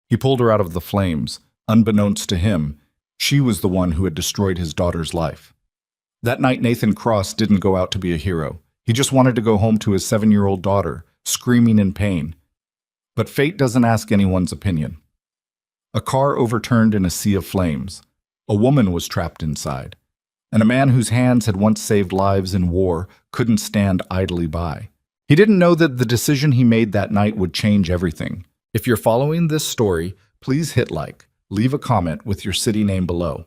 He pulled her out of the flames. Unbeknownst to him, she was the one who had destroyed his daughter's life. That night, Nathan Cross didn't go out to be a hero. He just wanted to go home to his 7-year-old daughter, screaming in pain. But fate doesn't ask anyone's opinion. A car overturned in a sea of flames. A woman was trapped inside. And a man whose hands had once saved lives in war couldn't stand idly by. He didn't know that the decision he made that night would change everything. If you're following this story, please hit like, leave a comment with your city name below.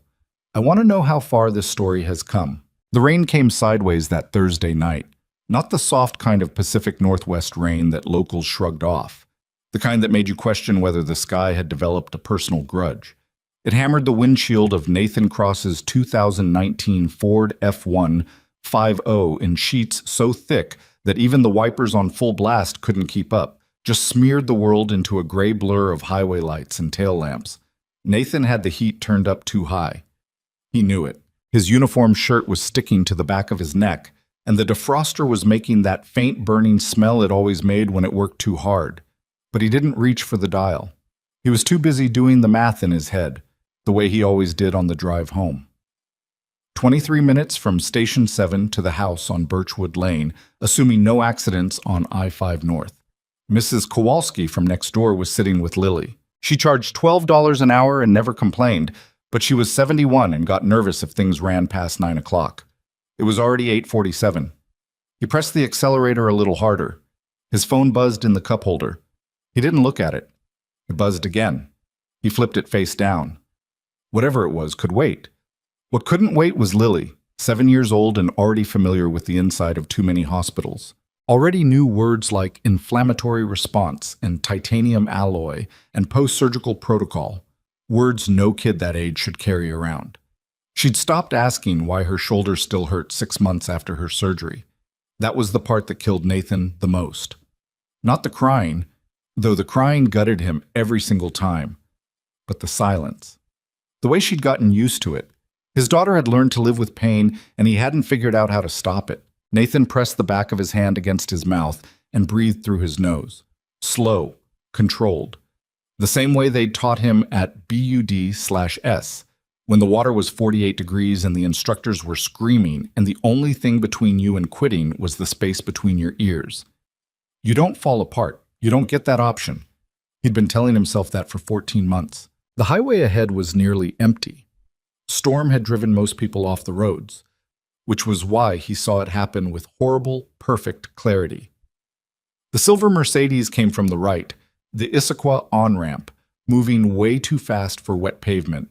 I want to know how far this story has come. The rain came sideways that Thursday night. Not the soft kind of Pacific Northwest rain that locals shrugged off. The kind that made you question whether the sky had developed a personal grudge. It hammered the windshield of Nathan Cross's 2019 Ford F-150 in sheets so thick that even the wipers on full blast couldn't keep up, just smeared the world into a gray blur of highway lights and tail lamps. Nathan had the heat turned up too high. He knew it. His uniform shirt was sticking to the back of his neck, and the defroster was making that faint burning smell it always made when it worked too hard. But he didn't reach for the dial. He was too busy doing the math in his head, the way he always did on the drive home. 23 minutes from Station 7 to the house on Birchwood Lane, assuming no accidents on I-5 North. Mrs. Kowalski from next door was sitting with Lily. She charged $12 an hour and never complained, but she was 71 and got nervous if things ran past 9 o'clock. It was already 8:47. He pressed the accelerator a little harder. His phone buzzed in the cup holder. He didn't look at it. It buzzed again. He flipped it face down. Whatever it was could wait. What couldn't wait was Lily, 7 years old and already familiar with the inside of too many hospitals. Already knew words like inflammatory response and titanium alloy and post-surgical protocol, words no kid that age should carry around. She'd stopped asking why her shoulder still hurt 6 months after her surgery. That was the part that killed Nathan the most. Not the crying, though the crying gutted him every single time, but the silence. The way she'd gotten used to it. His daughter had learned to live with pain, and he hadn't figured out how to stop it. Nathan pressed the back of his hand against his mouth and breathed through his nose. Slow, controlled. The same way they'd taught him at BUD/S, when the water was 48 degrees and the instructors were screaming, and the only thing between you and quitting was the space between your ears. You don't fall apart. You don't get that option. He'd been telling himself that for 14 months. The highway ahead was nearly empty. Storm had driven most people off the roads, which was why he saw it happen with horrible, perfect clarity. The silver Mercedes came from the right, the Issaquah on-ramp, moving way too fast for wet pavement.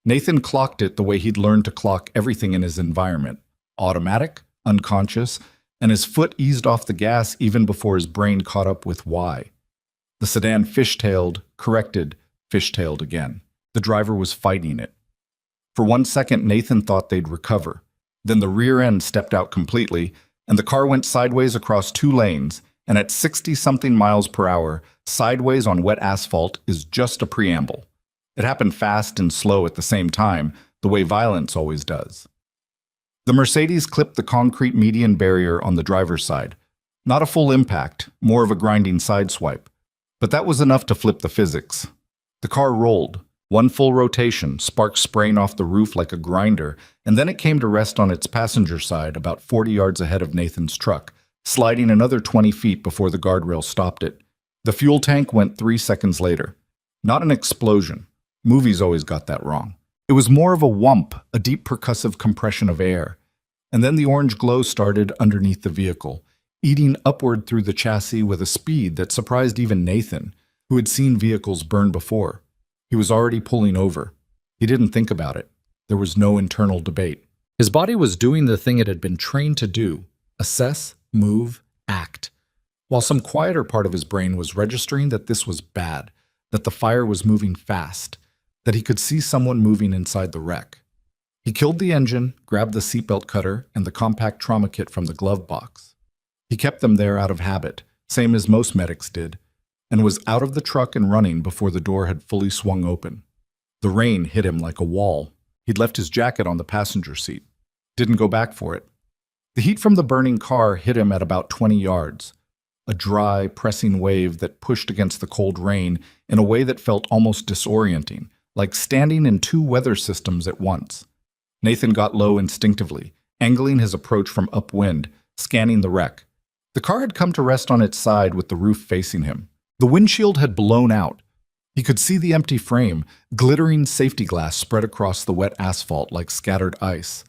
Nathan clocked it the way he'd learned to clock everything in his environment, automatic, unconscious, and his foot eased off the gas even before his brain caught up with why. The sedan fishtailed, corrected, fishtailed again. The driver was fighting it. For 1 second, Nathan thought they'd recover. Then the rear end stepped out completely, and the car went sideways across 2 lanes, and at 60-something miles per hour, sideways on wet asphalt is just a preamble. It happened fast and slow at the same time, the way violence always does. The Mercedes clipped the concrete median barrier on the driver's side. Not a full impact, more of a grinding sideswipe. But that was enough to flip the physics. The car rolled. 1 full rotation, sparks spraying off the roof like a grinder, and then it came to rest on its passenger side about 40 yards ahead of Nathan's truck, sliding another 20 feet before the guardrail stopped it. The fuel tank went 3 seconds later. Not an explosion. Movies always got that wrong. It was more of a whump, a deep percussive compression of air. And then the orange glow started underneath the vehicle, eating upward through the chassis with a speed that surprised even Nathan, who had seen vehicles burn before. He was already pulling over. He didn't think about it. There was no internal debate. His body was doing the thing it had been trained to do: assess, move, act. While some quieter part of his brain was registering that this was bad, that the fire was moving fast, that he could see someone moving inside the wreck. He killed the engine, grabbed the seatbelt cutter and the compact trauma kit from the glove box. He kept them there out of habit, same as most medics did, and was out of the truck and running before the door had fully swung open. The rain hit him like a wall. He'd left his jacket on the passenger seat. Didn't go back for it. The heat from the burning car hit him at about 20 yards. A dry, pressing wave that pushed against the cold rain in a way that felt almost disorienting, like standing in two weather systems at once. Nathan got low instinctively, angling his approach from upwind, scanning the wreck. The car had come to rest on its side with the roof facing him. The windshield had blown out. He could see the empty frame, glittering safety glass spread across the wet asphalt like scattered ice.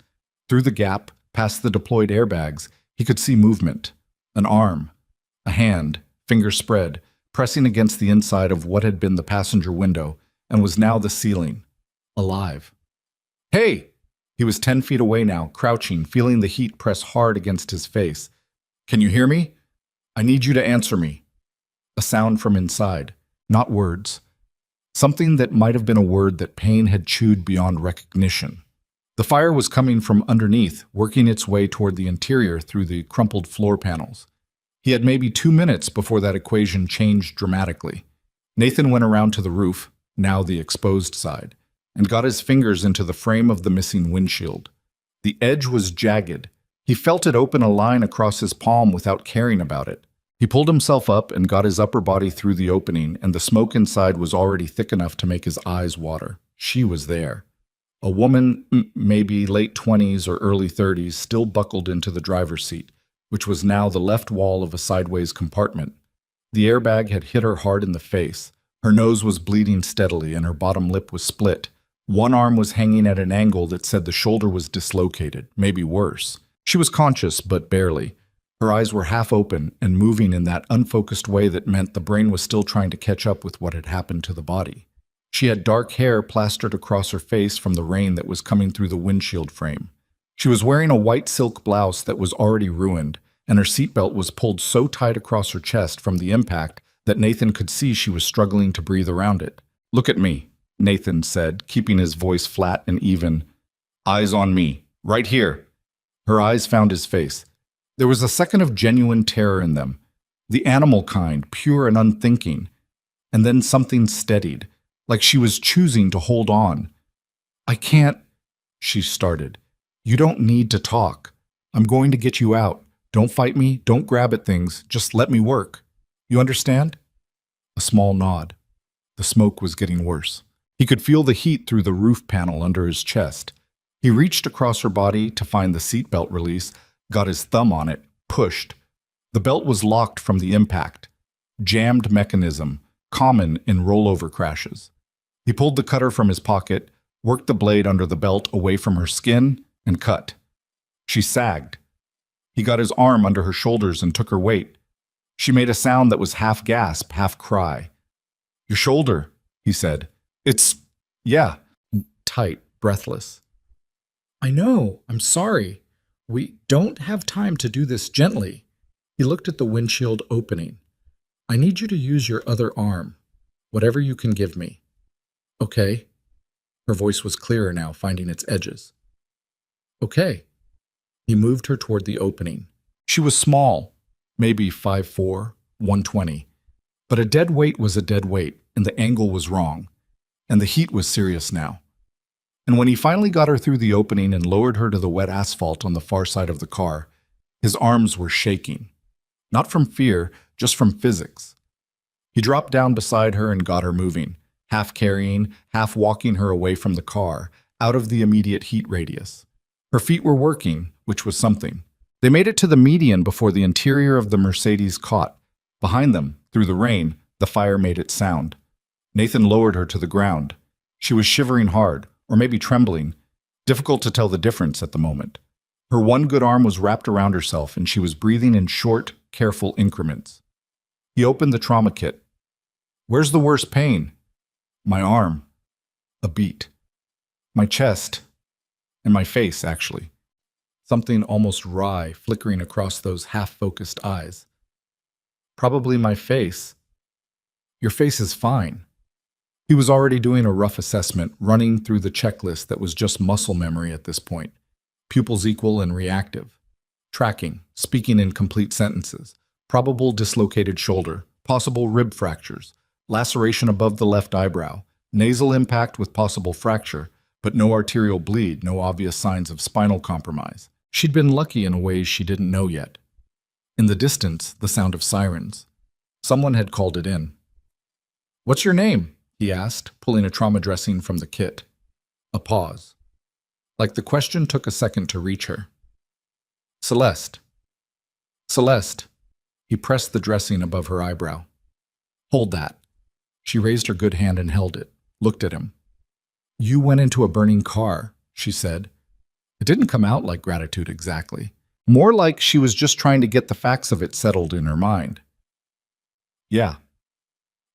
Through the gap, past the deployed airbags, he could see movement. An arm, a hand, fingers spread, pressing against the inside of what had been the passenger window and was now the ceiling. Alive. Hey! He was 10 feet away now, crouching, feeling the heat press hard against his face. Can you hear me? I need you to answer me. A sound from inside, not words. Something that might have been a word that pain had chewed beyond recognition. The fire was coming from underneath, working its way toward the interior through the crumpled floor panels. He had maybe 2 minutes before that equation changed dramatically. Nathan went around to the roof, now the exposed side, and got his fingers into the frame of the missing windshield. The edge was jagged. He felt it open a line across his palm without caring about it. He pulled himself up and got his upper body through the opening, and the smoke inside was already thick enough to make his eyes water. She was there. A woman, maybe late 20s or early 30s, still buckled into the driver's seat, which was now the left wall of a sideways compartment. The airbag had hit her hard in the face. Her nose was bleeding steadily and her bottom lip was split. One arm was hanging at an angle that said the shoulder was dislocated, maybe worse. She was conscious, but barely. Her eyes were half open and moving in that unfocused way that meant the brain was still trying to catch up with what had happened to the body. She had dark hair plastered across her face from the rain that was coming through the windshield frame. She was wearing a white silk blouse that was already ruined, and her seatbelt was pulled so tight across her chest from the impact that Nathan could see she was struggling to breathe around it. "Look at me," Nathan said, keeping his voice flat and even. "Eyes on me. Right here." Her eyes found his face. There was a second of genuine terror in them, the animal kind, pure and unthinking. And then something steadied, like she was choosing to hold on. "I can't," she started. "You don't need to talk. I'm going to get you out. Don't fight me, don't grab at things, just let me work. You understand?" A small nod. The smoke was getting worse. He could feel the heat through the roof panel under his chest. He reached across her body to find the seatbelt release, got his thumb on it, pushed. The belt was locked from the impact. Jammed mechanism, common in rollover crashes. He pulled the cutter from his pocket, worked the blade under the belt away from her skin, and cut. She sagged. He got his arm under her shoulders and took her weight. She made a sound that was half gasp, half cry. "Your shoulder," he said. Yeah. Tight, breathless. "I know, I'm sorry. We don't have time to do this gently." He looked at the windshield opening. "I need you to use your other arm, whatever you can give me." "Okay." Her voice was clearer now, finding its edges. "Okay." He moved her toward the opening. She was small, maybe 5'4", 120. But a dead weight was a dead weight, and the angle was wrong. And the heat was serious now. And when he finally got her through the opening and lowered her to the wet asphalt on the far side of the car, his arms were shaking. Not from fear, just from physics. He dropped down beside her and got her moving, half carrying, half walking her away from the car, out of the immediate heat radius. Her feet were working, which was something. They made it to the median before the interior of the Mercedes caught. Behind them, through the rain, the fire made its sound. Nathan lowered her to the ground. She was shivering hard, or maybe trembling. Difficult to tell the difference at the moment. Her one good arm was wrapped around herself, and she was breathing in short, careful increments. He opened the trauma kit. "Where's the worst pain?" "My arm." A beat. "My chest." And my face, actually. Something almost wry flickering across those half-focused eyes. "Probably my face." "Your face is fine." He was already doing a rough assessment, running through the checklist that was just muscle memory at this point. Pupils equal and reactive. Tracking, speaking in complete sentences. Probable dislocated shoulder, possible rib fractures, laceration above the left eyebrow, nasal impact with possible fracture, but no arterial bleed, no obvious signs of spinal compromise. She'd been lucky in ways she didn't know yet. In the distance, the sound of sirens. Someone had called it in. What's your name? He asked, pulling a trauma dressing from the kit. A pause. Like the question took a second to reach her. Celeste. Celeste. He pressed the dressing above her eyebrow. Hold that. She raised her good hand and held it, looked at him. You went into a burning car, she said. It didn't come out like gratitude exactly. More like she was just trying to get the facts of it settled in her mind. Yeah.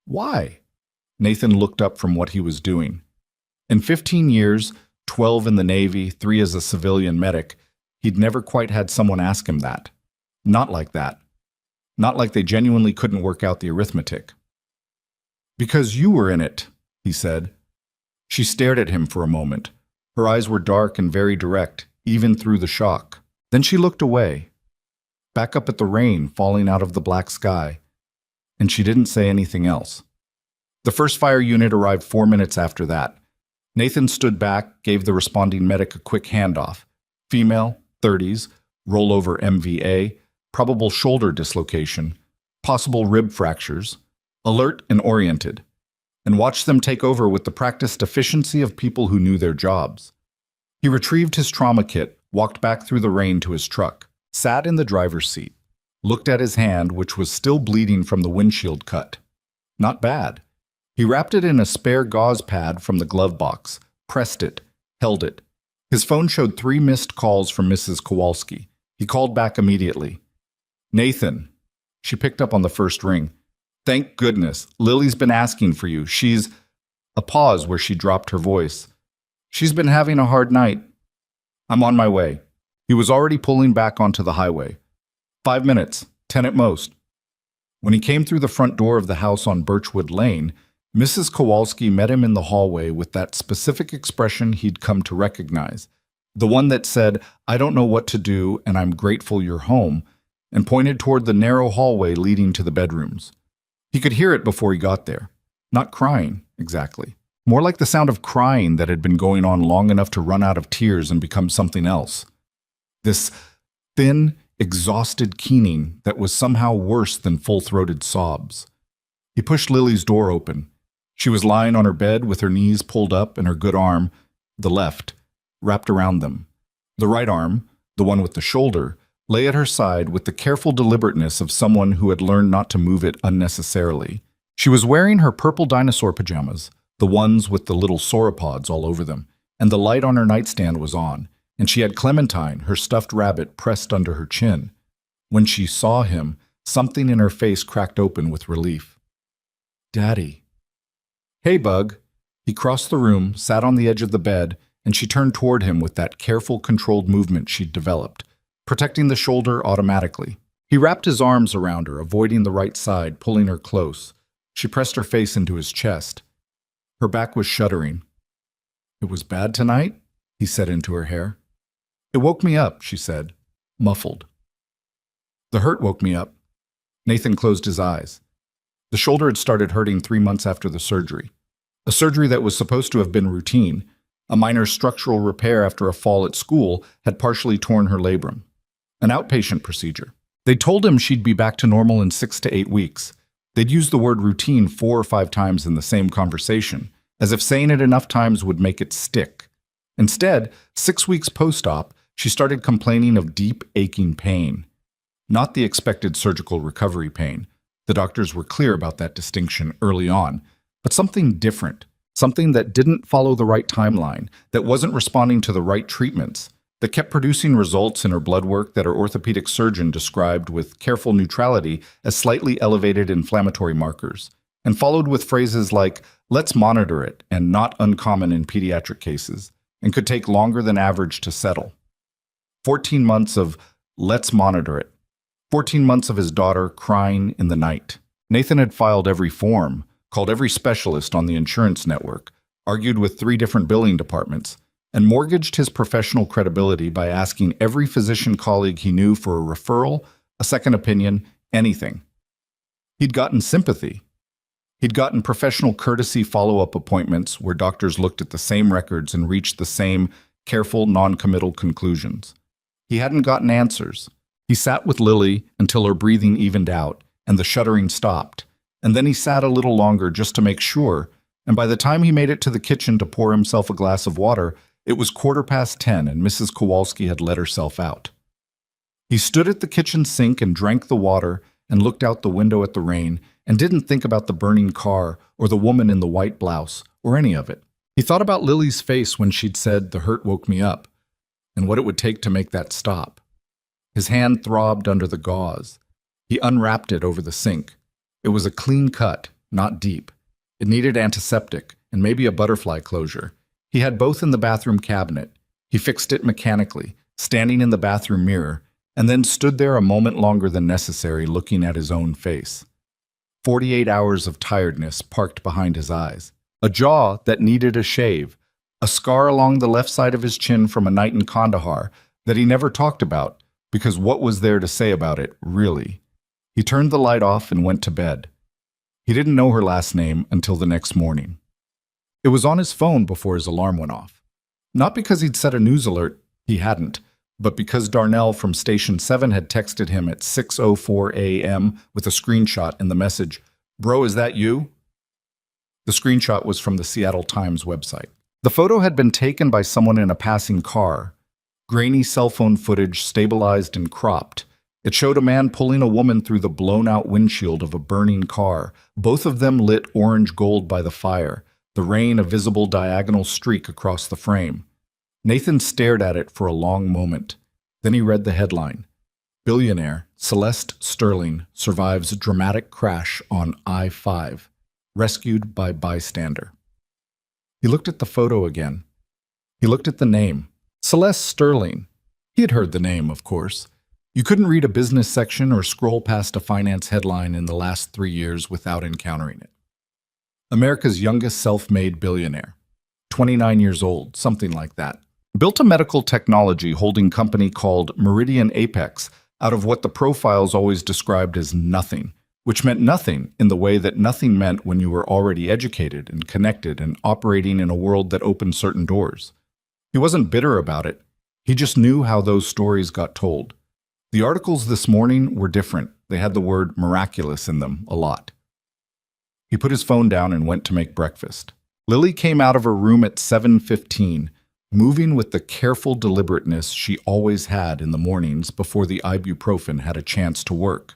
Why? Nathan looked up from what he was doing. In 15 years, 12 in the Navy, 3 as a civilian medic, he'd never quite had someone ask him that. Not like that. Not like they genuinely couldn't work out the arithmetic. Because you were in it, he said. She stared at him for a moment. Her eyes were dark and very direct, even through the shock. Then she looked away, back up at the rain falling out of the black sky, and she didn't say anything else. The first fire unit arrived 4 minutes after that. Nathan stood back, gave the responding medic a quick handoff. Female, 30s, rollover MVA, probable shoulder dislocation, possible rib fractures, alert and oriented, and watched them take over with the practiced efficiency of people who knew their jobs. He retrieved his trauma kit, walked back through the rain to his truck, sat in the driver's seat, looked at his hand, which was still bleeding from the windshield cut. Not bad. He wrapped it in a spare gauze pad from the glove box, pressed it, held it. His phone showed 3 missed calls from Mrs. Kowalski. He called back immediately. Nathan. She picked up on the first ring. Thank goodness. Lily's been asking for you. She's... A pause where she dropped her voice. She's been having a hard night. I'm on my way. He was already pulling back onto the highway. 5 minutes, 10 at most. When he came through the front door of the house on Birchwood Lane, Mrs. Kowalski met him in the hallway with that specific expression he'd come to recognize, the one that said, I don't know what to do and I'm grateful you're home, and pointed toward the narrow hallway leading to the bedrooms. He could hear it before he got there. Not crying, exactly. More like the sound of crying that had been going on long enough to run out of tears and become something else. This thin, exhausted keening that was somehow worse than full-throated sobs. He pushed Lily's door open. She was lying on her bed with her knees pulled up and her good arm, the left, wrapped around them. The right arm, the one with the shoulder, lay at her side with the careful deliberateness of someone who had learned not to move it unnecessarily. She was wearing her purple dinosaur pajamas, the ones with the little sauropods all over them, and the light on her nightstand was on, and she had Clementine, her stuffed rabbit, pressed under her chin. When she saw him, something in her face cracked open with relief. Daddy. Hey, Bug. He crossed the room, sat on the edge of the bed, and she turned toward him with that careful, controlled movement she'd developed, protecting the shoulder automatically. He wrapped his arms around her, avoiding the right side, pulling her close. She pressed her face into his chest. Her back was shuddering. It was bad tonight? He said into her hair. It woke me up, she said, muffled. The hurt woke me up. Nathan closed his eyes. The shoulder had started hurting 3 months after the surgery. A surgery that was supposed to have been routine. A minor structural repair after a fall at school had partially torn her labrum. An outpatient procedure. They told him she'd be back to normal in 6 to 8 weeks. They'd used the word routine 4 or 5 times in the same conversation, as if saying it enough times would make it stick. Instead, 6 weeks post-op, she started complaining of deep, aching pain. Not the expected surgical recovery pain. The doctors were clear about that distinction early on, but something different, something that didn't follow the right timeline, that wasn't responding to the right treatments, that kept producing results in her blood work that her orthopedic surgeon described with careful neutrality as slightly elevated inflammatory markers, and followed with phrases like, let's monitor it, and not uncommon in pediatric cases, and could take longer than average to settle. 14 months of, let's monitor it. 14 months of his daughter crying in the night. Nathan had filed every form, called every specialist on the insurance network, argued with 3 different billing departments, and mortgaged his professional credibility by asking every physician colleague he knew for a referral, a second opinion, anything. He'd gotten sympathy. He'd gotten professional courtesy follow-up appointments where doctors looked at the same records and reached the same careful, non-committal conclusions. He hadn't gotten answers. He sat with Lily until her breathing evened out and the shuddering stopped, And then he sat a little longer just to make sure, and by the time he made it to the kitchen to pour himself a glass of water, it was 10:15 and Mrs. Kowalski had let herself out. He stood at the kitchen sink and drank the water and looked out the window at the rain and didn't think about the burning car or the woman in the white blouse or any of it. He thought about Lily's face when she'd said, "The hurt woke me up," and what it would take to make that stop. His hand throbbed under the gauze. He unwrapped it over the sink. It was a clean cut, not deep. It needed antiseptic and maybe a butterfly closure. He had both in the bathroom cabinet. He fixed it mechanically, standing in the bathroom mirror, and then stood there a moment longer than necessary looking at his own face. 48 hours of tiredness parked behind his eyes. A jaw that needed a shave. A scar along the left side of his chin from a night in Kandahar that he never talked about, because what was there to say about it, really? He turned the light off and went to bed. He didn't know her last name until the next morning. It was on his phone before his alarm went off. Not because he'd set a news alert, he hadn't, but because Darnell from Station 7 had texted him at 6:04 a.m. with a screenshot in the message, "Bro, is that you?" The screenshot was from the Seattle Times website. The photo had been taken by someone in a passing car. Grainy cell phone footage stabilized and cropped. It showed a man pulling a woman through the blown-out windshield of a burning car, both of them lit orange-gold by the fire, the rain a visible diagonal streak across the frame. Nathan stared at it for a long moment. Then he read the headline. Billionaire, Celeste Sterling, survives dramatic crash on I-5. Rescued by bystander. He looked at the photo again. He looked at the name. Celeste Sterling. He had heard the name, of course. You couldn't read a business section or scroll past a finance headline in the last 3 years without encountering it. America's youngest self-made billionaire. 29 years old, something like that. Built a medical technology holding company called Meridian Apex out of what the profiles always described as nothing, which meant nothing in the way that nothing meant when you were already educated and connected and operating in a world that opened certain doors. He wasn't bitter about it. He just knew how those stories got told. The articles this morning were different. They had the word miraculous in them a lot. He put his phone down and went to make breakfast. Lily came out of her room at 7:15, moving with the careful deliberateness she always had in the mornings before the ibuprofen had a chance to work.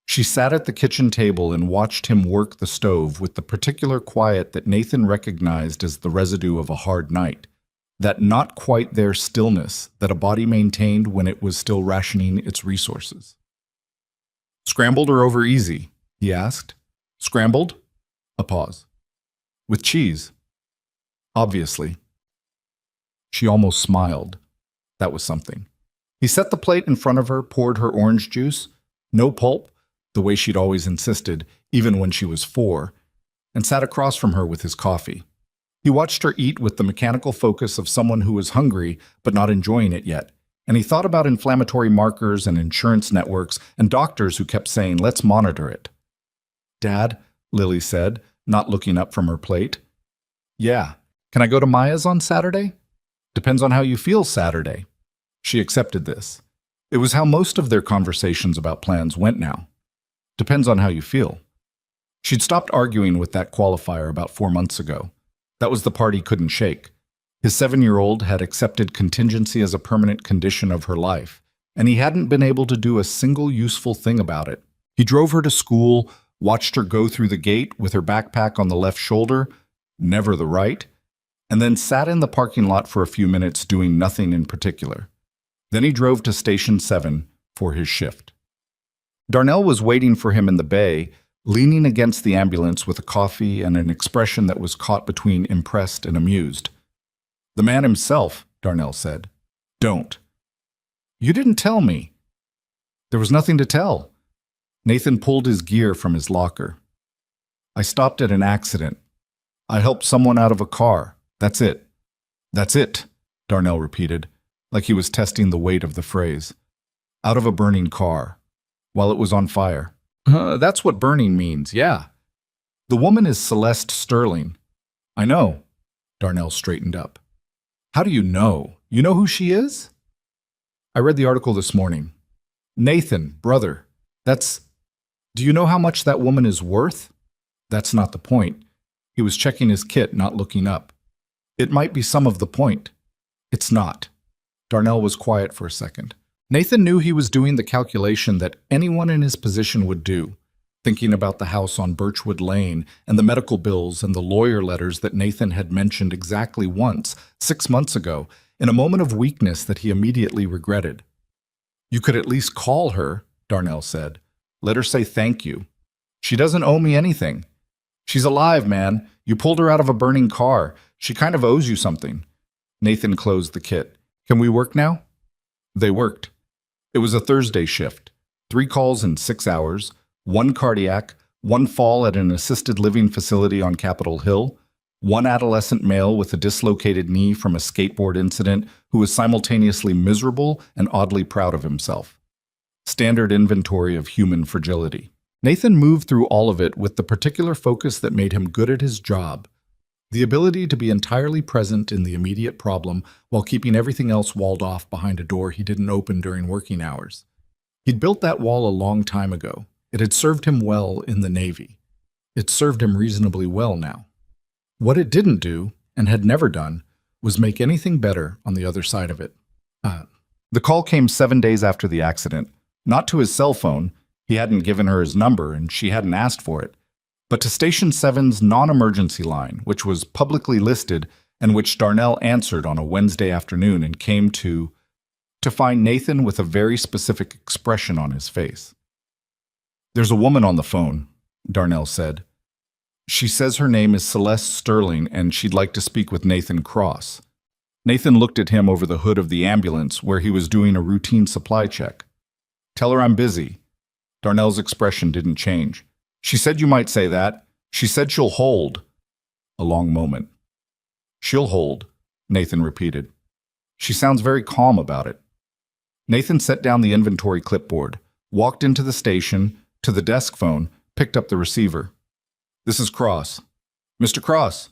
She sat at the kitchen table and watched him work the stove with the particular quiet that Nathan recognized as the residue of a hard night, that not quite there stillness that a body maintained when it was still rationing its resources. "Scrambled or over easy?" he asked. "Scrambled?" A pause. "With cheese?" "Obviously." She almost smiled. That was something. He set the plate in front of her, poured her orange juice, no pulp, the way she'd always insisted, even when she was 4, and sat across from her with his coffee. He watched her eat with the mechanical focus of someone who was hungry but not enjoying it yet, and he thought about inflammatory markers and insurance networks and doctors who kept saying, "Let's monitor it." "Dad," Lily said, not looking up from her plate. "Yeah. Can I go to Maya's on Saturday?" "Depends on how you feel Saturday." She accepted this. It was how most of their conversations about plans went now. Depends on how you feel. She'd stopped arguing with that qualifier about 4 months ago. That was the part he couldn't shake. His 7-year-old had accepted contingency as a permanent condition of her life, and he hadn't been able to do a single useful thing about it. He drove her to school, watched her go through the gate with her backpack on the left shoulder, never the right, and then sat in the parking lot for a few minutes doing nothing in particular. Then he drove to Station 7 for his shift. Darnell was waiting for him in the bay, leaning against the ambulance with a coffee and an expression that was caught between impressed and amused. "The man himself," Darnell said. "Don't." "You didn't tell me." "There was nothing to tell." Nathan pulled his gear from his locker. "I stopped at an accident. I helped someone out of a car. That's it." "That's it," Darnell repeated, like he was testing the weight of the phrase. "Out of a burning car. While it was on fire." That's what burning means, yeah." "The woman is Celeste Sterling." "I know." Darnell straightened up. "How do you know? You know who she is?" "I read the article this morning." "Nathan, brother, do you know how much that woman is worth?" That's not the point. He was checking his kit, not looking up. It might be some of the point. It's not. Darnell was quiet for a second. Nathan knew he was doing the calculation that anyone in his position would do, thinking about the house on Birchwood Lane and the medical bills and the lawyer letters that Nathan had mentioned exactly once, 6 months ago, in a moment of weakness that he immediately regretted. You could at least call her, Darnell said. Let her say thank you. She doesn't owe me anything. She's alive, man. You pulled her out of a burning car. She kind of owes you something. Nathan closed the kit. Can we work now? They worked. It was a Thursday shift. 3 calls in 6 hours, 1 cardiac, 1 fall at an assisted living facility on Capitol Hill, 1 adolescent male with a dislocated knee from a skateboard incident who was simultaneously miserable and oddly proud of himself. Standard inventory of human fragility. Nathan moved through all of it with the particular focus that made him good at his job. The ability to be entirely present in the immediate problem while keeping everything else walled off behind a door he didn't open during working hours. He'd built that wall a long time ago. It had served him well in the Navy. It served him reasonably well now. What it didn't do, and had never done, was make anything better on the other side of it. The call came 7 days after the accident, not to his cell phone. He hadn't given her his number and she hadn't asked for it, but to Station 7's non-emergency line, which was publicly listed and which Darnell answered on a Wednesday afternoon and came to find Nathan with a very specific expression on his face. There's a woman on the phone, Darnell said. She says her name is Celeste Sterling and she'd like to speak with Nathan Cross. Nathan looked at him over the hood of the ambulance where he was doing a routine supply check. Tell her I'm busy. Darnell's expression didn't change. She said you might say that. She said she'll hold. A long moment. She'll hold, Nathan repeated. She sounds very calm about it. Nathan set down the inventory clipboard, walked into the station, to the desk phone, picked up the receiver. This is Cross. Mr. Cross.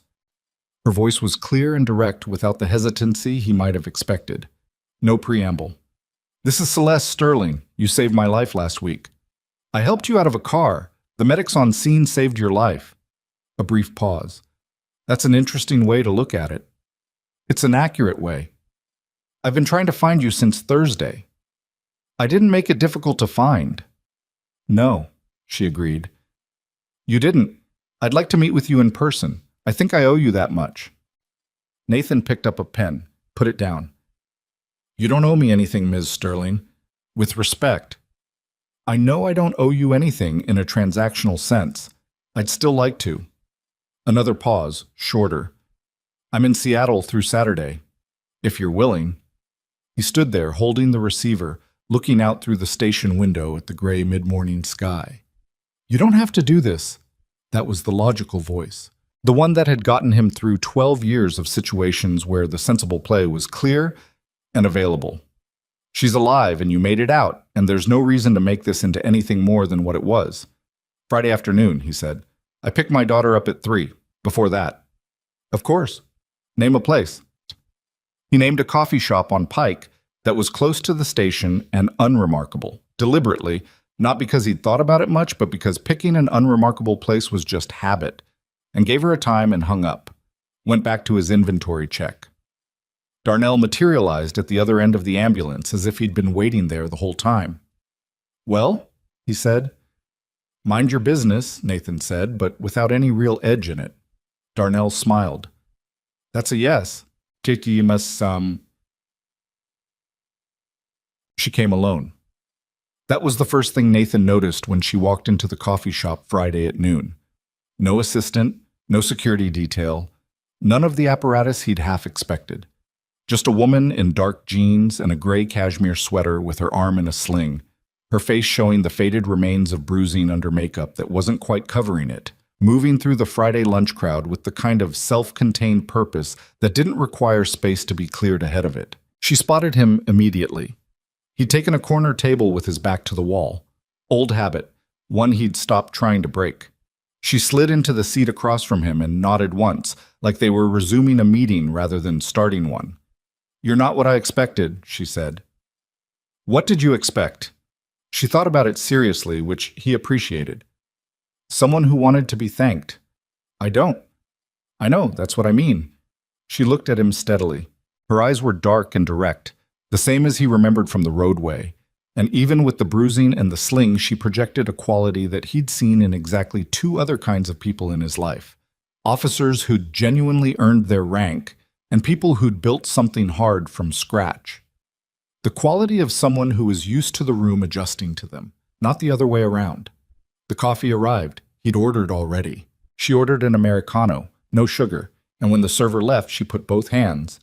Her voice was clear and direct without the hesitancy he might have expected. No preamble. This is Celeste Sterling. You saved my life last week. I helped you out of a car. The medics on scene saved your life. A brief pause. That's an interesting way to look at it. It's an accurate way. I've been trying to find you since Thursday. I didn't make it difficult to find. No, she agreed. You didn't. I'd like to meet with you in person. I think I owe you that much. Nathan picked up a pen, put it down. You don't owe me anything, Ms. Sterling. With respect. I know I don't owe you anything in a transactional sense. I'd still like to. Another pause, shorter. I'm in Seattle through Saturday. If you're willing. He stood there, holding the receiver, looking out through the station window at the gray mid-morning sky. You don't have to do this. That was the logical voice. The one that had gotten him through 12 years of situations where the sensible play was clear and available. She's alive and you made it out, and there's no reason to make this into anything more than what it was. Friday afternoon, he said. I picked my daughter up at 3. Before that. Of course. Name a place. He named a coffee shop on Pike that was close to the station and unremarkable, deliberately, not because he'd thought about it much, but because picking an unremarkable place was just habit, and gave her a time and hung up. Went back to his inventory check. Darnell materialized at the other end of the ambulance as if he'd been waiting there the whole time. Well, he said. Mind your business, Nathan said, but without any real edge in it. Darnell smiled. That's a yes. Jake, must, She came alone. That was the first thing Nathan noticed when she walked into the coffee shop Friday at noon. No assistant, no security detail, none of the apparatus he'd half expected. Just a woman in dark jeans and a gray cashmere sweater with her arm in a sling, her face showing the faded remains of bruising under makeup that wasn't quite covering it, moving through the Friday lunch crowd with the kind of self-contained purpose that didn't require space to be cleared ahead of it. She spotted him immediately. He'd taken a corner table with his back to the wall. Old habit, one he'd stopped trying to break. She slid into the seat across from him and nodded once, like they were resuming a meeting rather than starting one. You're not what I expected, she said. What did you expect? She thought about it seriously, which he appreciated. Someone who wanted to be thanked. I don't. I know, that's what I mean. She looked at him steadily. Her eyes were dark and direct, the same as he remembered from the roadway. And even with the bruising and the sling, she projected a quality that he'd seen in exactly two other kinds of people in his life. Officers who'd genuinely earned their rank, and people who'd built something hard from scratch. The quality of someone who was used to the room adjusting to them, not the other way around. The coffee arrived. He'd ordered already. She ordered an Americano, no sugar, and when the server left, she put both hands,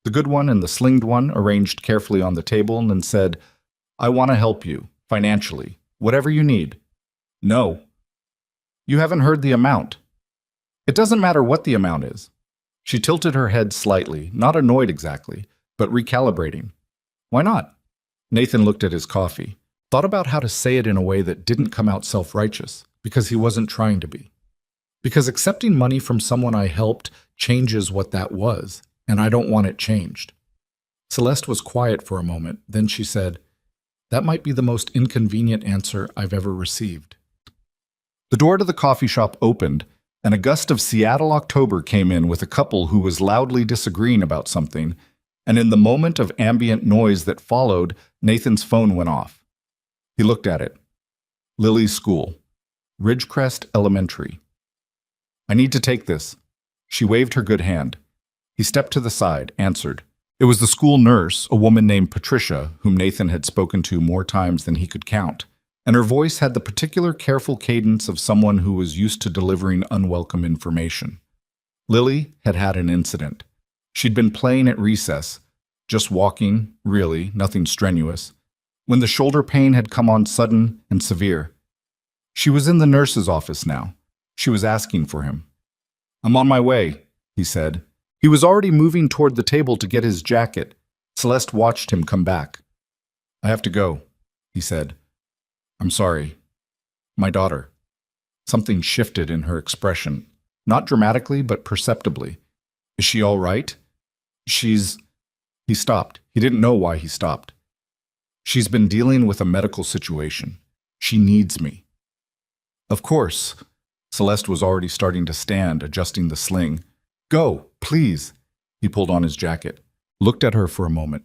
the good one and the slinged one, arranged carefully on the table and said, I want to help you, financially, whatever you need. No. You haven't heard the amount. It doesn't matter what the amount is. She tilted her head slightly, not annoyed exactly, but recalibrating. Why not? Nathan looked at his coffee, thought about how to say it in a way that didn't come out self-righteous, because he wasn't trying to be. Because accepting money from someone I helped changes what that was, and I don't want it changed. Celeste was quiet for a moment, then she said, That might be the most inconvenient answer I've ever received. The door to the coffee shop opened, and a gust of Seattle October came in with a couple who was loudly disagreeing about something, and in the moment of ambient noise that followed, Nathan's phone went off. He looked at it. Lily's school. Ridgecrest Elementary. I need to take this. She waved her good hand. He stepped to the side, answered. It was the school nurse, a woman named Patricia, whom Nathan had spoken to more times than he could count, and her voice had the particular careful cadence of someone who was used to delivering unwelcome information. Lily had had an incident. She'd been playing at recess, just walking, really, nothing strenuous, when the shoulder pain had come on sudden and severe. She was in the nurse's office now. She was asking for him. I'm on my way, he said. He was already moving toward the table to get his jacket. Celeste watched him come back. I have to go, he said. I'm sorry. My daughter. Something shifted in her expression, not dramatically, but perceptibly. Is she all right? He stopped. He didn't know why he stopped. She's been dealing with a medical situation. She needs me. Of course. Celeste was already starting to stand, adjusting the sling. Go, please. He pulled on his jacket, looked at her for a moment.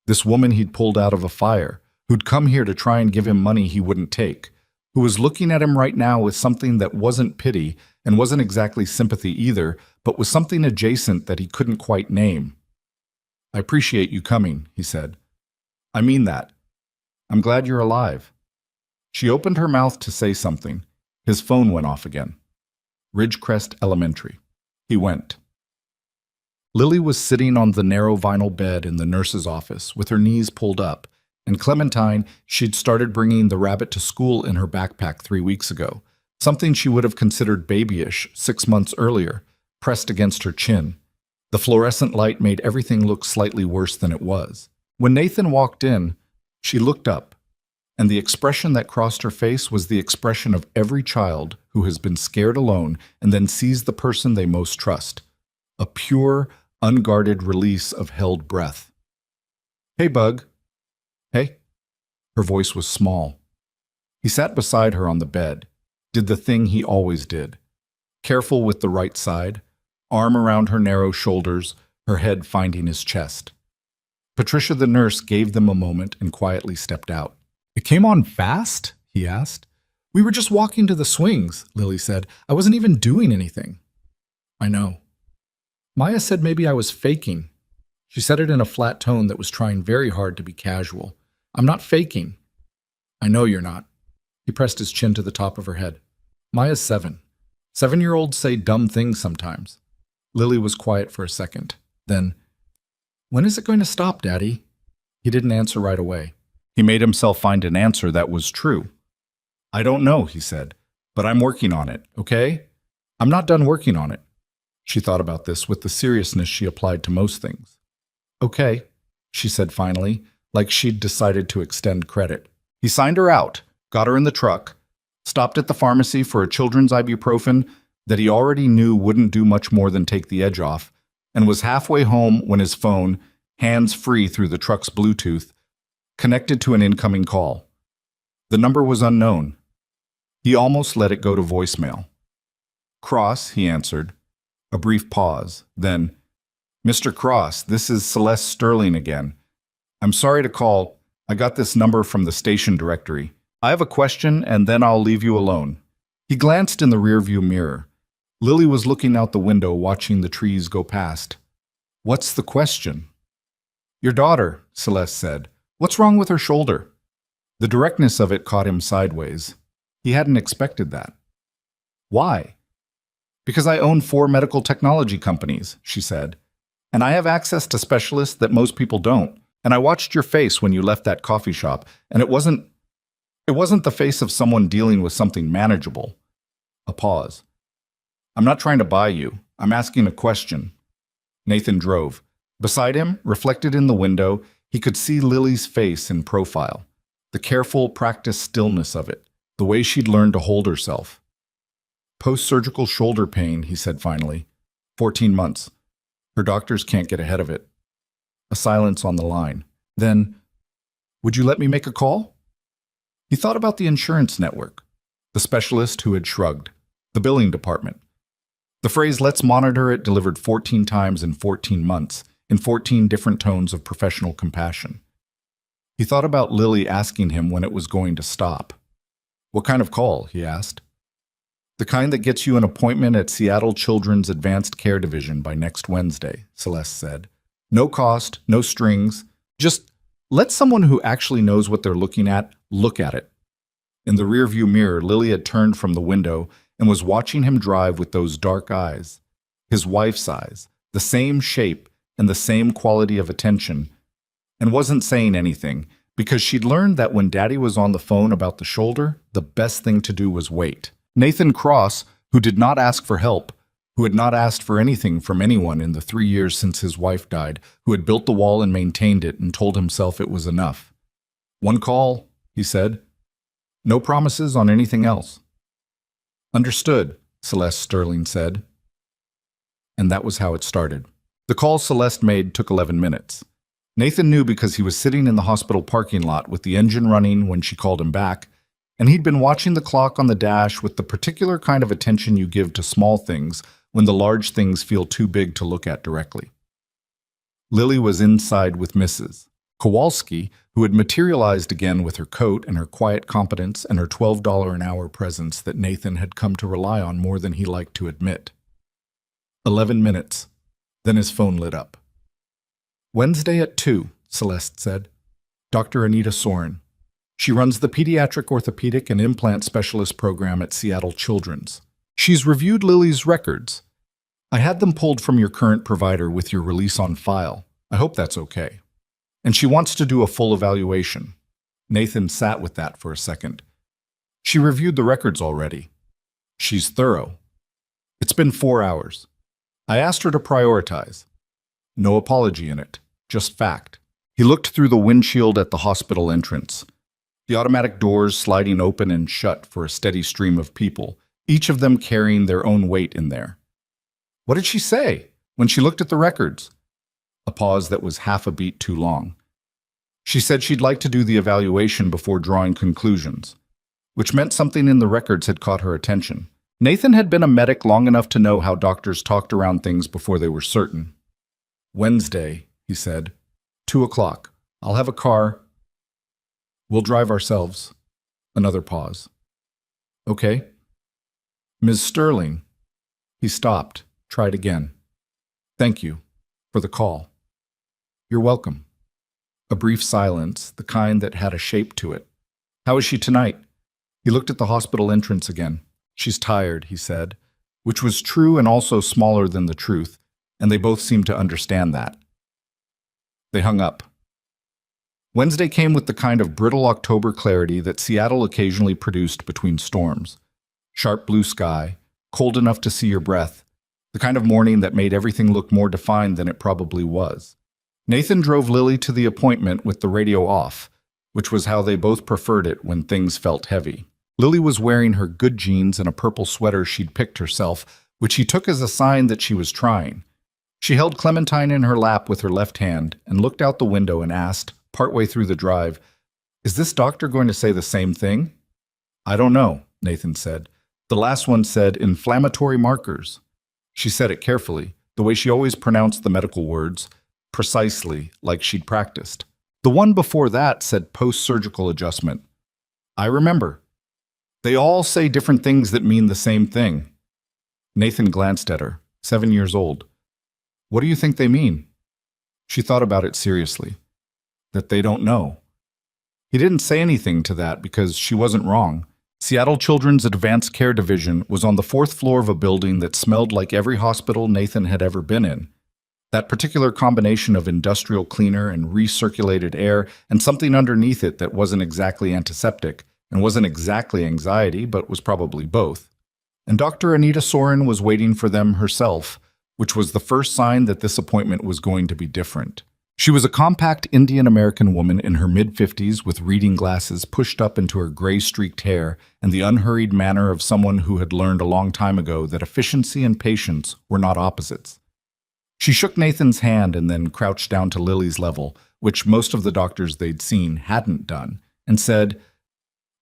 This woman he'd pulled out of a fire, who'd come here to try and give him money he wouldn't take, who was looking at him right now with something that wasn't pity and wasn't exactly sympathy either, but was something adjacent that he couldn't quite name. I appreciate you coming, he said. I mean that. I'm glad you're alive. She opened her mouth to say something. His phone went off again. Ridgecrest Elementary. He went. Lily was sitting on the narrow vinyl bed in the nurse's office with her knees pulled up, and Clementine, she'd started bringing the rabbit to school in her backpack 3 weeks ago, something she would have considered babyish 6 months earlier, pressed against her chin. The fluorescent light made everything look slightly worse than it was. When Nathan walked in, she looked up, and the expression that crossed her face was the expression of every child who has been scared alone and then sees the person they most trust. A pure, unguarded release of held breath. Hey, Bug. Hey. Her voice was small. He sat beside her on the bed, did the thing he always did. Careful with the right side, arm around her narrow shoulders, her head finding his chest. Patricia the nurse gave them a moment and quietly stepped out. It came on fast? He asked. We were just walking to the swings, Lily said. I wasn't even doing anything. I know. Maya said maybe I was faking. She said it in a flat tone that was trying very hard to be casual. I'm not faking. I know you're not. He pressed his chin to the top of her head. Maya's 7. 7-year-olds say dumb things sometimes. Lily was quiet for a second. Then, when is it going to stop, Daddy? He didn't answer right away. He made himself find an answer that was true. I don't know, he said, but I'm working on it, okay? I'm not done working on it. She thought about this with the seriousness she applied to most things. Okay, she said finally, like she'd decided to extend credit. He signed her out, got her in the truck, stopped at the pharmacy for a children's ibuprofen that he already knew wouldn't do much more than take the edge off, and was halfway home when his phone, hands-free through the truck's Bluetooth, connected to an incoming call. The number was unknown. He almost let it go to voicemail. Cross, he answered. A brief pause. Then, Mr. Cross, this is Celeste Sterling again. I'm sorry to call. I got this number from the station directory. I have a question, and then I'll leave you alone. He glanced in the rearview mirror. Lily was looking out the window, watching the trees go past. What's the question? Your daughter, Celeste said. What's wrong with her shoulder? The directness of it caught him sideways. He hadn't expected that. Why? Because I own 4 medical technology companies, she said. And I have access to specialists that most people don't. And I watched your face when you left that coffee shop, and it wasn't the face of someone dealing with something manageable. A pause. I'm not trying to buy you. I'm asking a question. Nathan drove. Beside him, reflected in the window, he could see Lily's face in profile. The careful, practiced stillness of it. The way she'd learned to hold herself. Post-surgical shoulder pain, he said finally. 14 months. Her doctors can't get ahead of it. A silence on the line. Then, would you let me make a call? He thought about the insurance network. The specialist who had shrugged. The billing department. The phrase, let's monitor it, delivered 14 times in 14 months, in 14 different tones of professional compassion. He thought about Lily asking him when it was going to stop. What kind of call? He asked. The kind that gets you an appointment at Seattle Children's Advanced Care Division by next Wednesday, Celeste said. No cost, no strings. Just let someone who actually knows what they're looking at look at it. In the rearview mirror, Lily had turned from the window and was watching him drive with those dark eyes. His wife's eyes, the same shape and the same quality of attention, and wasn't saying anything because she'd learned that when Daddy was on the phone about the shoulder, the best thing to do was wait. Nathan Cross, who did not ask for help, who had not asked for anything from anyone in the 3 years since his wife died, who had built the wall and maintained it and told himself it was enough. One call, he said. No promises on anything else. Understood, Celeste Sterling said. And that was how it started. The call Celeste made took 11 minutes. Nathan knew because he was sitting in the hospital parking lot with the engine running when she called him back, and he'd been watching the clock on the dash with the particular kind of attention you give to small things when the large things feel too big to look at directly. Lily was inside with Mrs. Kowalski, who had materialized again with her coat and her quiet competence and her $12 an hour presence that Nathan had come to rely on more than he liked to admit. 11 minutes. Then his phone lit up. Wednesday at 2, Celeste said. Dr. Anita Soren. She runs the Pediatric Orthopedic and Implant Specialist program at Seattle Children's. She's reviewed Lily's records. I had them pulled from your current provider with your release on file. I hope that's okay. And she wants to do a full evaluation. Nathan sat with that for a second. She reviewed the records already. She's thorough. It's been 4 hours. I asked her to prioritize. No apology in it, just fact. He looked through the windshield at the hospital entrance. The automatic doors sliding open and shut for a steady stream of people, each of them carrying their own weight in there. What did she say when she looked at the records? A pause that was half a beat too long. She said she'd like to do the evaluation before drawing conclusions, which meant something in the records had caught her attention. Nathan had been a medic long enough to know how doctors talked around things before they were certain. Wednesday, he said. 2 o'clock. I'll have a car. We'll drive ourselves. Another pause. Okay. Ms. Sterling. He stopped, tried again. Thank you for the call. You're welcome. A brief silence, the kind that had a shape to it. How is she tonight? He looked at the hospital entrance again. She's tired, he said, which was true and also smaller than the truth, and they both seemed to understand that. They hung up. Wednesday came with the kind of brittle October clarity that Seattle occasionally produced between storms. Sharp blue sky, cold enough to see your breath, the kind of morning that made everything look more defined than it probably was. Nathan drove Lily to the appointment with the radio off, which was how they both preferred it when things felt heavy. Lily was wearing her good jeans and a purple sweater she'd picked herself, which he took as a sign that she was trying. She held Clementine in her lap with her left hand and looked out the window and asked, partway through the drive, "Is this doctor going to say the same thing?" "I don't know," Nathan said. The last one said inflammatory markers. She said it carefully, the way she always pronounced the medical words, precisely, like she'd practiced. The one before that said post-surgical adjustment. I remember. They all say different things that mean the same thing. Nathan glanced at her, 7 years old. What do you think they mean? She thought about it seriously. That they don't know. He didn't say anything to that because she wasn't wrong. Seattle Children's Advanced Care Division was on the 4th floor of a building that smelled like every hospital Nathan had ever been in. That particular combination of industrial cleaner and recirculated air and something underneath it that wasn't exactly antiseptic and wasn't exactly anxiety, but was probably both. And Dr. Anita Soren was waiting for them herself, which was the first sign that this appointment was going to be different. She was a compact Indian-American woman in her mid-50s with reading glasses pushed up into her gray-streaked hair and the unhurried manner of someone who had learned a long time ago that efficiency and patience were not opposites. She shook Nathan's hand and then crouched down to Lily's level, which most of the doctors they'd seen hadn't done, and said,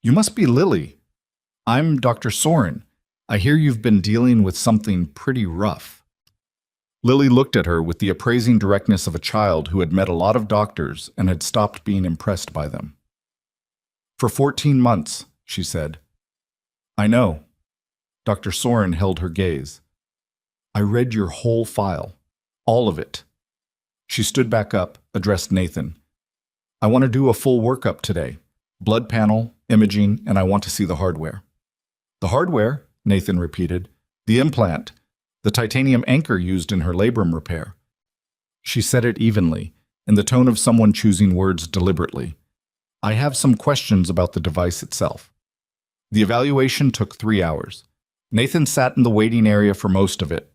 "You must be Lily. I'm Dr. Soren. I hear you've been dealing with something pretty rough." Lily looked at her with the appraising directness of a child who had met a lot of doctors and had stopped being impressed by them. "For 14 months, she said. "I know." Dr. Soren held her gaze. "I read your whole file. All of it." She stood back up, addressed Nathan. "I want to do a full workup today. Blood panel, imaging, and I want to see the hardware." "The hardware?" Nathan repeated. "The implant. The titanium anchor used in her labrum repair." She said it evenly, in the tone of someone choosing words deliberately. "I have some questions about the device itself." The evaluation took 3 hours. Nathan sat in the waiting area for most of it.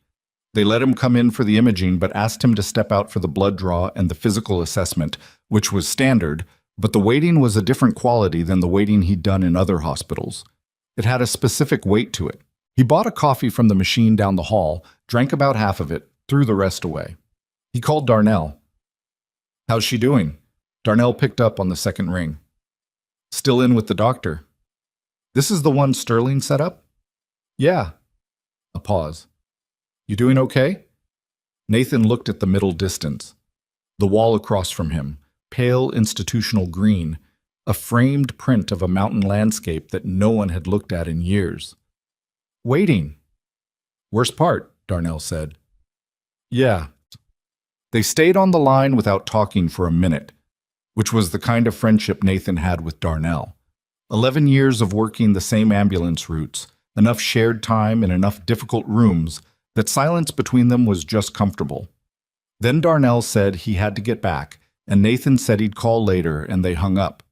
They let him come in for the imaging but asked him to step out for the blood draw and the physical assessment, which was standard, but the waiting was a different quality than the waiting he'd done in other hospitals. It had a specific weight to it. He bought a coffee from the machine down the hall, drank about half of it, threw the rest away. He called Darnell. "How's she doing?" Darnell picked up on the second ring. "Still in with the doctor." "This is the one Sterling set up?" "Yeah." A pause. "You doing okay?" Nathan looked at the middle distance. The wall across from him, pale institutional green, a framed print of a mountain landscape that no one had looked at in years. "Waiting." "Worst part," Darnell said. "Yeah." They stayed on the line without talking for a minute, which was the kind of friendship Nathan had with Darnell. 11 years of working the same ambulance routes, enough shared time in enough difficult rooms that silence between them was just comfortable. Then Darnell said he had to get back, and Nathan said he'd call later, and they hung up.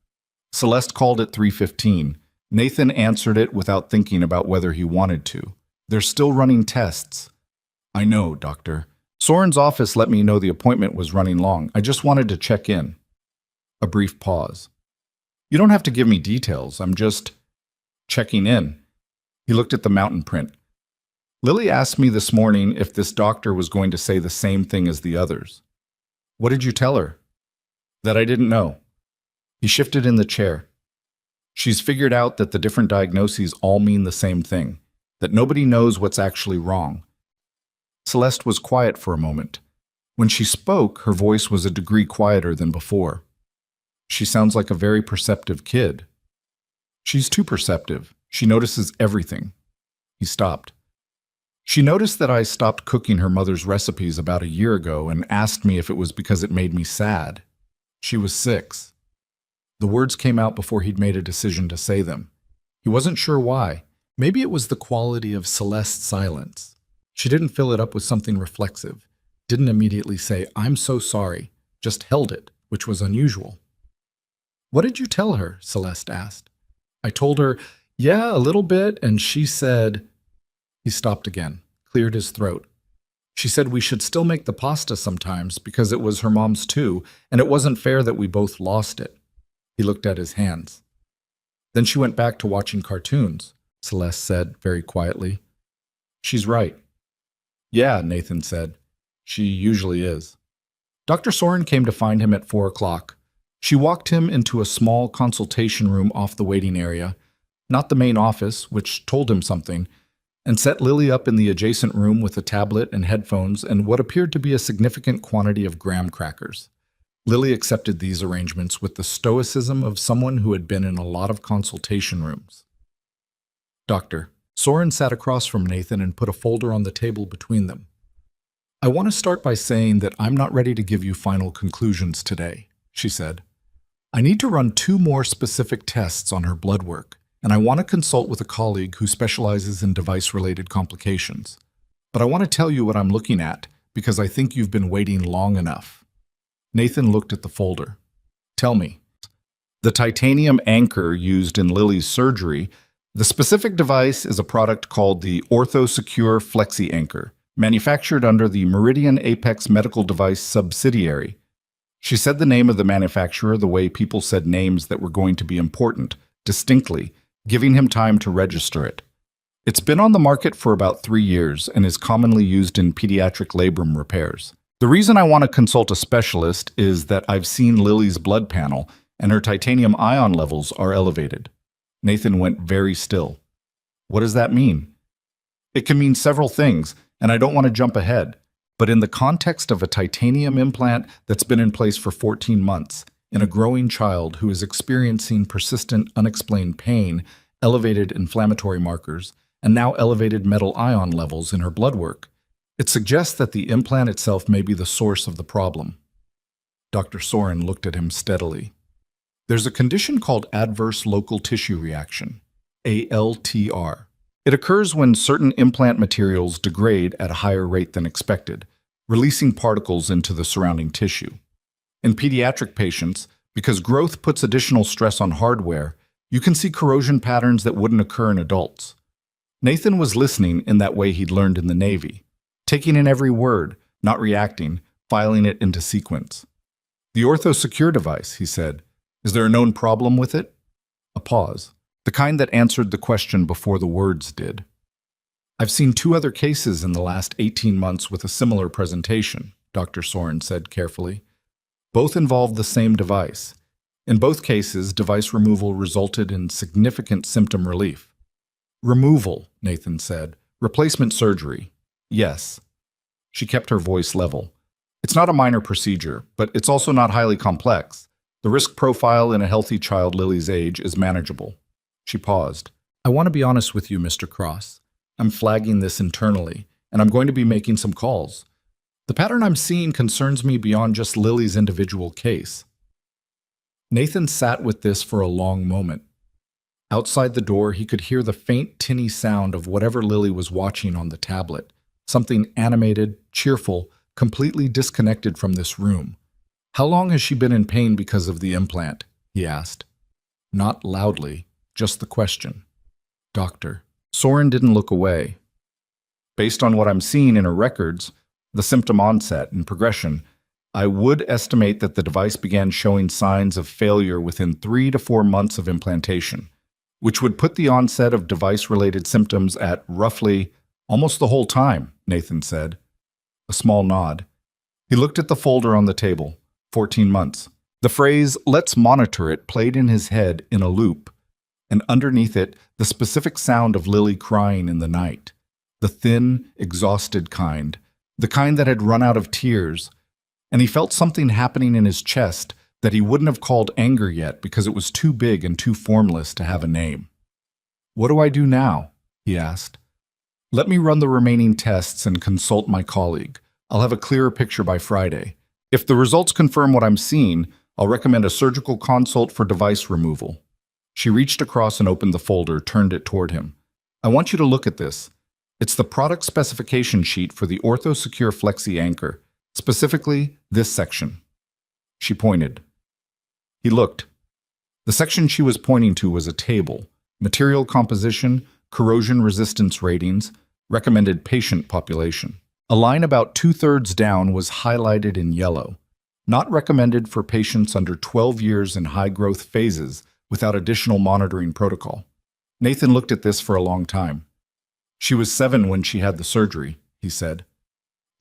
Celeste called at 3:15. Nathan answered it without thinking about whether he wanted to. "They're still running tests." "I know, doctor. Soren's office let me know the appointment was running long. I just wanted to check in." A brief pause. "You don't have to give me details. I'm just checking in." He looked at the mountain print. "Lily asked me this morning if this doctor was going to say the same thing as the others." "What did you tell her?" "That I didn't know." He shifted in the chair. "She's figured out that the different diagnoses all mean the same thing, that nobody knows what's actually wrong." Celeste was quiet for a moment. When she spoke, her voice was a degree quieter than before. "She sounds like a very perceptive kid." "She's too perceptive. She notices everything." He stopped. "She noticed that I stopped cooking her mother's recipes about a year ago and asked me if it was because it made me sad. She was 6. The words came out before he'd made a decision to say them. He wasn't sure why. Maybe it was the quality of Celeste's silence. She didn't fill it up with something reflexive, didn't immediately say, "I'm so sorry," just held it, which was unusual. "What did you tell her?" Celeste asked. "I told her, yeah, a little bit, and she said—" He stopped again, cleared his throat. "She said we should still make the pasta sometimes because it was her mom's too, and it wasn't fair that we both lost it." He looked at his hands. "Then she went back to watching cartoons," Celeste said very quietly. "She's right." "Yeah," Nathan said. "She usually is." Dr. Soren came to find him at 4 o'clock. She walked him into a small consultation room off the waiting area. not the main office, which told him something, and set Lily up in the adjacent room with a tablet and headphones and what appeared to be a significant quantity of graham crackers. Lily accepted these arrangements with the stoicism of someone who had been in a lot of consultation rooms. Doctor. Soren sat across from Nathan and put a folder on the table between them. I want to start by saying that I'm not ready to give you final conclusions today, she said. I need to run 2 more specific tests on her blood work, and I want to consult with a colleague who specializes in device-related complications. But I want to tell you what I'm looking at because I think you've been waiting long enough. Nathan looked at the folder. Tell me. The titanium anchor used in Lily's surgery. The specific device is a product called the OrthoSecure Flexi Anchor, manufactured under the Meridian Apex Medical Device subsidiary. She said the name of the manufacturer the way people said names that were going to be important, distinctly, giving him time to register it. It's been on the market for about 3 years and is commonly used in pediatric labrum repairs. The reason I want to consult a specialist is that I've seen Lily's blood panel and her titanium ion levels are elevated. Nathan went very still. What does that mean? It can mean several things, and I don't want to jump ahead. But in the context of a titanium implant that's been in place for 14 months, in a growing child who is experiencing persistent, unexplained pain, elevated inflammatory markers, and now elevated metal ion levels in her blood work, it suggests that the implant itself may be the source of the problem. Dr. Soren looked at him steadily. There's a condition called adverse local tissue reaction, ALTR. It occurs when certain implant materials degrade at a higher rate than expected, releasing particles into the surrounding tissue. In pediatric patients, because growth puts additional stress on hardware, you can see corrosion patterns that wouldn't occur in adults. Nathan was listening in that way he'd learned in the Navy, taking in every word, not reacting, filing it into sequence. The OrthoSecure device, he said. Is there a known problem with it? A pause. The kind that answered the question before the words did. I've seen 2 other cases in the last 18 months with a similar presentation, Dr. Soren said carefully. Both involved the same device. In both cases, device removal resulted in significant symptom relief. Removal, Nathan said. Replacement surgery. Yes. She kept her voice level. It's not a minor procedure, but it's also not highly complex. The risk profile in a healthy child Lily's age is manageable. She paused. I want to be honest with you, Mr. Cross. I'm flagging this internally, and I'm going to be making some calls. The pattern I'm seeing concerns me beyond just Lily's individual case. Nathan sat with this for a long moment. Outside the door, he could hear the faint, tinny sound of whatever Lily was watching on the tablet, something animated, cheerful, completely disconnected from this room. How long has she been in pain because of the implant? He asked. Not loudly, just the question. Doctor. Soren didn't look away. Based on what I'm seeing in her records, the symptom onset and progression, I would estimate that the device began showing signs of failure within 3 to 4 months of implantation, which would put the onset of device-related symptoms at roughly almost the whole time, Nathan said. A small nod. He looked at the folder on the table. 14 months. The phrase, let's monitor it, played in his head in a loop, and underneath it, the specific sound of Lily crying in the night. The thin, exhausted kind, the kind that had run out of tears, and he felt something happening in his chest that he wouldn't have called anger yet because it was too big and too formless to have a name. What do I do now? He asked. Let me run the remaining tests and consult my colleague. I'll have a clearer picture by Friday. If the results confirm what I'm seeing, I'll recommend a surgical consult for device removal. She reached across and opened the folder, turned it toward him. I want you to look at this. It's the product specification sheet for the OrthoSecure Flexi Anchor, specifically this section. She pointed. He looked. The section she was pointing to was a table, material composition, corrosion resistance ratings, recommended patient population. A line about 2/3 down was highlighted in yellow. Not recommended for patients under 12 years in high-growth phases without additional monitoring protocol. Nathan looked at this for a long time. She was 7 when she had the surgery, he said.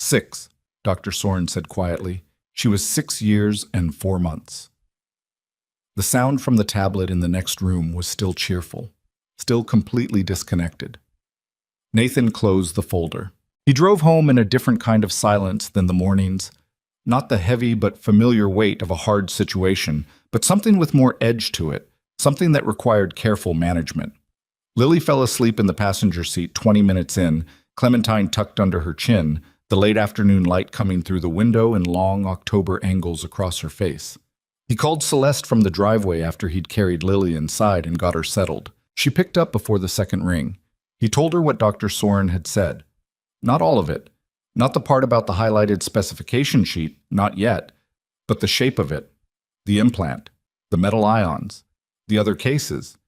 6, Dr. Soren said quietly. She was 6 years and 4 months. The sound from the tablet in the next room was still cheerful. still completely disconnected. Nathan closed the folder. He drove home in a different kind of silence than the mornings, not the heavy but familiar weight of a hard situation, but something with more edge to it, something that required careful management. Lily fell asleep in the passenger seat 20 minutes in, Clementine tucked under her chin, the late afternoon light coming through the window in long October angles across her face. He called Celeste from the driveway after he'd carried Lily inside and got her settled. She picked up before the second ring. He told her what Dr. Soren had said. Not all of it. Not the part about the highlighted specification sheet, not yet, but the shape of it, the implant, the metal ions, the other cases,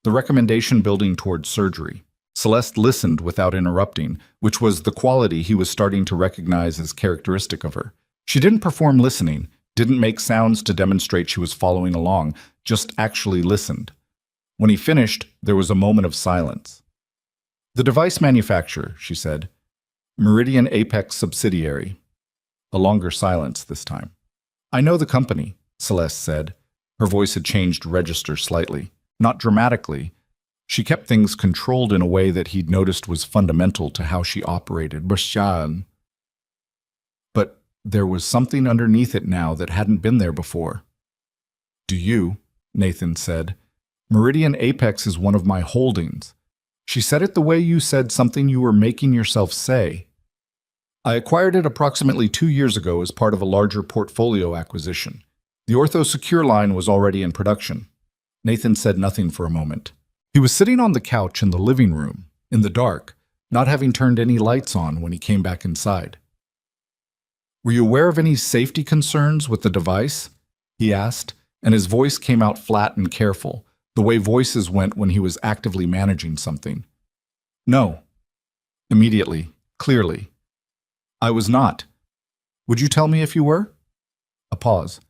the recommendation building towards surgery. Celeste listened without interrupting, which was the quality he was starting to recognize as characteristic of her. She didn't perform listening, didn't make sounds to demonstrate she was following along, just actually listened. When he finished, there was a moment of silence. The device manufacturer, she said. Meridian Apex subsidiary. A longer silence this time. I know the company, Celeste said. Her voice had changed register slightly. Not dramatically. She kept things controlled in a way that he'd noticed was fundamental to how she operated. But there was something underneath it now that hadn't been there before. Do you? Nathan said. Meridian Apex is one of my holdings. She said it the way you said something you were making yourself say. I acquired it approximately 2 years ago as part of a larger portfolio acquisition. The Ortho Secure line was already in production. Nathan said nothing for a moment. He was sitting on the couch in the living room, in the dark, not having turned any lights on when he came back inside. Were you aware of any safety concerns with the device? He asked, and his voice came out flat and careful, the way voices went when he was actively managing something. No. Immediately, clearly. I was not. Would you tell me if you were? A pause.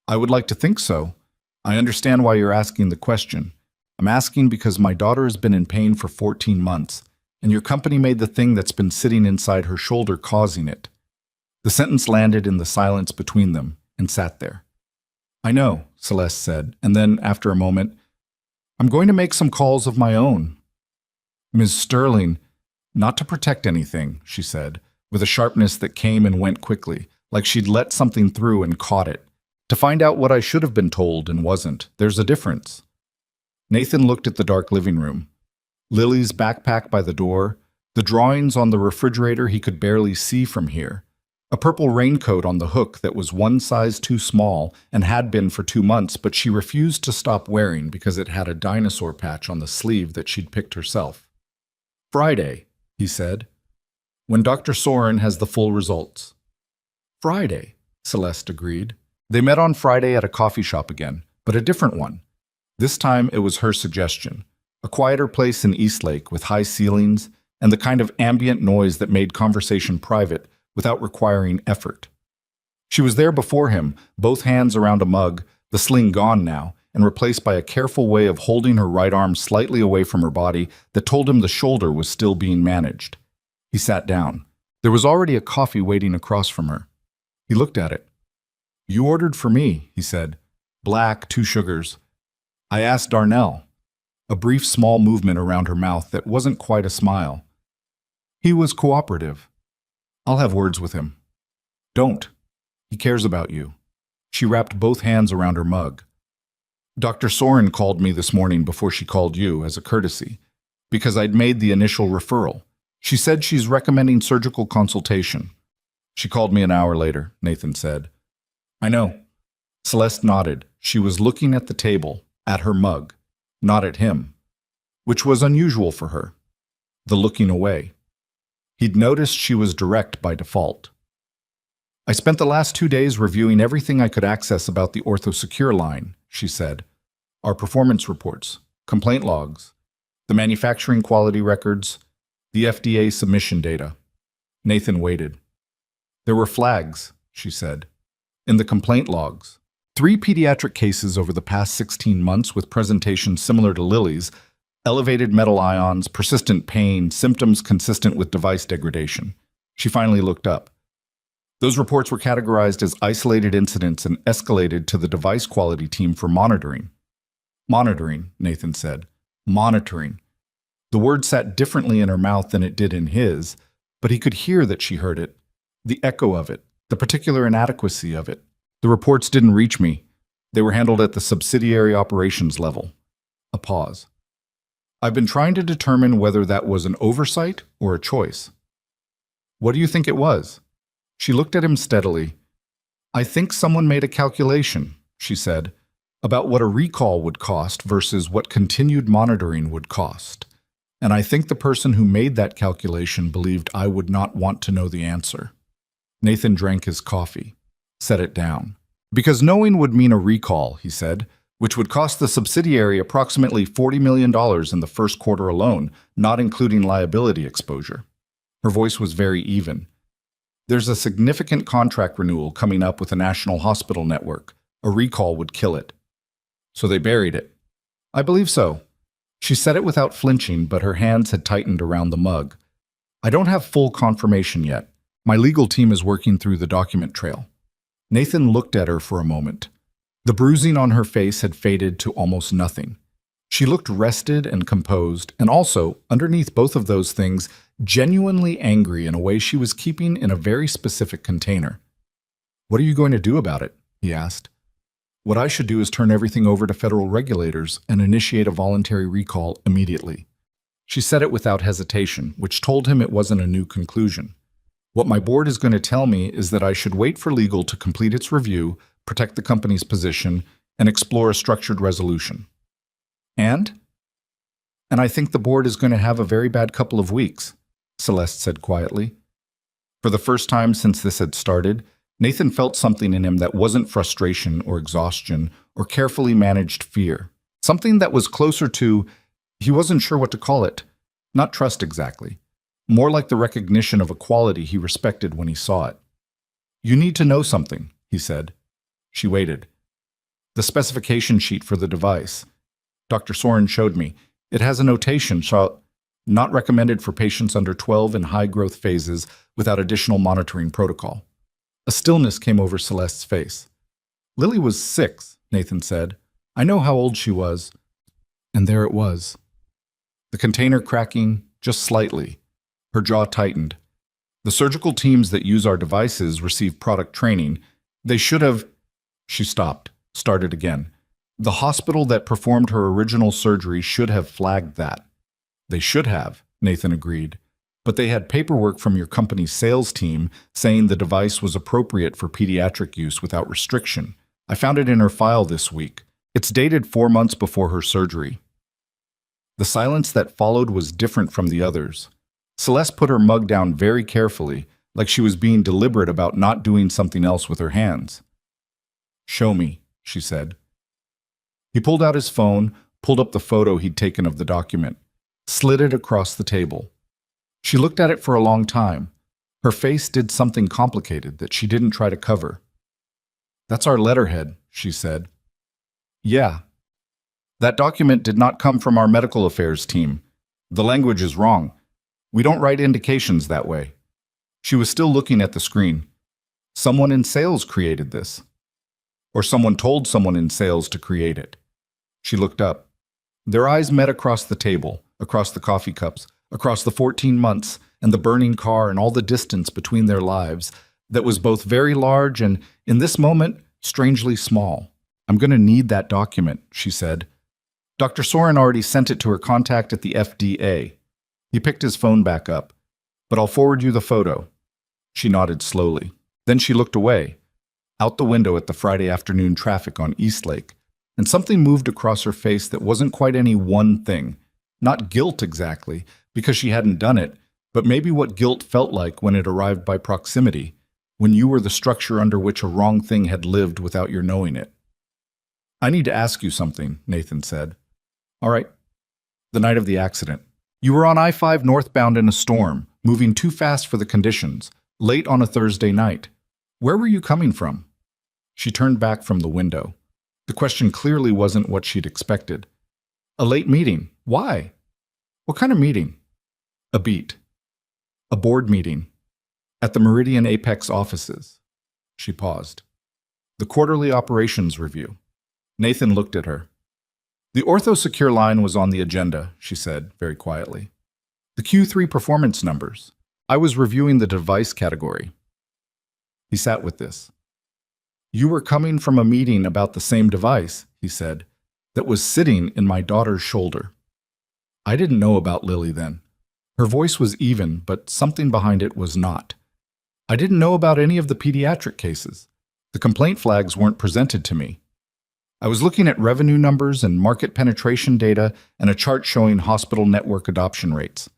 I would like to think so. I understand why you're asking the question. I'm asking because my daughter has been in pain for 14 months, and your company made the thing that's been sitting inside her shoulder causing it. The sentence landed in the silence between them and sat there. I know, Celeste said, and then, after a moment, I'm going to make some calls of my own. Ms. Sterling, not to protect anything, she said, with a sharpness that came and went quickly, like she'd let something through and caught it. To find out what I should have been told and wasn't. There's a difference. Nathan looked at the dark living room. Lily's backpack by the door, the drawings on the refrigerator he could barely see from here, a purple raincoat on the hook that was one size too small and had been for 2 months, but she refused to stop wearing because it had a dinosaur patch on the sleeve that she'd picked herself. Friday, he said. When Dr. Soren has the full results. Friday, Celeste agreed. They met on Friday at a coffee shop again, but a different one. This time it was her suggestion. A quieter place in Eastlake with high ceilings and the kind of ambient noise that made conversation private without requiring effort. She was there before him, both hands around a mug, the sling gone now, and replaced by a careful way of holding her right arm slightly away from her body that told him the shoulder was still being managed. He sat down. There was already a coffee waiting across from her. He looked at it. You ordered for me, he said. Black, 2 sugars. I asked Darnell. A brief small movement around her mouth that wasn't quite a smile. He was cooperative. I'll have words with him. Don't. He cares about you. She wrapped both hands around her mug. Dr. Soren called me this morning before she called you as a courtesy, because I'd made the initial referral. She said she's recommending surgical consultation. She called me an hour later, Nathan said. I know. Celeste nodded. She was looking at the table, at her mug, not at him, which was unusual for her. The looking away. He'd noticed she was direct by default. I spent the last 2 days reviewing everything I could access about the Ortho Secure line, she said. Our performance reports, complaint logs, the manufacturing quality records, the FDA submission data. Nathan waited. There were flags, she said, in the complaint logs. 3 pediatric cases over the past 16 months with presentations similar to Lily's, elevated metal ions, persistent pain, symptoms consistent with device degradation. She finally looked up. Those reports were categorized as isolated incidents and escalated to the device quality team for monitoring. Monitoring, Nathan said. Monitoring. The word sat differently in her mouth than it did in his, but he could hear that she heard it. The echo of it, the particular inadequacy of it. The reports didn't reach me. They were handled at the subsidiary operations level. A pause. I've been trying to determine whether that was an oversight or a choice. What do you think it was? She looked at him steadily. I think someone made a calculation, she said, about what a recall would cost versus what continued monitoring would cost. And I think the person who made that calculation believed I would not want to know the answer. Nathan drank his coffee, set it down. Because knowing would mean a recall, he said, which would cost the subsidiary approximately $40 million in the first quarter alone, not including liability exposure. Her voice was very even. There's a significant contract renewal coming up with a national hospital network. A recall would kill it. So they buried it. I believe so. She said it without flinching, but her hands had tightened around the mug. I don't have full confirmation yet. My legal team is working through the document trail. Nathan looked at her for a moment. The bruising on her face had faded to almost nothing. She looked rested and composed, and also, underneath both of those things, genuinely angry in a way she was keeping in a very specific container. What are you going to do about it? He asked. What I should do is turn everything over to federal regulators and initiate a voluntary recall immediately. She said it without hesitation, which told him it wasn't a new conclusion. What my board is going to tell me is that I should wait for legal to complete its review, protect the company's position, and explore a structured resolution. And I think the board is going to have a very bad couple of weeks, Celeste said quietly. For the first time since this had started, Nathan felt something in him that wasn't frustration or exhaustion or carefully managed fear. Something that was closer to, he wasn't sure what to call it, not trust exactly. More like the recognition of a quality he respected when he saw it. You need to know something, he said. She waited. The specification sheet for the device. Dr. Soren showed me. It has a notation, not recommended for patients under 12 in high-growth phases without additional monitoring protocol. A stillness came over Celeste's face. Lily was 6, Nathan said. I know how old she was. And there it was. The container cracking just slightly. Her jaw tightened. The surgical teams that use our devices receive product training. They should have... She stopped, started again. The hospital that performed her original surgery should have flagged that. They should have, Nathan agreed. But they had paperwork from your company's sales team saying the device was appropriate for pediatric use without restriction. I found it in her file this week. It's dated 4 months before her surgery. The silence that followed was different from the others. Celeste put her mug down very carefully, like she was being deliberate about not doing something else with her hands. Show me, she said. He pulled out his phone, pulled up the photo he'd taken of the document, slid it across the table. She looked at it for a long time. Her face did something complicated that she didn't try to cover. That's our letterhead, she said. Yeah. That document did not come from our medical affairs team. The language is wrong. We don't write indications that way. She was still looking at the screen. Someone in sales created this. Or someone told someone in sales to create it. She looked up. Their eyes met across the table, across the coffee cups, across the 14 months and the burning car and all the distance between their lives that was both very large and, in this moment, strangely small. I'm going to need that document, she said. Dr. Soren already sent it to her contact at the FDA. He picked his phone back up. But I'll forward you the photo. She nodded slowly. Then she looked away, out the window at the Friday afternoon traffic on Eastlake, and something moved across her face that wasn't quite any one thing. Not guilt exactly, because she hadn't done it, but maybe what guilt felt like when it arrived by proximity, when you were the structure under which a wrong thing had lived without your knowing it. I need to ask you something, Nathan said. All right. The night of the accident. You were on I-5 northbound in a storm, moving too fast for the conditions, late on a Thursday night. Where were you coming from? She turned back from the window. The question clearly wasn't what she'd expected. A late meeting. Why? What kind of meeting? A beat. A board meeting. At the Meridian Apex offices. She paused. The quarterly operations review. Nathan looked at her. The OrthoSecure line was on the agenda, she said, very quietly. The Q3 performance numbers. I was reviewing the device category. He sat with this. You were coming from a meeting about the same device, he said, that was sitting in my daughter's shoulder. I didn't know about Lily then. Her voice was even, but something behind it was not. I didn't know about any of the pediatric cases. The complaint flags weren't presented to me. I was looking at revenue numbers and market penetration data and a chart showing hospital network adoption rates.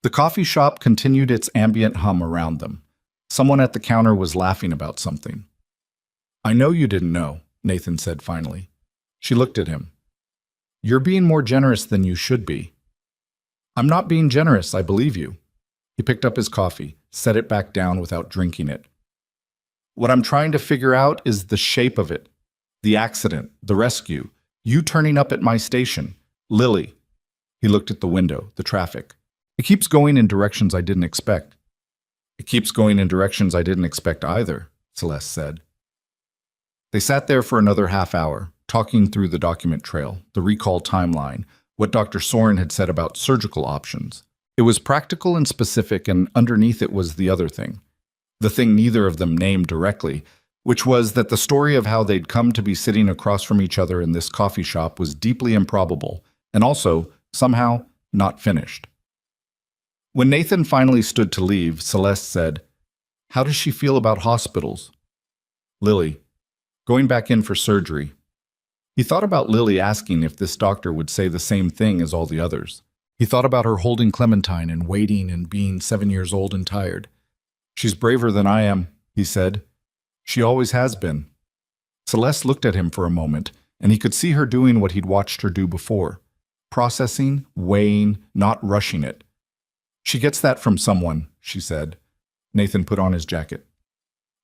The coffee shop continued its ambient hum around them. Someone at the counter was laughing about something. I know you didn't know, Nathan said finally. She looked at him. You're being more generous than you should be. I'm not being generous, I believe you. He picked up his coffee, set it back down without drinking it. What I'm trying to figure out is the shape of it. The accident, the rescue, you turning up at my station, Lily. He looked at the window, the traffic. It keeps going in directions I didn't expect. It keeps going in directions I didn't expect either, Celeste said. They sat there for another half hour, talking through the document trail, the recall timeline, what Dr. Soren had said about surgical options. It was practical and specific, and underneath it was the other thing. The thing neither of them named directly, which was that the story of how they'd come to be sitting across from each other in this coffee shop was deeply improbable, and also, somehow, not finished. When Nathan finally stood to leave, Celeste said, How does she feel about hospitals? Lily, going back in for surgery. He thought about Lily asking if this doctor would say the same thing as all the others. He thought about her holding Clementine and waiting and being 7 years old and tired. She's braver than I am, he said. She always has been. Celeste looked at him for a moment, and he could see her doing what he'd watched her do before. Processing, weighing, not rushing it. She gets that from someone, she said. Nathan put on his jacket.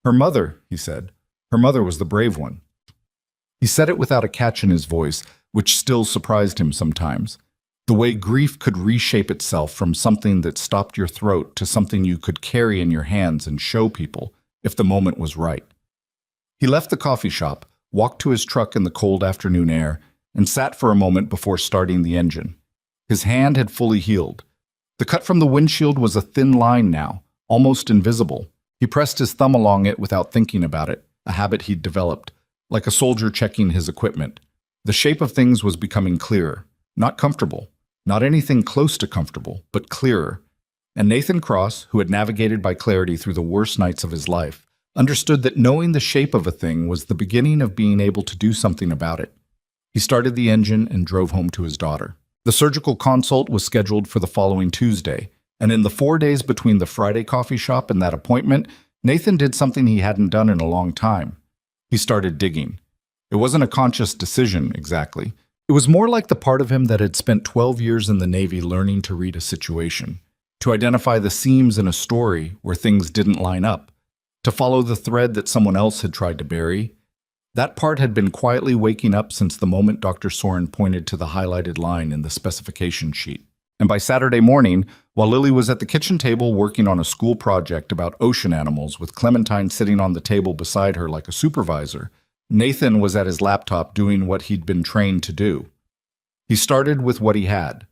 Her mother, he said. Her mother was the brave one. He said it without a catch in his voice, which still surprised him sometimes. The way grief could reshape itself from something that stopped your throat to something you could carry in your hands and show people, if the moment was right. He left the coffee shop, walked to his truck in the cold afternoon air, and sat for a moment before starting the engine. His hand had fully healed. The cut from the windshield was a thin line now, almost invisible. He pressed his thumb along it without thinking about it, a habit he'd developed, like a soldier checking his equipment. The shape of things was becoming clearer, not comfortable, not anything close to comfortable, but clearer. And Nathan Cross, who had navigated by clarity through the worst nights of his life, understood that knowing the shape of a thing was the beginning of being able to do something about it. He started the engine and drove home to his daughter. The surgical consult was scheduled for the following Tuesday, and in the 4 days between the Friday coffee shop and that appointment, Nathan did something he hadn't done in a long time. He started digging. It wasn't a conscious decision, exactly. It was more like the part of him that had spent 12 years in the Navy learning to read a situation, to identify the seams in a story where things didn't line up, to follow the thread that someone else had tried to bury. That part had been quietly waking up since the moment Dr. Soren pointed to the highlighted line in the specification sheet. And by Saturday morning, while Lily was at the kitchen table working on a school project about ocean animals with Clementine sitting on the table beside her like a supervisor, Nathan was at his laptop doing what he'd been trained to do. He started with what he had.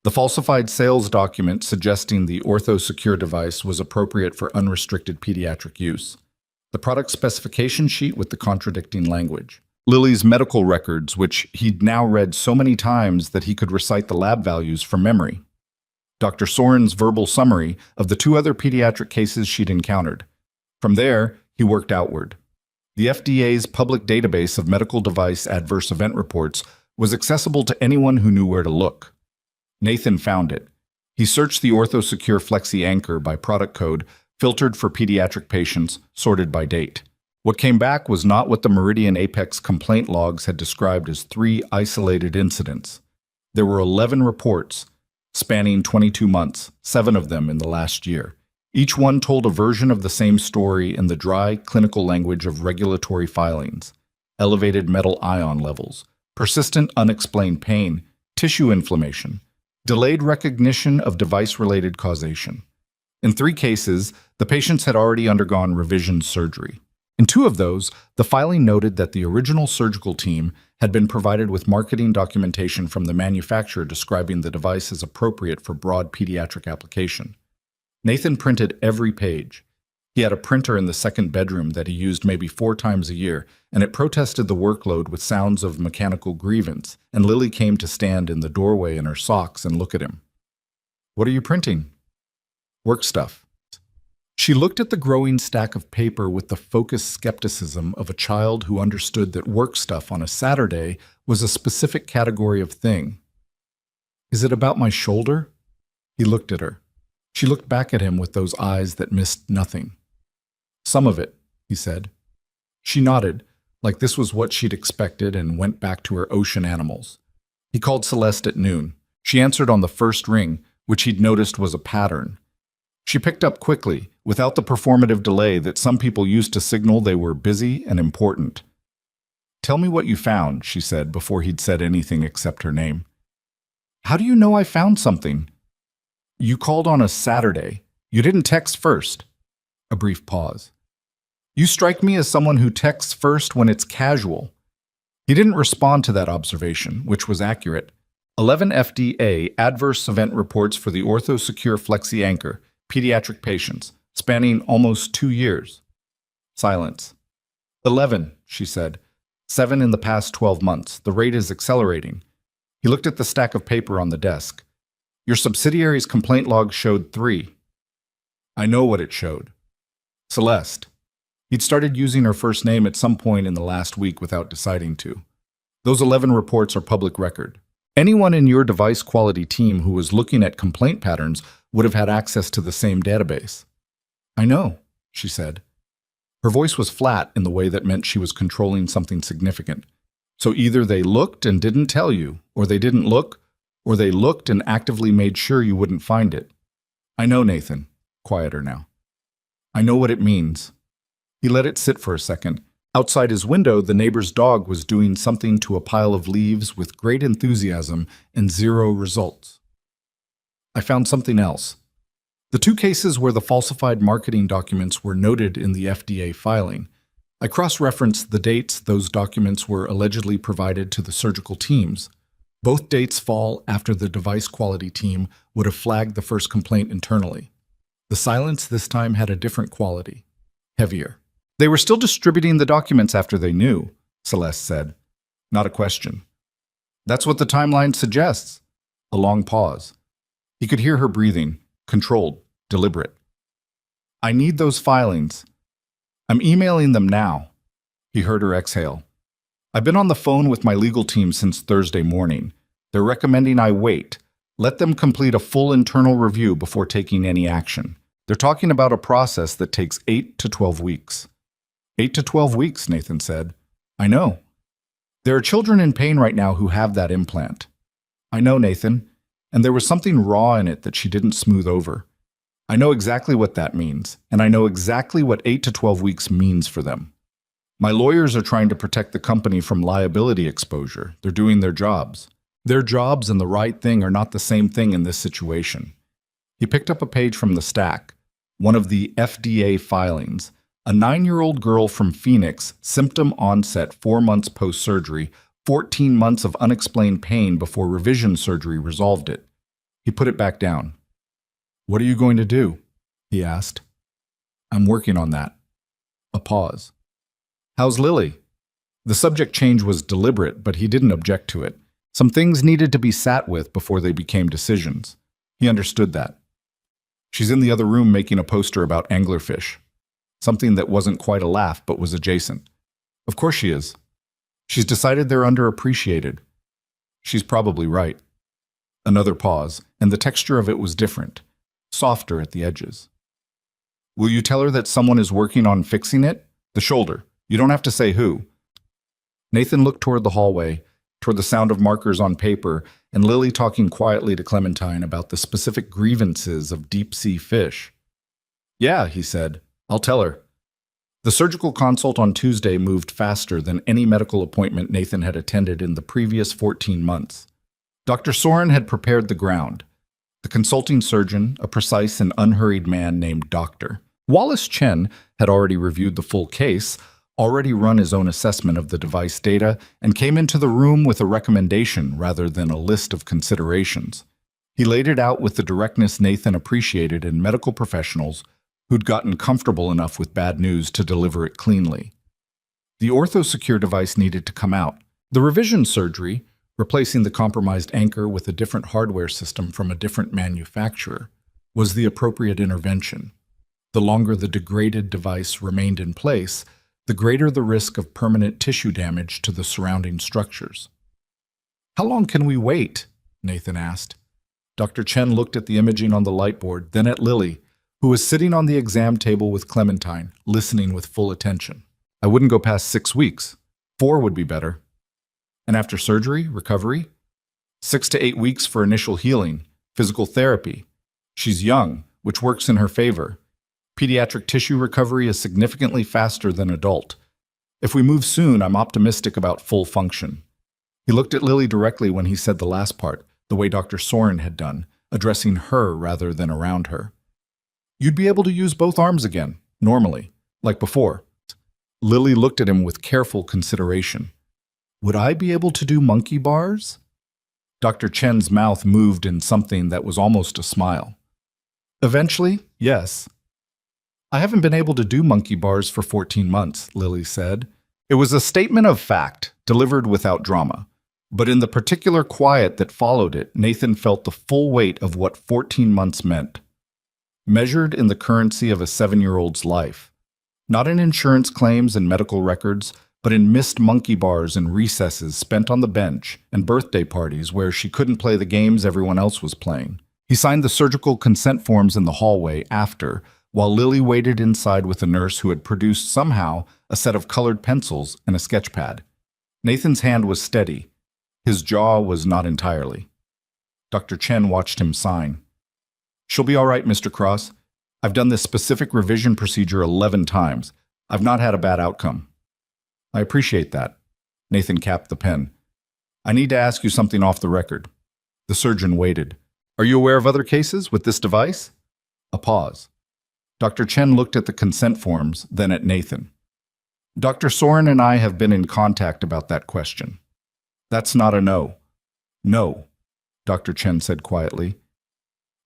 The falsified sales document suggesting the OrthoSecure device was appropriate for unrestricted pediatric use. The product specification sheet with the contradicting language. Lily's medical records, which he'd now read so many times that he could recite the lab values from memory. Dr. Soren's verbal summary of the 2 other pediatric cases she'd encountered. From there, he worked outward. The FDA's public database of medical device adverse event reports was accessible to anyone who knew where to look. Nathan found it. He searched the OrthoSecure Flexi Anchor by product code, filtered for pediatric patients, sorted by date. What came back was not what the Meridian Apex complaint logs had described as 3 isolated incidents. There were 11 reports, spanning 22 months, 7 of them in the last year. Each one told a version of the same story in the dry, clinical language of regulatory filings. Elevated metal ion levels, persistent unexplained pain, tissue inflammation, delayed recognition of device-related causation. In 3 cases, the patients had already undergone revision surgery. In two of those, the filing noted that the original surgical team had been provided with marketing documentation from the manufacturer describing the device as appropriate for broad pediatric application. Nathan printed every page. He had a printer in the second bedroom that he used maybe 4 times a year, and it protested the workload with sounds of mechanical grievance, and Lily came to stand in the doorway in her socks and look at him. "What are you printing?" "Work stuff." She looked at the growing stack of paper with the focused skepticism of a child who understood that work stuff on a Saturday was a specific category of thing. "Is it about my shoulder?" He looked at her. She looked back at him with those eyes that missed nothing. "Some of it," he said. She nodded, like this was what she'd expected, and went back to her ocean animals. He called Celeste at noon. She answered on the first ring, which he'd noticed was a pattern. She picked up quickly, without the performative delay that some people used to signal they were busy and important. "Tell me what you found," she said before he'd said anything except her name. "How do you know I found something?" "You called on a Saturday. You didn't text first." A brief pause. "You strike me as someone who texts first when it's casual." He didn't respond to that observation, which was accurate. 11 FDA adverse event reports for the OrthoSecure Flexi Anchor, pediatric patients, spanning almost 2 years. Silence. 11, she said. 7 in the past 12 months. The rate is accelerating. He looked at the stack of paper on the desk. Your subsidiary's complaint log showed 3. I know what it showed. Celeste. He'd started using her first name at some point in the last week without deciding to. Those 11 reports are public record. Anyone in your device quality team who was looking at complaint patterns would have had access to the same database. I know, she said. Her voice was flat in the way that meant she was controlling something significant. So either they looked and didn't tell you, or they didn't look, or they looked and actively made sure you wouldn't find it. I know, Nathan. Quieter now. I know what it means. He let it sit for a second. Outside his window, the neighbor's dog was doing something to a pile of leaves with great enthusiasm and 0 results. I found something else. The 2 cases where the falsified marketing documents were noted in the FDA filing. I cross-referenced the dates those documents were allegedly provided to the surgical teams. Both dates fall after the device quality team would have flagged the first complaint internally. The silence this time had a different quality, heavier. They were still distributing the documents after they knew, Celeste said. Not a question. That's what the timeline suggests. A long pause. He could hear her breathing, controlled, deliberate. I need those filings. I'm emailing them now. He heard her exhale. I've been on the phone with my legal team since Thursday morning. They're recommending I wait. Let them complete a full internal review before taking any action. They're talking about a process that takes 8 to 12 weeks. 8 to 12 weeks, Nathan said. I know. There are children in pain right now who have that implant. I know, Nathan, and there was something raw in it that she didn't smooth over. I know exactly what that means, and I know exactly what 8 to 12 weeks means for them. My lawyers are trying to protect the company from liability exposure. They're doing their jobs. Their jobs and the right thing are not the same thing in this situation. He picked up a page from the stack, one of the FDA filings. A 9-year-old girl from Phoenix, symptom onset 4 months post-surgery, 14 months of unexplained pain before revision surgery resolved it. He put it back down. What are you going to do? He asked. I'm working on that. A pause. How's Lily? The subject change was deliberate, but he didn't object to it. Some things needed to be sat with before they became decisions. He understood that. She's in the other room making a poster about anglerfish. Something that wasn't quite a laugh, but was adjacent. Of course she is. She's decided they're underappreciated. She's probably right. Another pause, and the texture of it was different, softer at the edges. Will you tell her that someone is working on fixing it? The shoulder. You don't have to say who. Nathan looked toward the hallway, toward the sound of markers on paper, and Lily talking quietly to Clementine about the specific grievances of deep-sea fish. Yeah, he said. I'll tell her. The surgical consult on Tuesday moved faster than any medical appointment Nathan had attended in the previous 14 months. Dr. Soren had prepared the ground. The consulting surgeon, a precise and unhurried man named Doctor. Wallace Chen had already reviewed the full case, already run his own assessment of the device data, and came into the room with a recommendation rather than a list of considerations. He laid it out with the directness Nathan appreciated in medical professionals who'd gotten comfortable enough with bad news to deliver it cleanly. The OrthoSecure device needed to come out. The revision surgery, replacing the compromised anchor with a different hardware system from a different manufacturer, was the appropriate intervention. The longer the degraded device remained in place, the greater the risk of permanent tissue damage to the surrounding structures. "How long can we wait?" Nathan asked. Dr. Chen looked at the imaging on the light board, then at Lily, who was sitting on the exam table with Clementine, listening with full attention. "I wouldn't go past 6 weeks. 4 would be better." "And after surgery, recovery?" 6 to 8 weeks for initial healing, physical therapy. She's young, which works in her favor. Pediatric tissue recovery is significantly faster than adult. If we move soon, I'm optimistic about full function. He looked at Lily directly when he said the last part, the way Dr. Soren had done, addressing her rather than around her. "You'd be able to use both arms again, normally, like before." Lily looked at him with careful consideration. "Would I be able to do monkey bars?" Dr. Chen's mouth moved in something that was almost a smile. "Eventually, yes." "I haven't been able to do monkey bars for 14 months, Lily said. It was a statement of fact, delivered without drama. But in the particular quiet that followed it, Nathan felt the full weight of what 14 months meant. Measured in the currency of a 7-year-old's life. Not in insurance claims and medical records, but in missed monkey bars and recesses spent on the bench and birthday parties where she couldn't play the games everyone else was playing. He signed the surgical consent forms in the hallway after, while Lily waited inside with a nurse who had produced somehow a set of colored pencils and a sketch pad. Nathan's hand was steady. His jaw was not entirely. Dr. Chen watched him sign. "She'll be all right, Mr. Cross. I've done this specific revision procedure 11 times. I've not had a bad outcome." "I appreciate that." Nathan capped the pen. "I need to ask you something off the record." The surgeon waited. "Are you aware of other cases with this device?" A pause. Dr. Chen looked at the consent forms, then at Nathan. "Dr. Soren and I have been in contact about that question." "That's not a no." "No," Dr. Chen said quietly.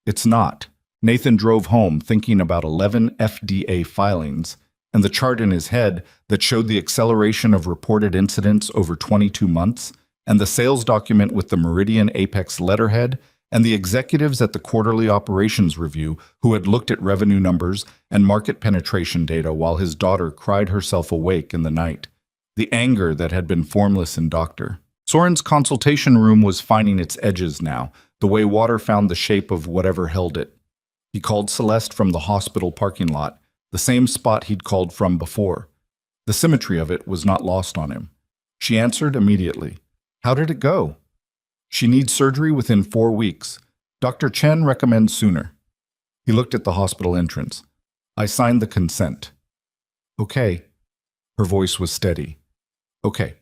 "It's not." Nathan drove home thinking about 11 FDA filings and the chart in his head that showed the acceleration of reported incidents over 22 months, and the sales document with the Meridian Apex letterhead, and the executives at the quarterly operations review who had looked at revenue numbers and market penetration data while his daughter cried herself awake in the night. The anger that had been formless in Dr. Soren's consultation room was finding its edges now, the way water found the shape of whatever held it. He called Celeste from the hospital parking lot, the same spot he'd called from before. The symmetry of it was not lost on him. She answered immediately. "How did it go?" "She needs surgery within 4 weeks. Dr. Chen recommends sooner." He looked at the hospital entrance. "I signed the consent." "Okay." Her voice was steady. "Okay.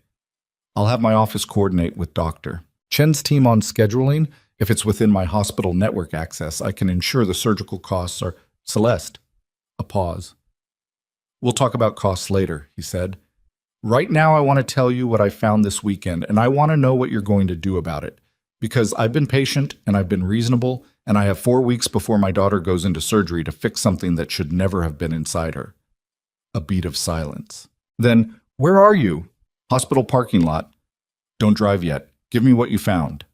I'll have my office coordinate with Dr. Chen's team on scheduling. If it's within my hospital network access, I can ensure the surgical costs are—" "Celeste." A pause. "We'll talk about costs later," he said. "Right now I want to tell you what I found this weekend, and I want to know what you're going to do about it. Because I've been patient, and I've been reasonable, and I have 4 weeks before my daughter goes into surgery to fix something that should never have been inside her." A beat of silence. Then, "Where are you?" "Hospital parking lot." "Don't drive yet. Give me what you found."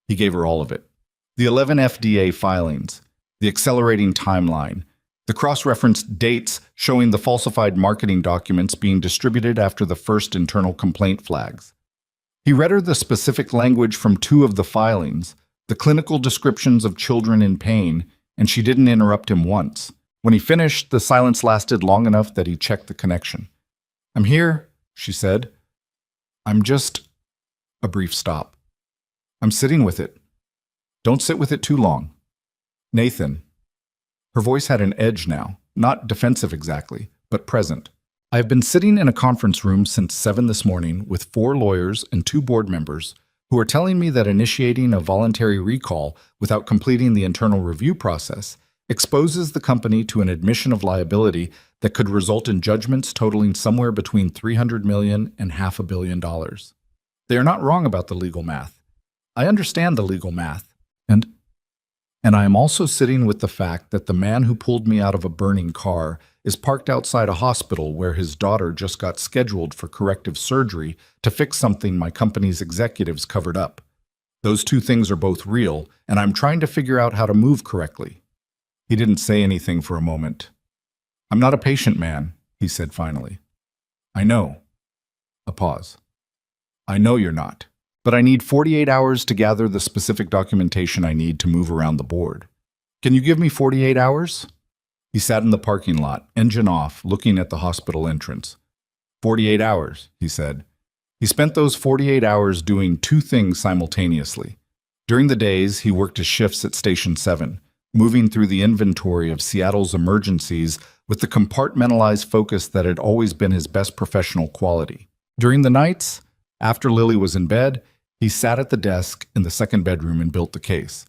He gave her all of it. The 11 FDA filings, the accelerating timeline, the cross-referenced dates showing the falsified marketing documents being distributed after the first internal complaint flags. He read her the specific language from 2 of the filings, the clinical descriptions of children in pain, and she didn't interrupt him once. When he finished, the silence lasted long enough that he checked the connection. "I'm here," she said. "I'm just—" A brief stop. "I'm sitting with it." "Don't sit with it too long." "Nathan." Her voice had an edge now, not defensive exactly, but present. "I have been sitting in a conference room since 7 this morning with 4 lawyers and 2 board members who are telling me that initiating a voluntary recall without completing the internal review process exposes the company to an admission of liability that could result in judgments totaling somewhere between $300 million and $500 million. They are not wrong about the legal math. I understand the legal math. And I am also sitting with the fact that the man who pulled me out of a burning car is parked outside a hospital where his daughter just got scheduled for corrective surgery to fix something my company's executives covered up. Those two things are both real, and I'm trying to figure out how to move correctly. He didn't say anything for a moment. I'm not a patient man, he said finally. I know. A pause. I know you're not. But I need 48 hours to gather the specific documentation I need to move around the board. Can you give me 48 hours? He sat in the parking lot, engine off, looking at the hospital entrance. 48 hours, he said. He spent those 48 hours doing two things simultaneously. During the days, he worked his shifts at Station 7, moving through the inventory of Seattle's emergencies with the compartmentalized focus that had always been his best professional quality. During the nights, after Lily was in bed, he sat at the desk in the second bedroom and built the case.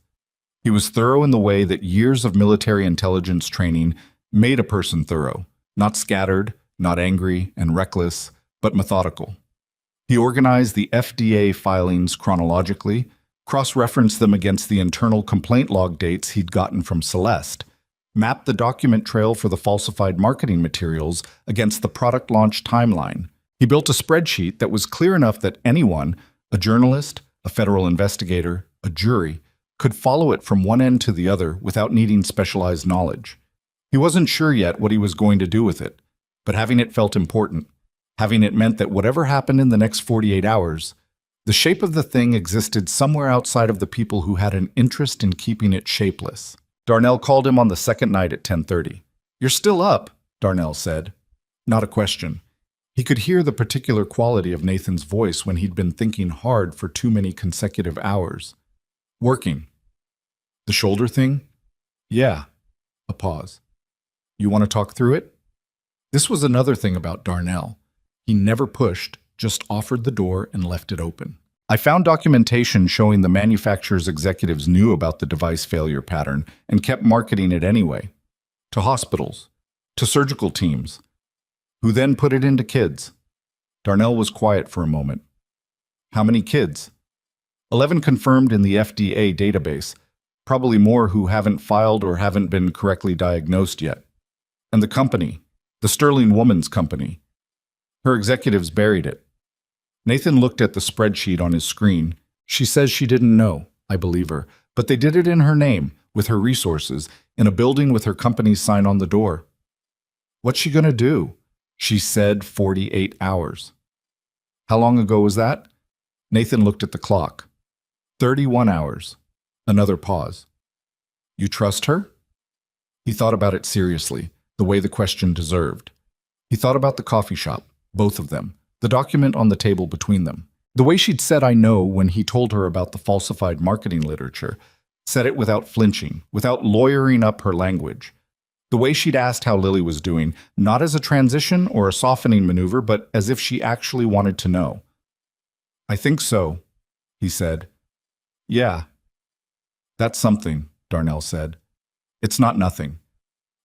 He was thorough in the way that years of military intelligence training made a person thorough, not scattered, not angry and reckless, but methodical. He organized the FDA filings chronologically, cross-referenced them against the internal complaint log dates he'd gotten from Celeste, mapped the document trail for the falsified marketing materials against the product launch timeline. He built a spreadsheet that was clear enough that anyone, a journalist, a federal investigator, a jury, could follow it from one end to the other without needing specialized knowledge. He wasn't sure yet what he was going to do with it, but having it felt important. Having it meant that whatever happened in the next 48 hours, the shape of the thing existed somewhere outside of the people who had an interest in keeping it shapeless. Darnell called him on the second night at 10:30. You're still up, Darnell said. Not a question. He could hear the particular quality of Nathan's voice when he'd been thinking hard for too many consecutive hours. Working. The shoulder thing? Yeah. A pause. You want to talk through it? This was another thing about Darnell. He never pushed, just offered the door and left it open. I found documentation showing the manufacturer's executives knew about the device failure pattern and kept marketing it anyway. To hospitals, to surgical teams, who then put it into kids. Darnell was quiet for a moment. How many kids? 11 confirmed in the FDA database, probably more who haven't filed or haven't been correctly diagnosed yet. And the company, the Sterling Woman's company. Her executives buried it. Nathan looked at the spreadsheet on his screen. She says she didn't know, I believe her, but they did it in her name, with her resources, in a building with her company's sign on the door. What's she gonna do? She said 48 hours. How long ago was that? Nathan looked at the clock. 31 hours. Another pause. You trust her? He thought about it seriously, the way the question deserved. He thought about the coffee shop, both of them, the document on the table between them. The way she'd said I know when he told her about the falsified marketing literature, said it without flinching, without lawyering up her language. The way she'd asked how Lily was doing, not as a transition or a softening maneuver, but as if she actually wanted to know. I think so, he said. Yeah. That's something, Darnell said. It's not nothing.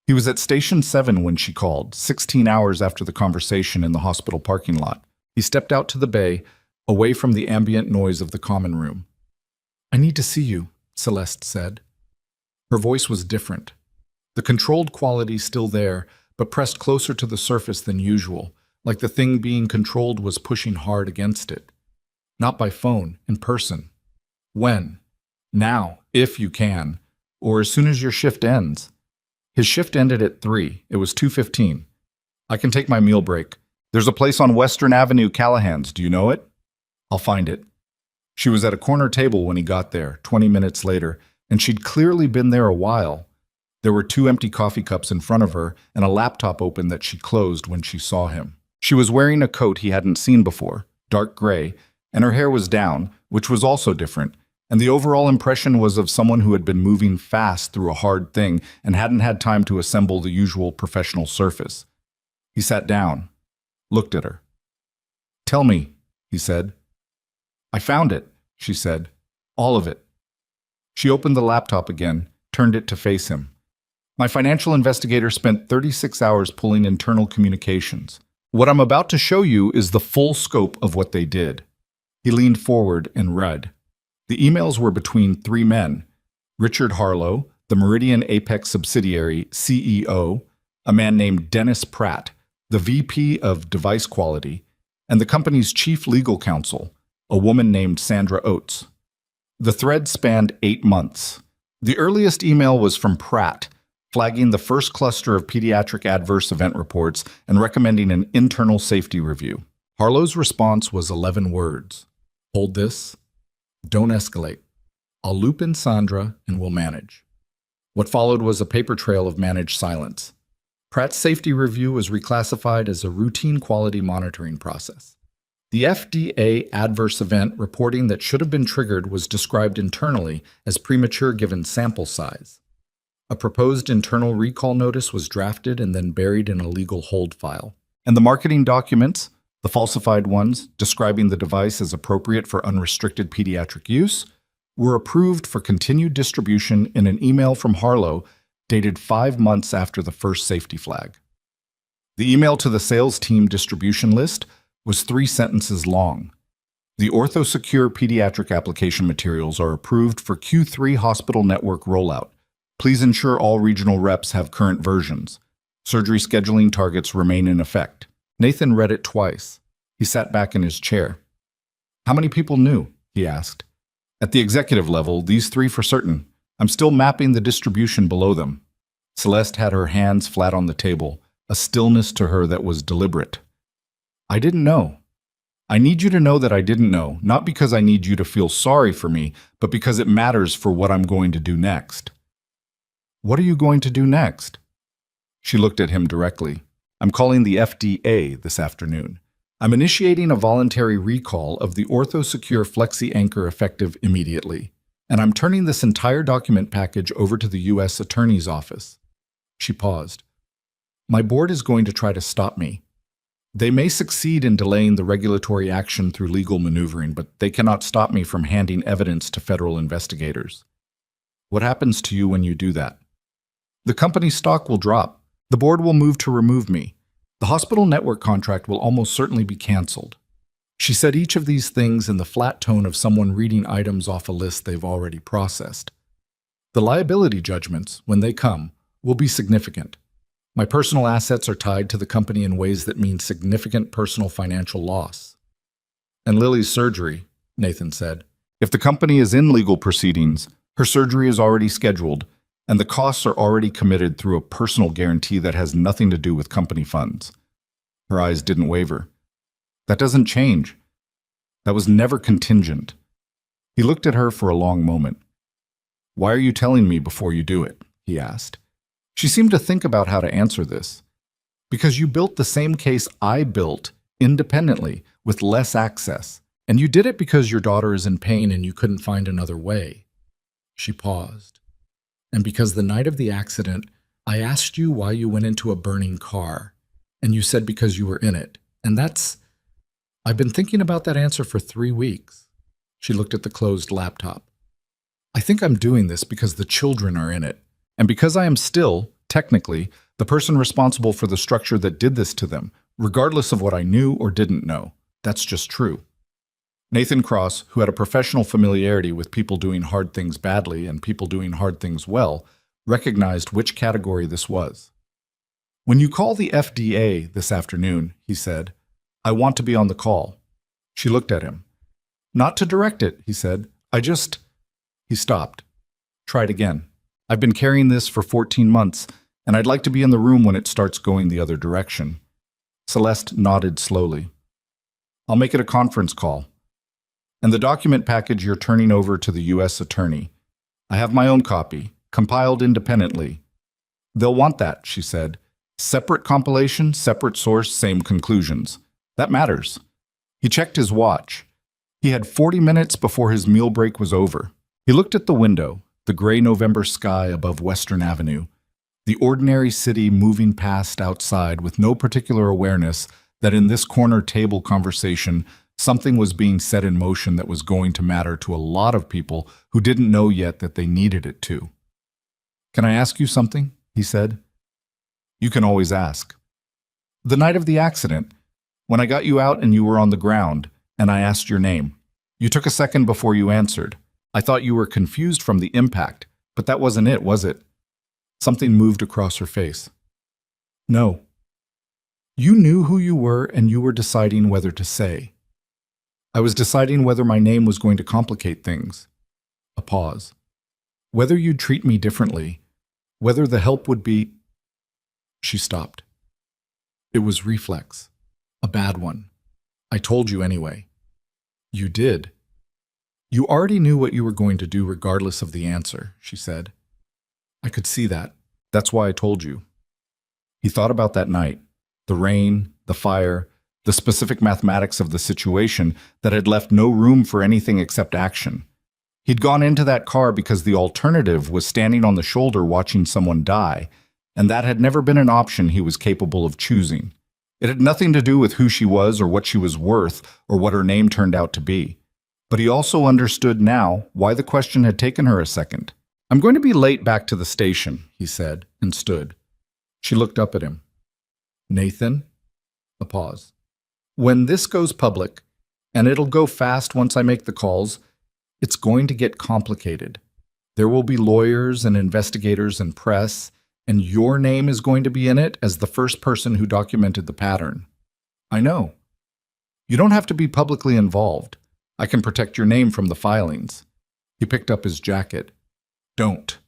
He was at Station 7 when she called, 16 hours after the conversation in the hospital parking lot. He stepped out to the bay, away from the ambient noise of the common room. I need to see you, Celeste said. Her voice was different. The controlled quality still there, but pressed closer to the surface than usual, like the thing being controlled was pushing hard against it. Not by phone, in person. When? Now, if you can, or as soon as your shift ends. His shift ended at 3. It was 2:15. I can take my meal break. There's a place on Western Avenue, Callahan's. Do you know it? I'll find it. She was at a corner table when he got there, 20 minutes later, and she'd clearly been there a while. There were 2 empty coffee cups in front of her and a laptop open that she closed when she saw him. She was wearing a coat he hadn't seen before, dark gray, and her hair was down, which was also different, and the overall impression was of someone who had been moving fast through a hard thing and hadn't had time to assemble the usual professional surface. He sat down, looked at her. Tell me, he said. I found it, she said. All of it. She opened the laptop again, turned it to face him. My financial investigator spent 36 hours pulling internal communications. What I'm about to show you is the full scope of what they did. He leaned forward and read. The emails were between three men: Richard Harlow, the Meridian Apex subsidiary CEO, a man named Dennis Pratt, the VP of Device Quality, and the company's chief legal counsel, a woman named Sandra Oates. The thread spanned 8 months. The earliest email was from Pratt, flagging the first cluster of pediatric adverse event reports and recommending an internal safety review. Harlow's response was 11 words. Hold this. Don't escalate. I'll loop in Sandra and we'll manage. What followed was a paper trail of managed silence. Pratt's safety review was reclassified as a routine quality monitoring process. The FDA adverse event reporting that should have been triggered was described internally as premature given sample size. A proposed internal recall notice was drafted and then buried in a legal hold file. And the marketing documents, the falsified ones describing the device as appropriate for unrestricted pediatric use, were approved for continued distribution in an email from Harlow dated 5 months after the first safety flag. The email to the sales team distribution list was 3 sentences long. The OrthoSecure pediatric application materials are approved for Q3 hospital network rollout. Please ensure all regional reps have current versions. Surgery scheduling targets remain in effect. Nathan read it twice. He sat back in his chair. How many people knew? He asked. At the executive level, these 3 for certain. I'm still mapping the distribution below them. Celeste had her hands flat on the table, a stillness to her that was deliberate. I didn't know. I need you to know that I didn't know, not because I need you to feel sorry for me, but because it matters for what I'm going to do next. What are you going to do next? She looked at him directly. I'm calling the FDA this afternoon. I'm initiating a voluntary recall of the OrthoSecure Flexi Anchor effective immediately. And I'm turning this entire document package over to the U.S. Attorney's Office. She paused. My board is going to try to stop me. They may succeed in delaying the regulatory action through legal maneuvering, but they cannot stop me from handing evidence to federal investigators. What happens to you when you do that? The company's stock will drop. The board will move to remove me. The hospital network contract will almost certainly be canceled. She said each of these things in the flat tone of someone reading items off a list they've already processed. The liability judgments, when they come, will be significant. My personal assets are tied to the company in ways that mean significant personal financial loss. And Lily's surgery, Nathan said. If the company is in legal proceedings, her surgery is already scheduled, and the costs are already committed through a personal guarantee that has nothing to do with company funds. Her eyes didn't waver. That doesn't change. That was never contingent. He looked at her for a long moment. Why are you telling me before you do it? He asked. She seemed to think about how to answer this. Because you built the same case I built, independently, with less access. And you did it because your daughter is in pain and you couldn't find another way. She paused. And because the night of the accident, I asked you why you went into a burning car. And you said because you were in it. And I've been thinking about that answer for 3 weeks. She looked at the closed laptop. I think I'm doing this because the children are in it. And because I am still, technically, the person responsible for the structure that did this to them, regardless of what I knew or didn't know. That's just true. Nathan Cross, who had a professional familiarity with people doing hard things badly and people doing hard things well, recognized which category this was. When you call the FDA this afternoon, he said, I want to be on the call. She looked at him. Not to direct it, he said. He stopped. Tried again. I've been carrying this for 14 months, and I'd like to be in the room when it starts going the other direction. Celeste nodded slowly. I'll make it a conference call. And the document package you're turning over to the U.S. Attorney. I have my own copy, compiled independently. They'll want that, she said. Separate compilation, separate source, same conclusions. That matters. He checked his watch. He had 40 minutes before his meal break was over. He looked at the window, the gray November sky above Western Avenue, the ordinary city moving past outside with no particular awareness that in this corner table conversation, something was being set in motion that was going to matter to a lot of people who didn't know yet that they needed it to. Can I ask you something? he said. You can always ask. The night of the accident, when I got you out and you were on the ground, and I asked your name. You took a second before you answered. I thought you were confused from the impact, but that wasn't it, was it? Something moved across her face. No. You knew who you were and you were deciding whether to say. I was deciding whether my name was going to complicate things. A pause. Whether you'd treat me differently. Whether the help would be... She stopped. It was reflex. A bad one. I told you anyway. You did. You already knew what you were going to do regardless of the answer, she said. I could see that. That's why I told you. He thought about that night. The rain, the fire, the specific mathematics of the situation that had left no room for anything except action. He'd gone into that car because the alternative was standing on the shoulder watching someone die, and that had never been an option he was capable of choosing. It had nothing to do with who she was or what she was worth or what her name turned out to be. But he also understood now why the question had taken her a second. I'm going to be late back to the station, he said, and stood. She looked up at him. Nathan? A pause. When this goes public, and it'll go fast once I make the calls, it's going to get complicated. There will be lawyers and investigators and press, and your name is going to be in it as the first person who documented the pattern. I know. You don't have to be publicly involved. I can protect your name from the filings. He picked up his jacket. Don't.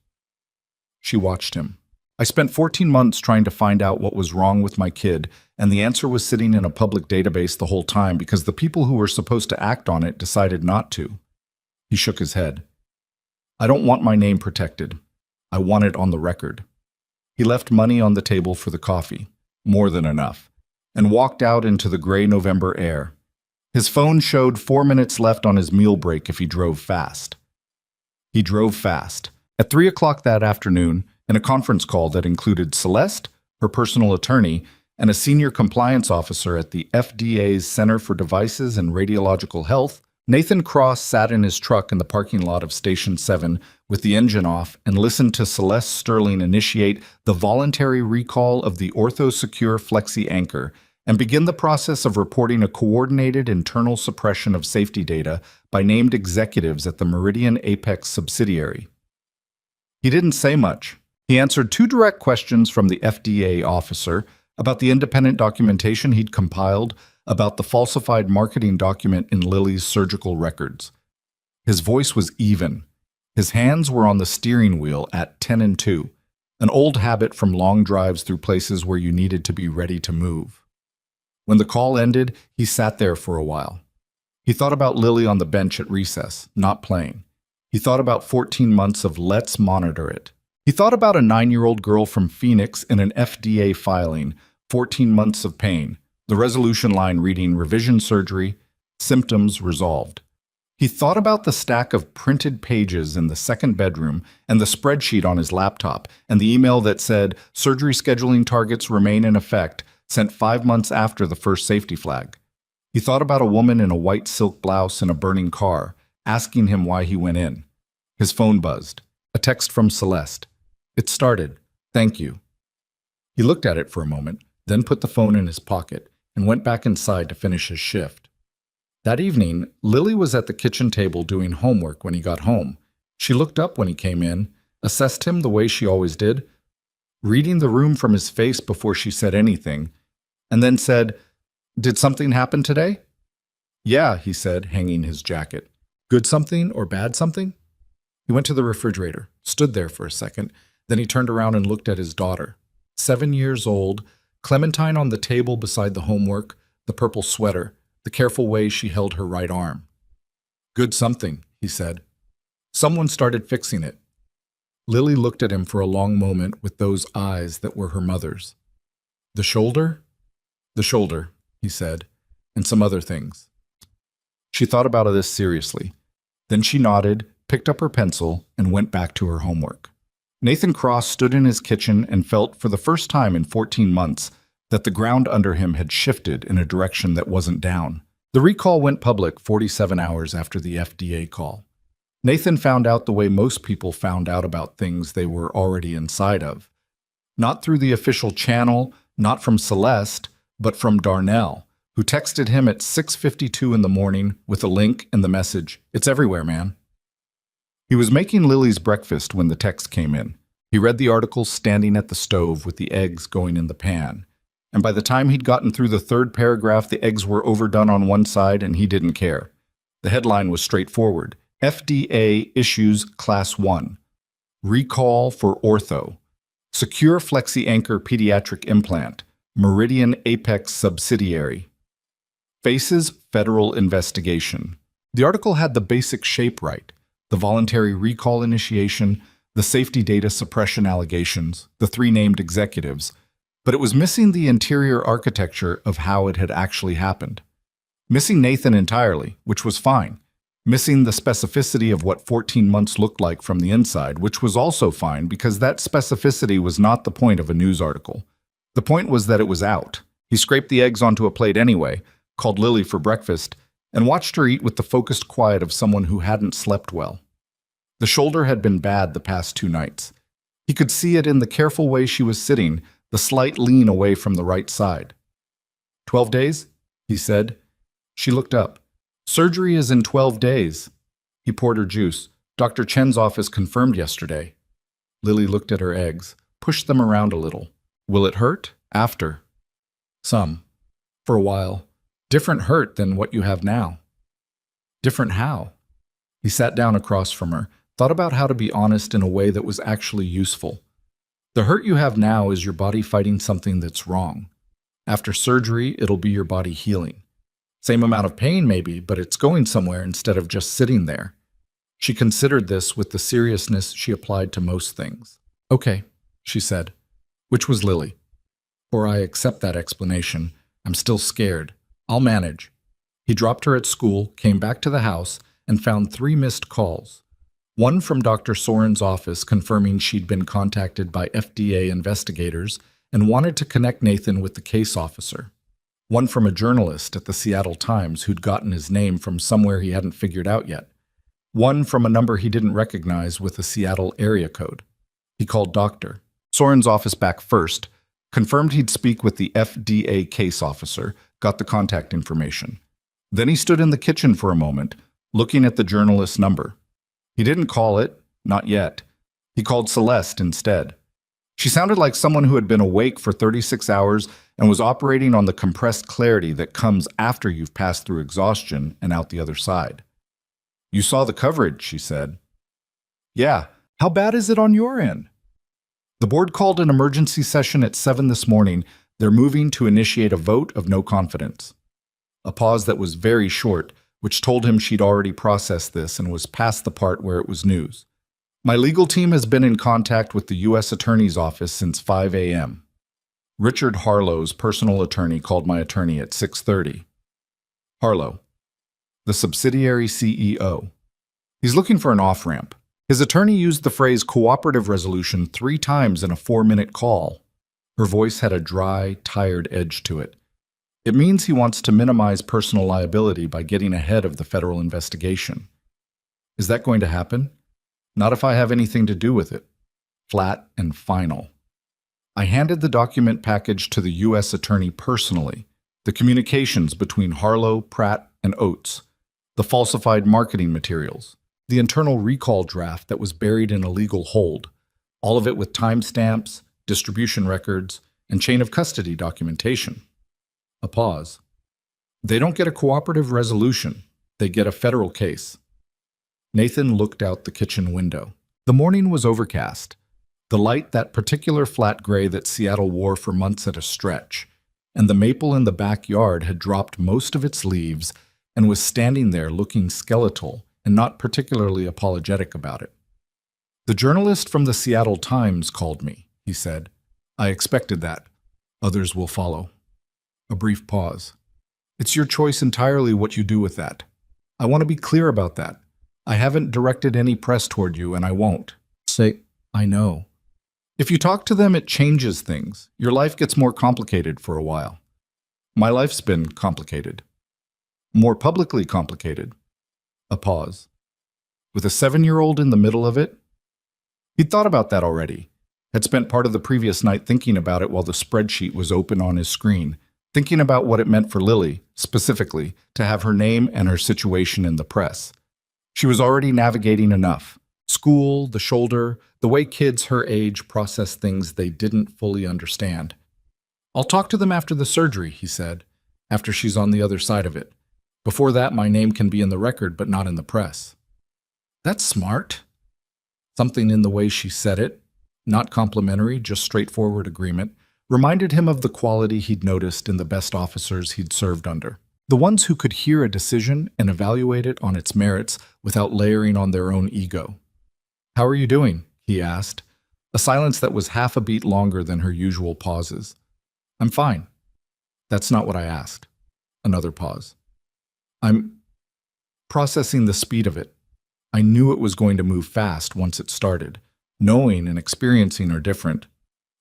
She watched him. I spent 14 months trying to find out what was wrong with my kid, and the answer was sitting in a public database the whole time because the people who were supposed to act on it decided not to. He shook his head. I don't want my name protected. I want it on the record. He left money on the table for the coffee, more than enough, and walked out into the gray November air. His phone showed 4 minutes left on his meal break if he drove fast. He drove fast. At 3 o'clock that afternoon, in a conference call that included Celeste, her personal attorney, and a senior compliance officer at the FDA's Center for Devices and Radiological Health, Nathan Cross sat in his truck in the parking lot of Station 7 with the engine off and listened to Celeste Sterling initiate the voluntary recall of the OrthoSecure Flexi Anchor and begin the process of reporting a coordinated internal suppression of safety data by named executives at the Meridian Apex subsidiary. He didn't say much. He answered 2 direct questions from the FDA officer about the independent documentation he'd compiled about the falsified marketing document in Lily's surgical records. His voice was even. His hands were on the steering wheel at 10 and 2, an old habit from long drives through places where you needed to be ready to move. When the call ended, he sat there for a while. He thought about Lily on the bench at recess, not playing. He thought about 14 months of let's monitor it. He thought about a 9-year-old girl from Phoenix in an FDA filing, 14 months of pain, the resolution line reading revision surgery, symptoms resolved. He thought about the stack of printed pages in the second bedroom and the spreadsheet on his laptop and the email that said surgery scheduling targets remain in effect, sent 5 months after the first safety flag. He thought about a woman in a white silk blouse in a burning car, asking him why he went in. His phone buzzed. A text from Celeste. It started. Thank you. He looked at it for a moment, then put the phone in his pocket and went back inside to finish his shift. That evening, Lily was at the kitchen table doing homework when he got home. She looked up when he came in, assessed him the way she always did, reading the room from his face before she said anything, and then said, "Did something happen today?" "Yeah," he said, hanging his jacket. "Good something or bad something?" He went to the refrigerator, stood there for a second, then he turned around and looked at his daughter. 7 years old, Clementine on the table beside the homework, the purple sweater, the careful way she held her right arm. "Good something," he said. "Someone started fixing it." Lily looked at him for a long moment with those eyes that were her mother's. "The shoulder?" "The shoulder," he said, "and some other things." She thought about this seriously. Then she nodded, picked up her pencil, and went back to her homework. Nathan Cross stood in his kitchen and felt, for the first time in 14 months, that the ground under him had shifted in a direction that wasn't down. The recall went public 47 hours after the FDA call. Nathan found out the way most people found out about things they were already inside of. Not through the official channel, not from Celeste, but from Darnell, who texted him at 6:52 in the morning with a link and the message, "It's everywhere, man." He was making Lily's breakfast when the text came in. He read the article standing at the stove with the eggs going in the pan. And by the time he'd gotten through the third paragraph, the eggs were overdone on one side and he didn't care. The headline was straightforward. FDA issues Class 1. Recall for ortho. Secure Flexi Anchor Pediatric Implant. Meridian Apex Subsidiary. Faces federal investigation. The article had the basic shape right. The voluntary recall initiation, the safety data suppression allegations, the 3 named executives, but it was missing the interior architecture of how it had actually happened. Missing Nathan entirely, which was fine. Missing the specificity of what 14 months looked like from the inside, which was also fine because that specificity was not the point of a news article. The point was that it was out. He scraped the eggs onto a plate anyway, called Lily for breakfast, and watched her eat with the focused quiet of someone who hadn't slept well. The shoulder had been bad the past 2 nights. He could see it in the careful way she was sitting, the slight lean away from the right side. 12 days? He said. She looked up. Surgery is in 12 days. He poured her juice. Dr. Chen's office confirmed yesterday. Lily looked at her eggs, pushed them around a little. Will it hurt? After. Some. For a while. Different hurt than what you have now. Different how? He sat down across from her, thought about how to be honest in a way that was actually useful. The hurt you have now is your body fighting something that's wrong. After surgery, it'll be your body healing. Same amount of pain maybe, but it's going somewhere instead of just sitting there. She considered this with the seriousness she applied to most things. Okay, she said, which was Lily. For I accept that explanation. I'm still scared. I'll manage. He dropped her at school, came back to the house, and found 3 missed calls. One from Dr. Soren's office confirming she'd been contacted by FDA investigators and wanted to connect Nathan with the case officer. One from a journalist at the Seattle Times who'd gotten his name from somewhere he hadn't figured out yet. One from a number he didn't recognize with a Seattle area code. He called Dr. Soren's office back first, confirmed he'd speak with the FDA case officer, got the contact information. Then he stood in the kitchen for a moment, looking at the journalist's number. He didn't call it, not yet. He called Celeste instead. She sounded like someone who had been awake for 36 hours and was operating on the compressed clarity that comes after you've passed through exhaustion and out the other side. You saw the coverage, she said. Yeah, how bad is it on your end? The board called an emergency session at 7 this morning. They're moving to initiate a vote of no confidence. A pause that was very short, which told him she'd already processed this and was past the part where it was news. My legal team has been in contact with the U.S. Attorney's Office since 5 a.m. Richard Harlow's personal attorney called my attorney at 6:30. Harlow, the subsidiary CEO. He's looking for an off-ramp. His attorney used the phrase cooperative resolution 3 times in a 4-minute call. Her voice had a dry, tired edge to it. It means he wants to minimize personal liability by getting ahead of the federal investigation. Is that going to happen? Not if I have anything to do with it. Flat and final. I handed the document package to the U.S. attorney personally, the communications between Harlow, Pratt, and Oates, the falsified marketing materials, the internal recall draft that was buried in a legal hold, all of it with timestamps, distribution records, and chain of custody documentation. A pause. They don't get a cooperative resolution. They get a federal case. Nathan looked out the kitchen window. The morning was overcast. The light that particular flat gray that Seattle wore for months at a stretch, and the maple in the backyard had dropped most of its leaves and was standing there looking skeletal and not particularly apologetic about it. The journalist from the Seattle Times called me, he said. I expected that. Others will follow. A brief pause. It's your choice entirely what you do with that. I want to be clear about that. I haven't directed any press toward you, and I won't. Say, I know. If you talk to them, it changes things. Your life gets more complicated for a while. My life's been complicated. More publicly complicated. A pause. With a 7-year-old in the middle of it? He'd thought about that already. had spent part of the previous night thinking about it while the spreadsheet was open on his screen, thinking about what it meant for Lily, specifically, to have her name and her situation in the press. She was already navigating enough. School, the shoulder, the way kids her age process things they didn't fully understand. "I'll talk to them after the surgery," he said, "after she's on the other side of it. Before that, my name can be in the record, but not in the press." That's smart. Something in the way she said it, not complimentary, just straightforward agreement, reminded him of the quality he'd noticed in the best officers he'd served under. The ones who could hear a decision and evaluate it on its merits without layering on their own ego. "How are you doing?" he asked, a silence that was half a beat longer than her usual pauses. "I'm fine." "That's not what I asked." Another pause. "I'm processing the speed of it. I knew it was going to move fast once it started. Knowing and experiencing are different."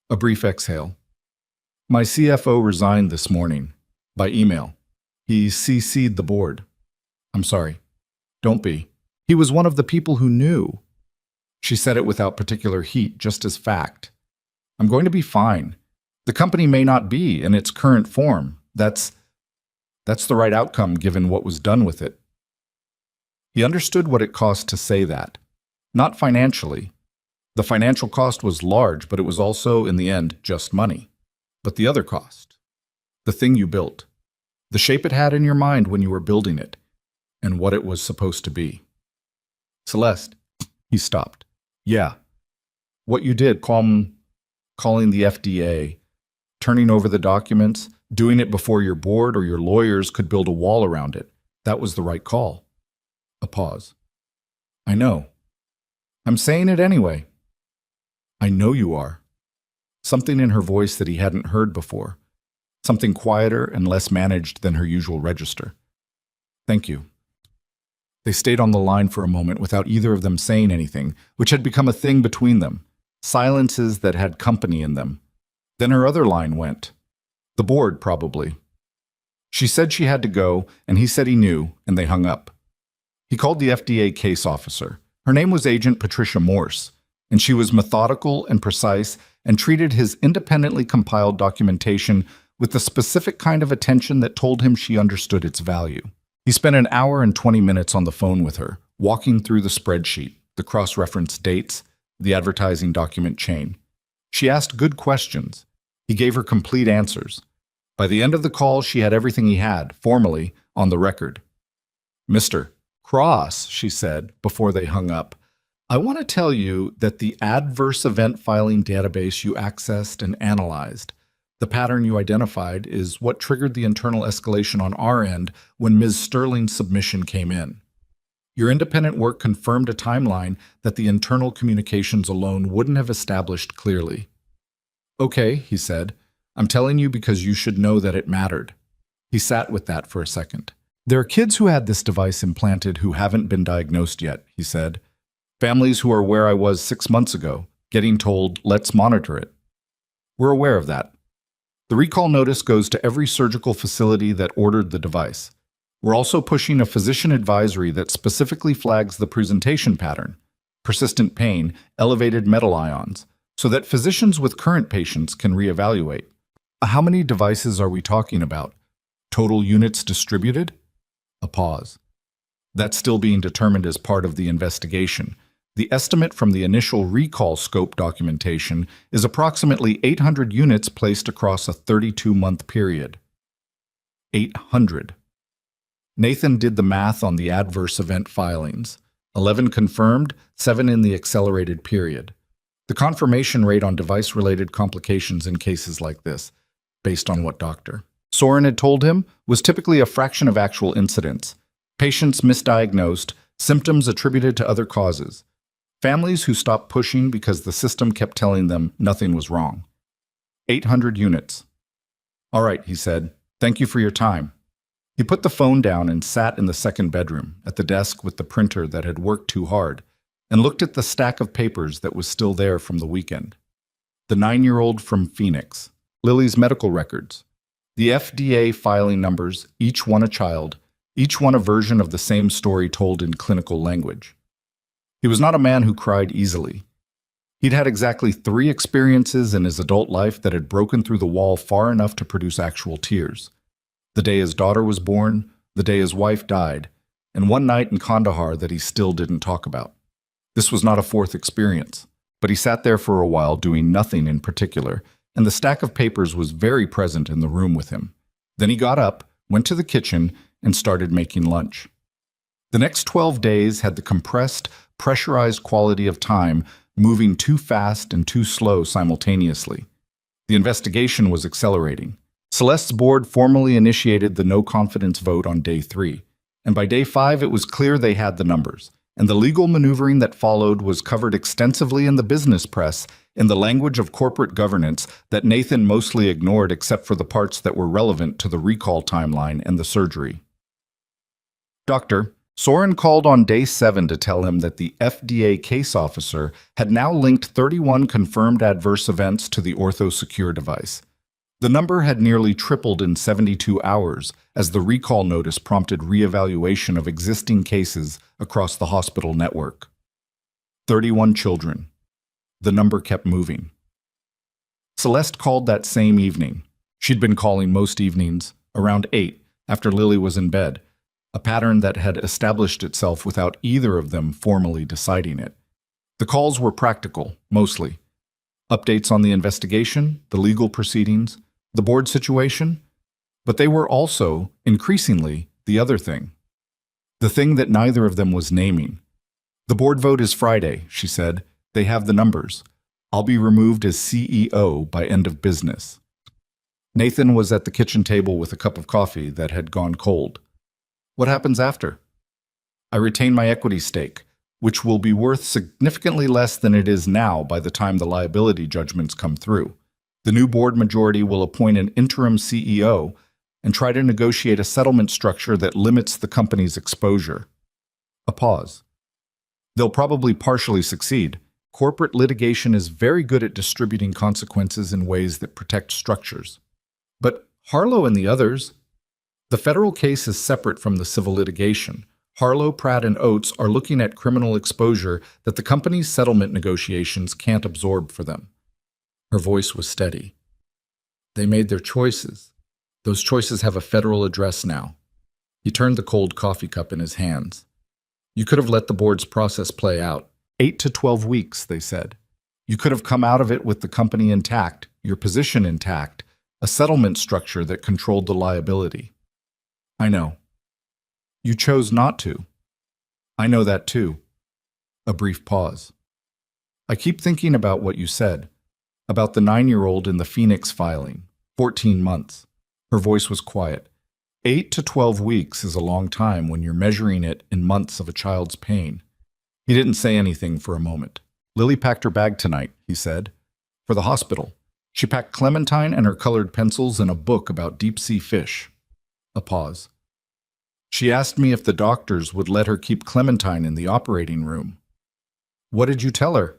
A brief exhale. "My CFO resigned this morning. By email. He CC'd the board." "I'm sorry." "Don't be. He was one of the people who knew." She said it without particular heat, just as fact. "I'm going to be fine. The company may not be in its current form. That's the right outcome given what was done with it." He understood what it cost to say that. Not financially. The financial cost was large, but it was also, in the end, just money. But the other cost. The thing you built. The shape it had in your mind when you were building it. And what it was supposed to be. "Celeste." He stopped. "Yeah. What you did, calling the FDA, turning over the documents, doing it before your board or your lawyers could build a wall around it. That was the right call." A pause. "I know. I'm saying it anyway." "I know you are." Something in her voice that he hadn't heard before. Something quieter and less managed than her usual register. "Thank you." They stayed on the line for a moment without either of them saying anything, which had become a thing between them. Silences that had company in them. Then her other line went. The board, probably. She said she had to go, and he said he knew, and they hung up. He called the FDA case officer. Her name was Agent Patricia Morse, and she was methodical and precise and treated his independently compiled documentation with the specific kind of attention that told him she understood its value. He spent an hour and 20 minutes on the phone with her, walking through the spreadsheet, the cross-reference dates, the advertising document chain. She asked good questions. He gave her complete answers. By the end of the call, she had everything he had, formally, on the record. "Mr. Cross," she said, before they hung up, "I want to tell you that the adverse event filing database you accessed and analyzed, the pattern you identified, is what triggered the internal escalation on our end when Ms. Sterling's submission came in. Your independent work confirmed a timeline that the internal communications alone wouldn't have established clearly." "Okay," he said, "I'm telling you because you should know that it mattered." He sat with that for a second. "There are kids who had this device implanted who haven't been diagnosed yet," he said. "Families who are where I was 6 months ago, getting told, let's monitor it. We're aware of that. The recall notice goes to every surgical facility that ordered the device. We're also pushing a physician advisory that specifically flags the presentation pattern, persistent pain, elevated metal ions, so that physicians with current patients can reevaluate. How many devices are we talking about? Total units distributed?" A pause. "That's still being determined as part of the investigation. The estimate from the initial recall scope documentation is approximately 800 units placed across a 32-month period." 800. Nathan did the math on the adverse event filings. 11 confirmed, 7 in the accelerated period. The confirmation rate on device-related complications in cases like this, based on what doctor Soren had told him, was typically a fraction of actual incidents. Patients misdiagnosed, symptoms attributed to other causes. Families who stopped pushing because the system kept telling them nothing was wrong. 800 units. "All right," he said. "Thank you for your time." He put the phone down and sat in the second bedroom, at the desk with the printer that had worked too hard, and looked at the stack of papers that was still there from the weekend. The 9-year-old from Phoenix, Lily's medical records, the FDA filing numbers, each one a child, each one a version of the same story told in clinical language. He was not a man who cried easily. He'd had exactly 3 experiences in his adult life that had broken through the wall far enough to produce actual tears. The day his daughter was born, the day his wife died, and one night in Kandahar that he still didn't talk about. This was not a 4th experience, but he sat there for a while doing nothing in particular, and the stack of papers was very present in the room with him. Then he got up, went to the kitchen, and started making lunch. The next 12 days had the compressed, pressurized quality of time moving too fast and too slow simultaneously. The investigation was accelerating. Celeste's board formally initiated the no-confidence vote on day 3, and by day 5 it was clear they had the numbers, and the legal maneuvering that followed was covered extensively in the business press in the language of corporate governance that Nathan mostly ignored except for the parts that were relevant to the recall timeline and the surgery. Doctor, Soren called on day 7 to tell him that the FDA case officer had now linked 31 confirmed adverse events to the OrthoSecure device. The number had nearly tripled in 72 hours as the recall notice prompted reevaluation of existing cases across the hospital network. 31 children. The number kept moving. Celeste called that same evening. She'd been calling most evenings, around 8, after Lily was in bed, a pattern that had established itself without either of them formally deciding it. The calls were practical, mostly. Updates on the investigation, the legal proceedings, the board situation, but they were also, increasingly, the other thing. The thing that neither of them was naming. The board vote is Friday, she said. They have the numbers. I'll be removed as CEO by end of business. Nathan was at the kitchen table with a cup of coffee that had gone cold. What happens after? I retain my equity stake, which will be worth significantly less than it is now by the time the liability judgments come through. The new board majority will appoint an interim CEO and try to negotiate a settlement structure that limits the company's exposure. A pause. They'll probably partially succeed. Corporate litigation is very good at distributing consequences in ways that protect structures. But Harlow and the others? The federal case is separate from the civil litigation. Harlow, Pratt, and Oates are looking at criminal exposure that the company's settlement negotiations can't absorb for them. Her voice was steady. They made their choices. Those choices have a federal address now. He turned the cold coffee cup in his hands. You could have let the board's process play out. 8 to 12 weeks, they said. You could have come out of it with the company intact, your position intact, a settlement structure that controlled the liability. I know. You chose not to. I know that too. A brief pause. I keep thinking about what you said, about the 9-year-old in the Phoenix filing, 14 months. Her voice was quiet. 8 to 12 weeks is a long time when you're measuring it in months of a child's pain. He didn't say anything for a moment. Lily packed her bag tonight, he said, for the hospital. She packed clementine and her colored pencils and a book about deep-sea fish. A pause. She asked me if the doctors would let her keep Clementine in the operating room. What did you tell her?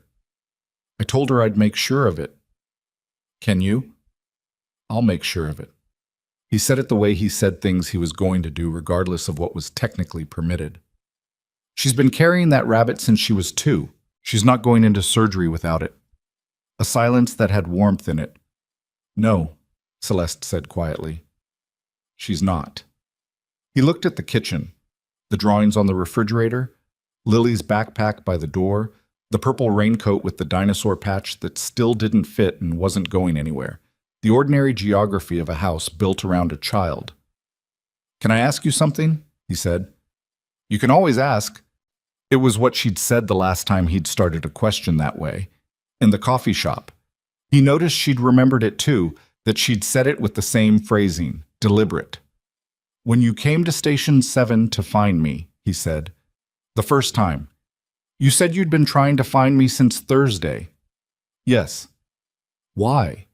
I told her I'd make sure of it. Can you? I'll make sure of it. He said it the way he said things he was going to do regardless of what was technically permitted. She's been carrying that rabbit since she was 2. She's not going into surgery without it. A silence that had warmth in it. No, Celeste said quietly. She's not. He looked at the kitchen, the drawings on the refrigerator, Lily's backpack by the door, the purple raincoat with the dinosaur patch that still didn't fit and wasn't going anywhere, the ordinary geography of a house built around a child. Can I ask you something? He said. You can always ask. It was what she'd said the last time he'd started a question that way, in the coffee shop. He noticed she'd remembered it too, that she'd said it with the same phrasing, deliberate. When you came to Station 7 to find me, he said, the first time, you said you'd been trying to find me since Thursday. Yes. Why?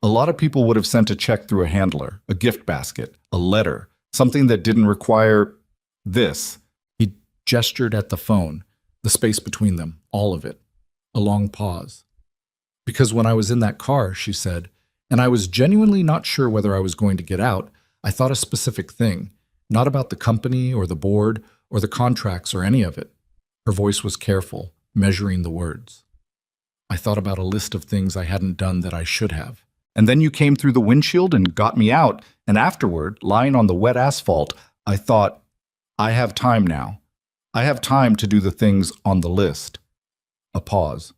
A lot of people would have sent a check through a handler, a gift basket, a letter, something that didn't require this. He gestured at the phone, the space between them, all of it. A long pause. Because when I was in that car, she said, and I was genuinely not sure whether I was going to get out, I thought a specific thing, not about the company or the board or the contracts or any of it. Her voice was careful, measuring the words. I thought about a list of things I hadn't done that I should have. And then you came through the windshield and got me out, and afterward, lying on the wet asphalt, I thought, I have time now. I have time to do the things on the list. A pause.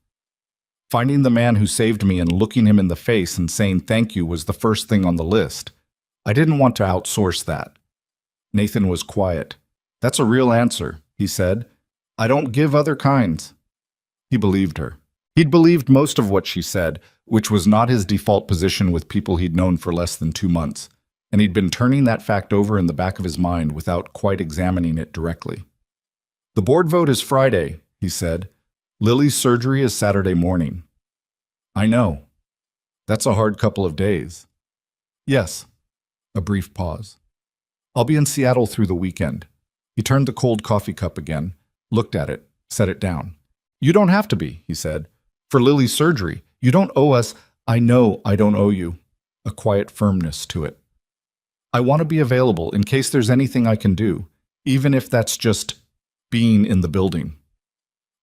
Finding the man who saved me and looking him in the face and saying thank you was the first thing on the list. I didn't want to outsource that. Nathan was quiet. That's a real answer, he said. I don't give other kinds. He believed her. He'd believed most of what she said, which was not his default position with people he'd known for less than 2 months, and he'd been turning that fact over in the back of his mind without quite examining it directly. The board vote is Friday, he said. Lily's surgery is Saturday morning. I know. That's a hard couple of days. Yes. A brief pause. I'll be in Seattle through the weekend. He turned the cold coffee cup again, looked at it, set it down. You don't have to be, he said. For Lily's surgery, you don't owe us. I know I don't owe you. A quiet firmness to it. I want to be available in case there's anything I can do, even if that's just being in the building.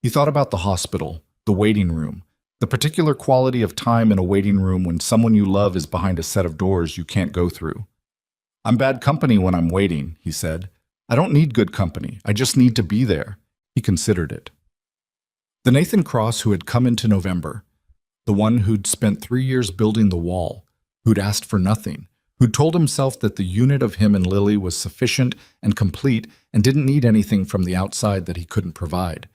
He thought about the hospital, the waiting room, the particular quality of time in a waiting room when someone you love is behind a set of doors you can't go through. I'm bad company when I'm waiting, he said. I don't need good company. I just need to be there. He considered it. The Nathan Cross who had come into November, the one who'd spent 3 years building the wall, who'd asked for nothing, who'd told himself that the unit of him and Lily was sufficient and complete and didn't need anything from the outside that he couldn't provide.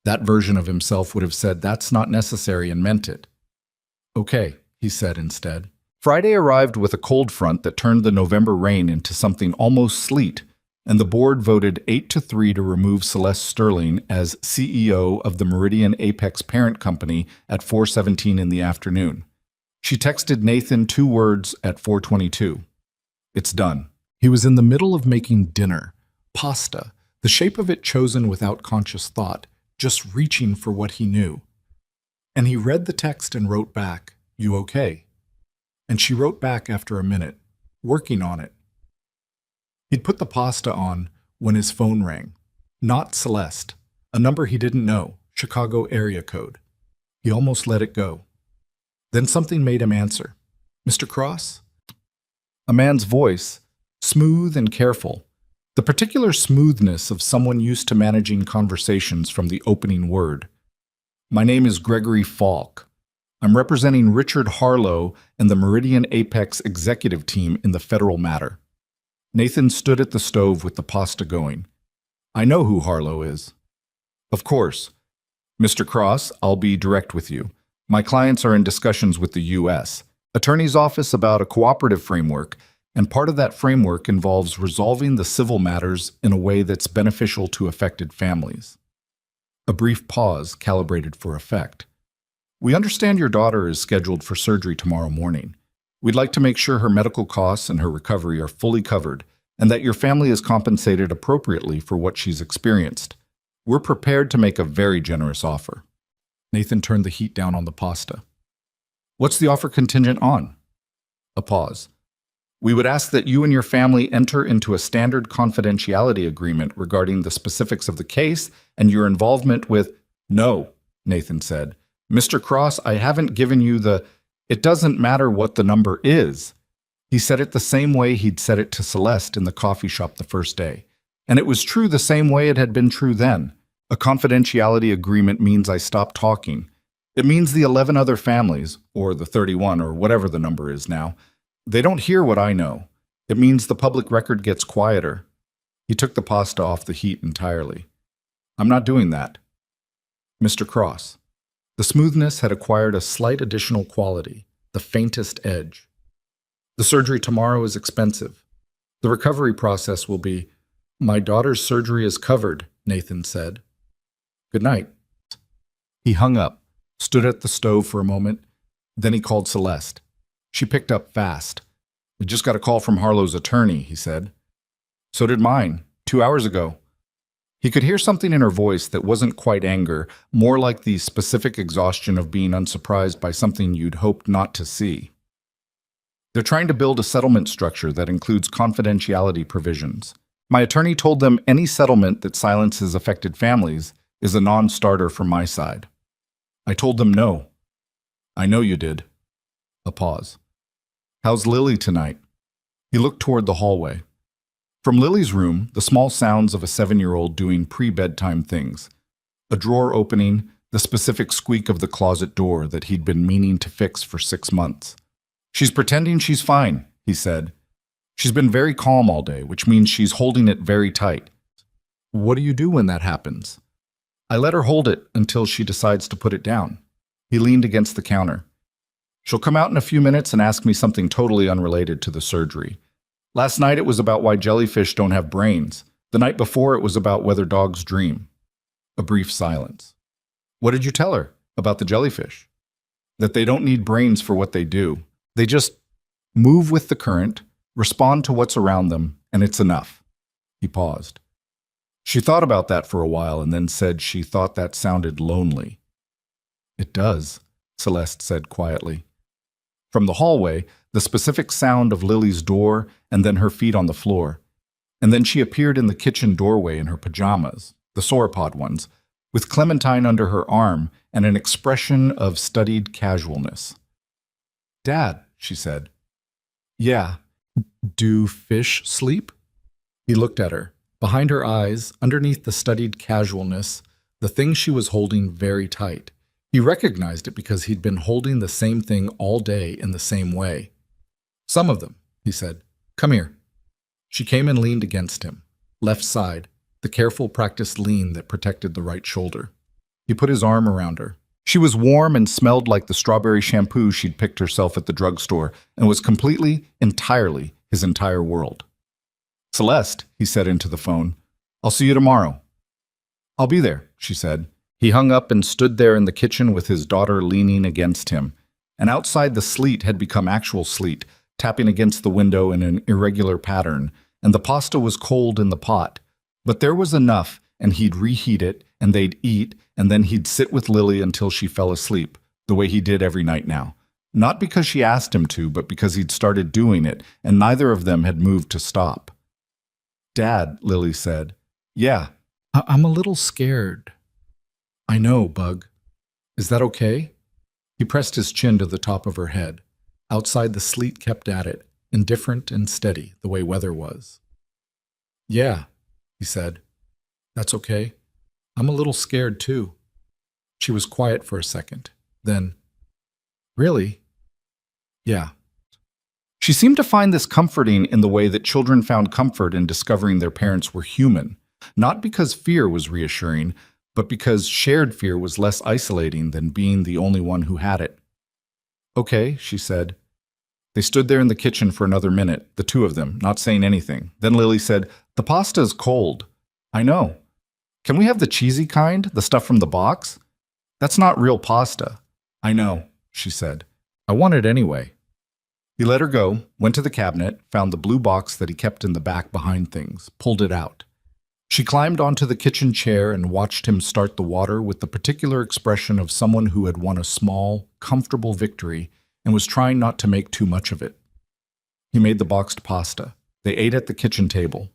That version of himself would have said that's not necessary and meant it. Okay, he said instead. Friday arrived with a cold front that turned the November rain into something almost sleet, and the board voted 8-3 to remove Celeste Sterling as CEO of the Meridian Apex parent company at 4:17 in the afternoon. She texted Nathan 2 words at 4:22. It's done. He was in the middle of making dinner, pasta, the shape of it chosen without conscious thought, just reaching for what he knew. And he read the text and wrote back, "You okay?" And she wrote back after a minute, "Working on it." He'd put the pasta on when his phone rang. Not Celeste, a number he didn't know, Chicago area code. He almost let it go. Then something made him answer. "Mr. Cross?" A man's voice, smooth and careful, the particular smoothness of someone used to managing conversations from the opening word. "My name is Gregory Falk. I'm representing Richard Harlow and the Meridian Apex executive team in the federal matter." Nathan stood at the stove with the pasta going. "I know who Harlow is." "Of course. Mr. Cross, I'll be direct with you. My clients are in discussions with the U.S. Attorney's Office about a cooperative framework, and part of that framework involves resolving the civil matters in a way that's beneficial to affected families." A brief pause calibrated for effect. "We understand your daughter is scheduled for surgery tomorrow morning. We'd like to make sure her medical costs and her recovery are fully covered, and that your family is compensated appropriately for what she's experienced. We're prepared to make a very generous offer." Nathan turned the heat down on the pasta. "What's the offer contingent on?" A pause. "We would ask that you and your family enter into a standard confidentiality agreement regarding the specifics of the case and your involvement with—" "No," Nathan said. "Mr. Cross, I haven't given you the— It doesn't matter what the number is." He said it the same way he'd said it to Celeste in the coffee shop the first day. And it was true the same way it had been true then. A confidentiality agreement means I stop talking. It means the 11 other families, or the 31 or whatever the number is now, they don't hear what I know. It means the public record gets quieter. He took the pasta off the heat entirely. "I'm not doing that." "Mr. Cross." The smoothness had acquired a slight additional quality, the faintest edge. "The surgery tomorrow is expensive. The recovery process will be—" "My daughter's surgery is covered," Nathan said. "Good night." He hung up, stood at the stove for a moment, then he called Celeste. She picked up fast. "We just got a call from Harlow's attorney," he said. "So did mine, 2 hours ago." He could hear something in her voice that wasn't quite anger, more like the specific exhaustion of being unsurprised by something you'd hoped not to see. "They're trying to build a settlement structure that includes confidentiality provisions. My attorney told them any settlement that silences affected families is a non-starter from my side. I told them no. I know you did. A pause. How's Lily tonight? He looked toward the hallway. From Lily's room, the small sounds of a 7-year-old doing pre-bedtime things. A drawer opening, the specific squeak of the closet door that he'd been meaning to fix for 6 months. She's pretending she's fine, he said. She's been very calm all day, which means she's holding it very tight. What do you do when that happens? I let her hold it until she decides to put it down. He leaned against the counter. She'll come out in a few minutes and ask me something totally unrelated to the surgery. Last night it was about why jellyfish don't have brains. The night before it was about whether dogs dream. A brief silence. What did you tell her about the jellyfish? That they don't need brains for what they do. They just move with the current, respond to what's around them, and it's enough. He paused. She thought about that for a while and then said she thought that sounded lonely. It does, Celeste said quietly. From the hallway, the specific sound of Lily's door and then her feet on the floor. And then she appeared in the kitchen doorway in her pajamas, the sauropod ones, with Clementine under her arm and an expression of studied casualness. Dad, she said. Yeah. Do fish sleep? He looked at her. Behind her eyes, underneath the studied casualness, the thing she was holding very tight. He recognized it because he'd been holding the same thing all day in the same way. Some of them, he said. Come here. She came and leaned against him, left side, the careful practiced lean that protected the right shoulder. He put his arm around her. She was warm and smelled like the strawberry shampoo she'd picked herself at the drugstore and was completely, entirely his entire world. Celeste, he said into the phone, I'll see you tomorrow. I'll be there, she said. He hung up and stood there in the kitchen with his daughter leaning against him. And outside the sleet had become actual sleet, tapping against the window in an irregular pattern, and the pasta was cold in the pot. But there was enough, and he'd reheat it, and they'd eat, and then he'd sit with Lily until she fell asleep, the way he did every night now. Not because she asked him to, but because he'd started doing it, and neither of them had moved to stop. Dad, Lily said. Yeah, I'm a little scared. I know, Bug. Is that okay? He pressed his chin to the top of her head. Outside the sleet kept at it, indifferent and steady, the way weather was. Yeah, he said. That's okay. I'm a little scared, too. She was quiet for a second. Then, really? Yeah. She seemed to find this comforting in the way that children found comfort in discovering their parents were human, not because fear was reassuring, but because shared fear was less isolating than being the only one who had it. Okay, she said. They stood there in the kitchen for another minute, the two of them, not saying anything. Then Lily said, The pasta is cold. I know. Can we have the cheesy kind, the stuff from the box? That's not real pasta. I know, she said. I want it anyway. He let her go, went to the cabinet, found the blue box that he kept in the back behind things, pulled it out. She climbed onto the kitchen chair and watched him start the water with the particular expression of someone who had won a small, comfortable victory and was trying not to make too much of it. He made the boxed pasta. They ate at the kitchen table.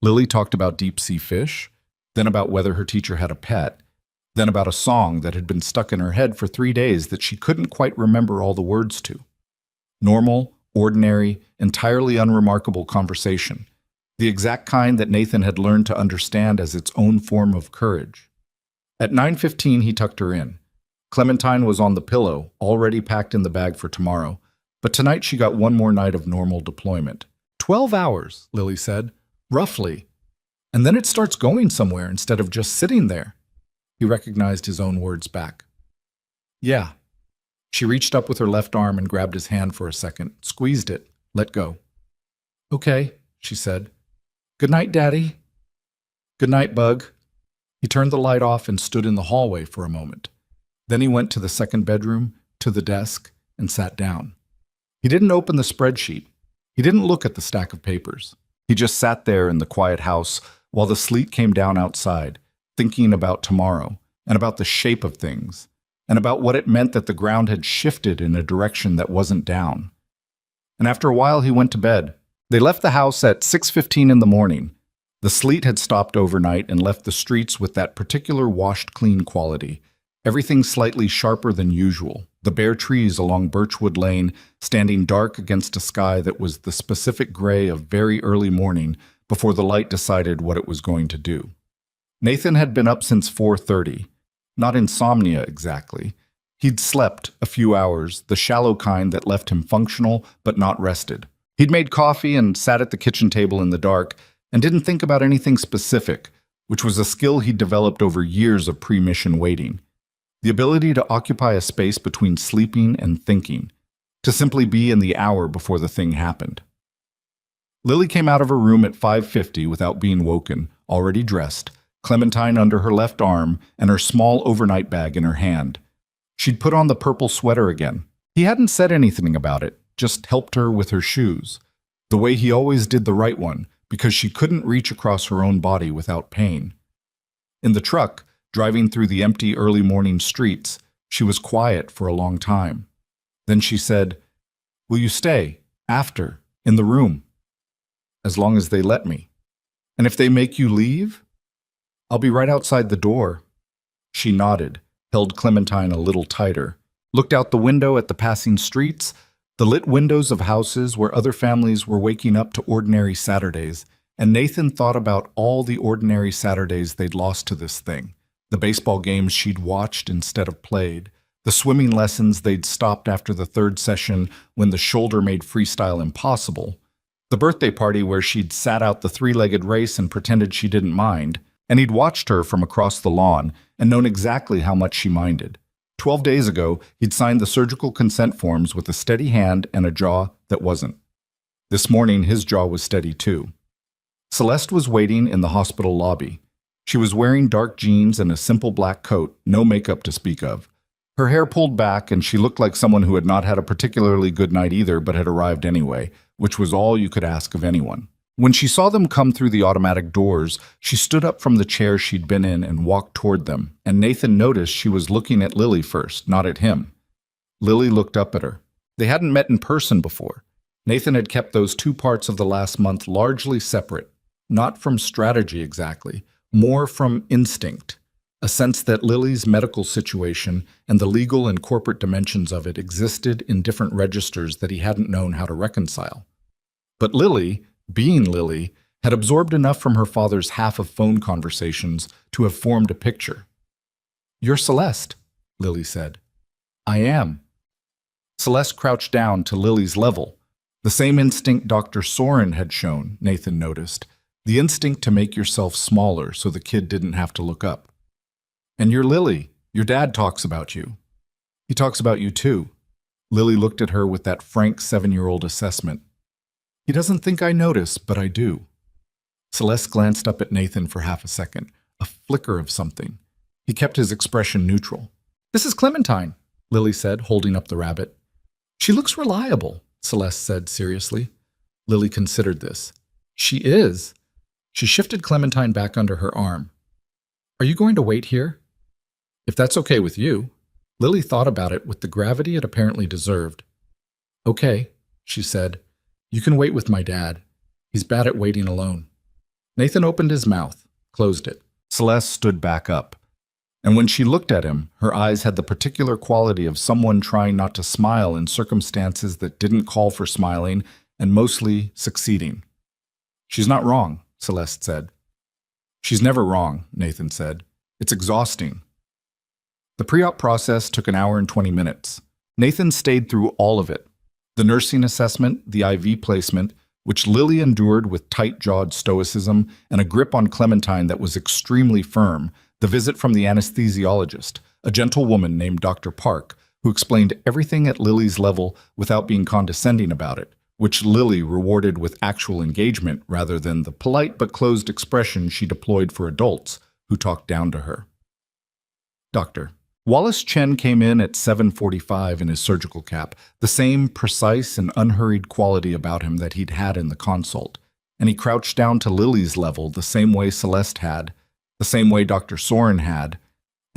Lily talked about deep-sea fish, then about whether her teacher had a pet, then about a song that had been stuck in her head for 3 days that she couldn't quite remember all the words to. Normal, ordinary, entirely unremarkable conversation. The exact kind that Nathan had learned to understand as its own form of courage. At 9:15, he tucked her in. Clementine was on the pillow, already packed in the bag for tomorrow, but tonight she got one more night of normal deployment. 12 hours, Lily said, roughly. And then it starts going somewhere instead of just sitting there. He recognized his own words back. Yeah. She reached up with her left arm and grabbed his hand for a second, squeezed it, let go. Okay, she said. Good night, Daddy. Good night, Bug. He turned the light off and stood in the hallway for a moment. Then he went to the second bedroom, to the desk, and sat down. He didn't open the spreadsheet. He didn't look at the stack of papers. He just sat there in the quiet house while the sleet came down outside, thinking about tomorrow, and about the shape of things, and about what it meant that the ground had shifted in a direction that wasn't down. And after a while, he went to bed. They left the house at 6:15 in the morning. The sleet had stopped overnight and left the streets with that particular washed clean quality, everything slightly sharper than usual, the bare trees along Birchwood Lane standing dark against a sky that was the specific gray of very early morning before the light decided what it was going to do. Nathan had been up since 4:30. Not insomnia exactly. He'd slept a few hours, the shallow kind that left him functional but not rested. He'd made coffee and sat at the kitchen table in the dark and didn't think about anything specific, which was a skill he'd developed over years of pre-mission waiting. The ability to occupy a space between sleeping and thinking, to simply be in the hour before the thing happened. Lily came out of her room at 5:50 without being woken, already dressed, Clementine under her left arm and her small overnight bag in her hand. She'd put on the purple sweater again. He hadn't said anything about it, just helped her with her shoes, the way he always did the right one, because she couldn't reach across her own body without pain. In the truck, driving through the empty early morning streets, she was quiet for a long time. Then she said, "Will you stay, after, in the room?" "As long as they let me." "And if they make you leave?" "I'll be right outside the door." She nodded, held Clementine a little tighter, looked out the window at the passing streets, the lit windows of houses where other families were waking up to ordinary Saturdays, and Nathan thought about all the ordinary Saturdays they'd lost to this thing, the baseball games she'd watched instead of played, the swimming lessons they'd stopped after the third session when the shoulder made freestyle impossible, the birthday party where she'd sat out the three-legged race and pretended she didn't mind, and he'd watched her from across the lawn and known exactly how much she minded. 12 days ago, he'd signed the surgical consent forms with a steady hand and a jaw that wasn't. This morning, his jaw was steady too. Celeste was waiting in the hospital lobby. She was wearing dark jeans and a simple black coat, no makeup to speak of. Her hair pulled back, and she looked like someone who had not had a particularly good night either but had arrived anyway, which was all you could ask of anyone. When she saw them come through the automatic doors, she stood up from the chair she'd been in and walked toward them, and Nathan noticed she was looking at Lily first, not at him. Lily looked up at her. They hadn't met in person before. Nathan had kept those two parts of the last month largely separate, not from strategy exactly, more from instinct, a sense that Lily's medical situation and the legal and corporate dimensions of it existed in different registers that he hadn't known how to reconcile. But Lily, being Lily, had absorbed enough from her father's half of phone conversations to have formed a picture. "You're Celeste," Lily said. "I am." Celeste crouched down to Lily's level. The same instinct Dr. Soren had shown, Nathan noticed, the instinct to make yourself smaller so the kid didn't have to look up. "And you're Lily. Your dad talks about you." "He talks about you too." Lily looked at her with that frank 7-year-old assessment. "He doesn't think I notice, but I do." Celeste glanced up at Nathan for half a second, a flicker of something. He kept his expression neutral. "This is Clementine," Lily said, holding up the rabbit. "She looks reliable," Celeste said seriously. Lily considered this. "She is." She shifted Clementine back under her arm. "Are you going to wait here?" "If that's okay with you." Lily thought about it with the gravity it apparently deserved. "Okay," she said. "You can wait with my dad. He's bad at waiting alone." Nathan opened his mouth, closed it. Celeste stood back up. And when she looked at him, her eyes had the particular quality of someone trying not to smile in circumstances that didn't call for smiling and mostly succeeding. "She's not wrong," Celeste said. "She's never wrong," Nathan said. "It's exhausting." The pre-op process took an hour and 20 minutes. Nathan stayed through all of it. The nursing assessment, the IV placement, which Lily endured with tight-jawed stoicism and a grip on Clementine that was extremely firm, the visit from the anesthesiologist, a gentle woman named Dr. Park, who explained everything at Lily's level without being condescending about it, which Lily rewarded with actual engagement rather than the polite but closed expression she deployed for adults who talked down to her. Dr. Wallace Chen came in at 7:45 in his surgical cap, the same precise and unhurried quality about him that he'd had in the consult, and he crouched down to Lily's level the same way Celeste had, the same way Dr. Soren had,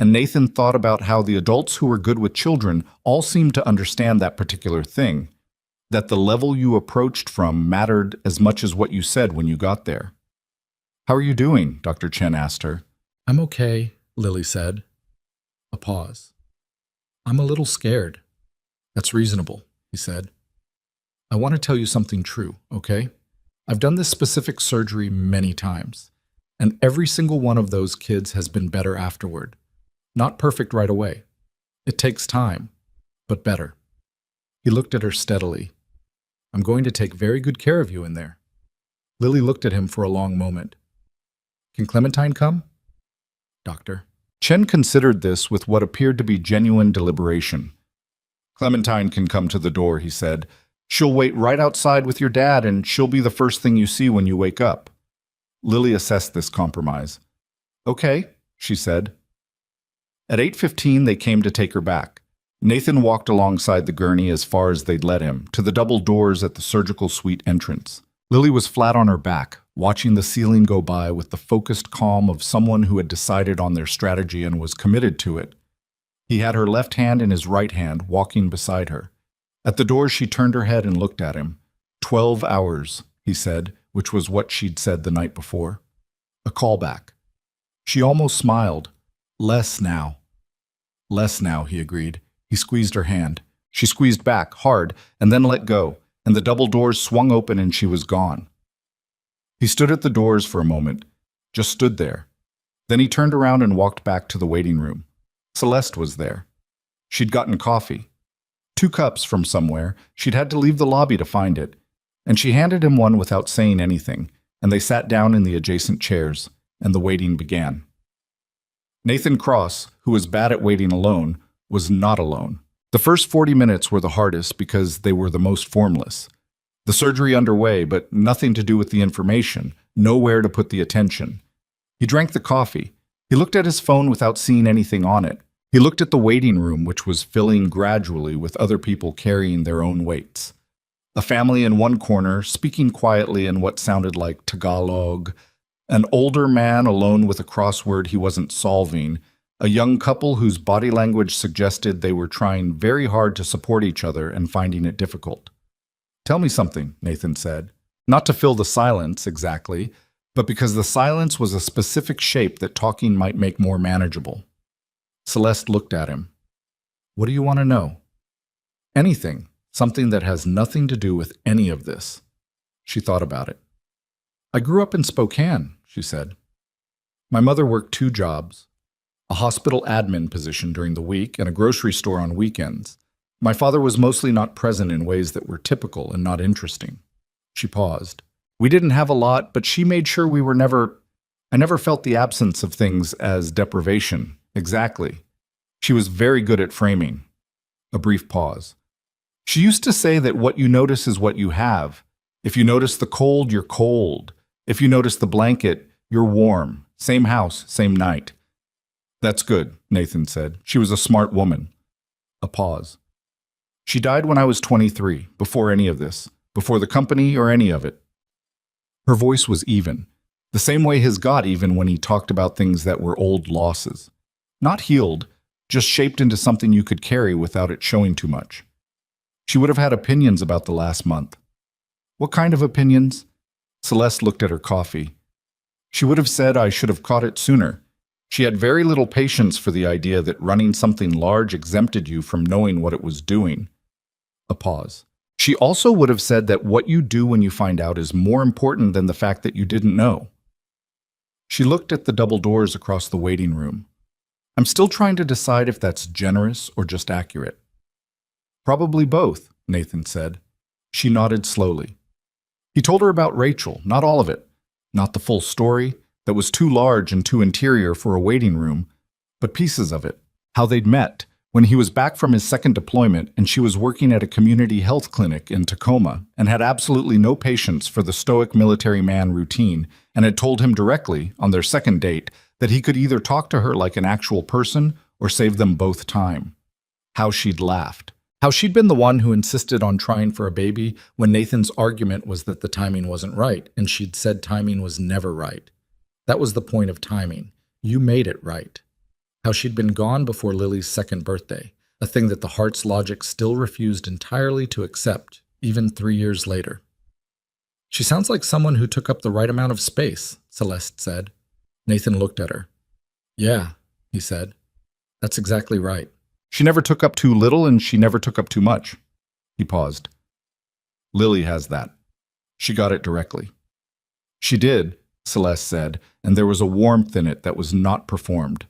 and Nathan thought about how the adults who were good with children all seemed to understand that particular thing, that the level you approached from mattered as much as what you said when you got there. "How are you doing?" Dr. Chen asked her. "I'm okay," Lily said. A pause. "I'm a little scared." That's reasonable, he said. I want to tell you something true, okay? I've done this specific surgery many times, and every single one of those kids has been better afterward. Not perfect right away. It takes time, but better. He looked at her steadily. I'm going to take very good care of you in there. Lily looked at him for a long moment. Can Clementine come? Doctor. Chen considered this with what appeared to be genuine deliberation. Clementine can come to the door, he said. She'll wait right outside with your dad, and she'll be the first thing you see when you wake up. Lily assessed this compromise. Okay, she said. At 8:15, they came to take her back. Nathan walked alongside the gurney as far as they'd let him, to the double doors at the surgical suite entrance. Lily was flat on her back, watching the ceiling go by with the focused calm of someone who had decided on their strategy and was committed to it. He had her left hand in his right hand, walking beside her. At the door, she turned her head and looked at him. 12 hours, he said, which was what she'd said the night before. A callback. She almost smiled. Less now. Less now, he agreed. He squeezed her hand. She squeezed back, hard, and then let go, and the double doors swung open and she was gone. He stood at the doors for a moment, just stood there. Then he turned around and walked back to the waiting room. Celeste was there. She'd gotten coffee. 2 cups from somewhere. She'd had to leave the lobby to find it. And she handed him one without saying anything, and they sat down in the adjacent chairs, and the waiting began. Nathan Cross, who was bad at waiting alone, was not alone. The first 40 minutes were the hardest because they were the most formless. The surgery underway, but nothing to do with the information, nowhere to put the attention. He drank the coffee. He looked at his phone without seeing anything on it. He looked at the waiting room, which was filling gradually with other people carrying their own weights. A family in one corner, speaking quietly in what sounded like Tagalog. An older man alone with a crossword he wasn't solving. A young couple whose body language suggested they were trying very hard to support each other and finding it difficult. Tell me something, Nathan said. Not to fill the silence, exactly, but because the silence was a specific shape that talking might make more manageable. Celeste looked at him. What do you want to know? Anything. Something that has nothing to do with any of this. She thought about it. I grew up in Spokane, she said. My mother worked 2 jobs. A hospital admin position during the week and a grocery store on weekends. My father was mostly not present in ways that were typical and not interesting. She paused. We didn't have a lot, but she made sure we were I never felt the absence of things as deprivation. Exactly. She was very good at framing. A brief pause. She used to say that what you notice is what you have. If you notice the cold, you're cold. If you notice the blanket, you're warm. Same house, same night. That's good, Nathan said. She was a smart woman. A pause. She died when I was 23, before any of this, before the company or any of it. Her voice was even, the same way his got even when he talked about things that were old losses. Not healed, just shaped into something you could carry without it showing too much. She would have had opinions about the last month. What kind of opinions? Celeste looked at her coffee. She would have said I should have caught it sooner. She had very little patience for the idea that running something large exempted you from knowing what it was doing. A pause. She also would have said that what you do when you find out is more important than the fact that you didn't know. She looked at the double doors across the waiting room. I'm still trying to decide if that's generous or just accurate. Probably both, Nathan said. She nodded slowly. He told her about Rachel, not all of it, not the full story, that was too large and too interior for a waiting room, but pieces of it, how they'd met, when he was back from his second deployment and she was working at a community health clinic in Tacoma and had absolutely no patience for the stoic military man routine and had told him directly, on their second date, that he could either talk to her like an actual person or save them both time. How she'd laughed. How she'd been the one who insisted on trying for a baby when Nathan's argument was that the timing wasn't right, and she'd said timing was never right. That was the point of timing. You made it right. How she'd been gone before Lily's second birthday, a thing that the heart's logic still refused entirely to accept, even 3 years later. She sounds like someone who took up the right amount of space, Celeste said. Nathan looked at her. Yeah, he said. That's exactly right. She never took up too little and she never took up too much. He paused. Lily has that. She got it directly. She did, Celeste said, and there was a warmth in it that was not performed.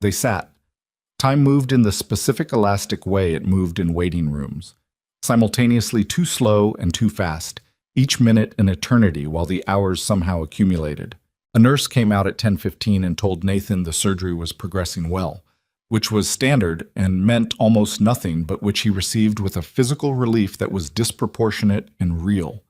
They sat. Time moved in the specific elastic way it moved in waiting rooms, simultaneously too slow and too fast, each minute an eternity while the hours somehow accumulated. A nurse came out at 10:15 and told Nathan the surgery was progressing well, which was standard and meant almost nothing, but which he received with a physical relief that was disproportionate and real.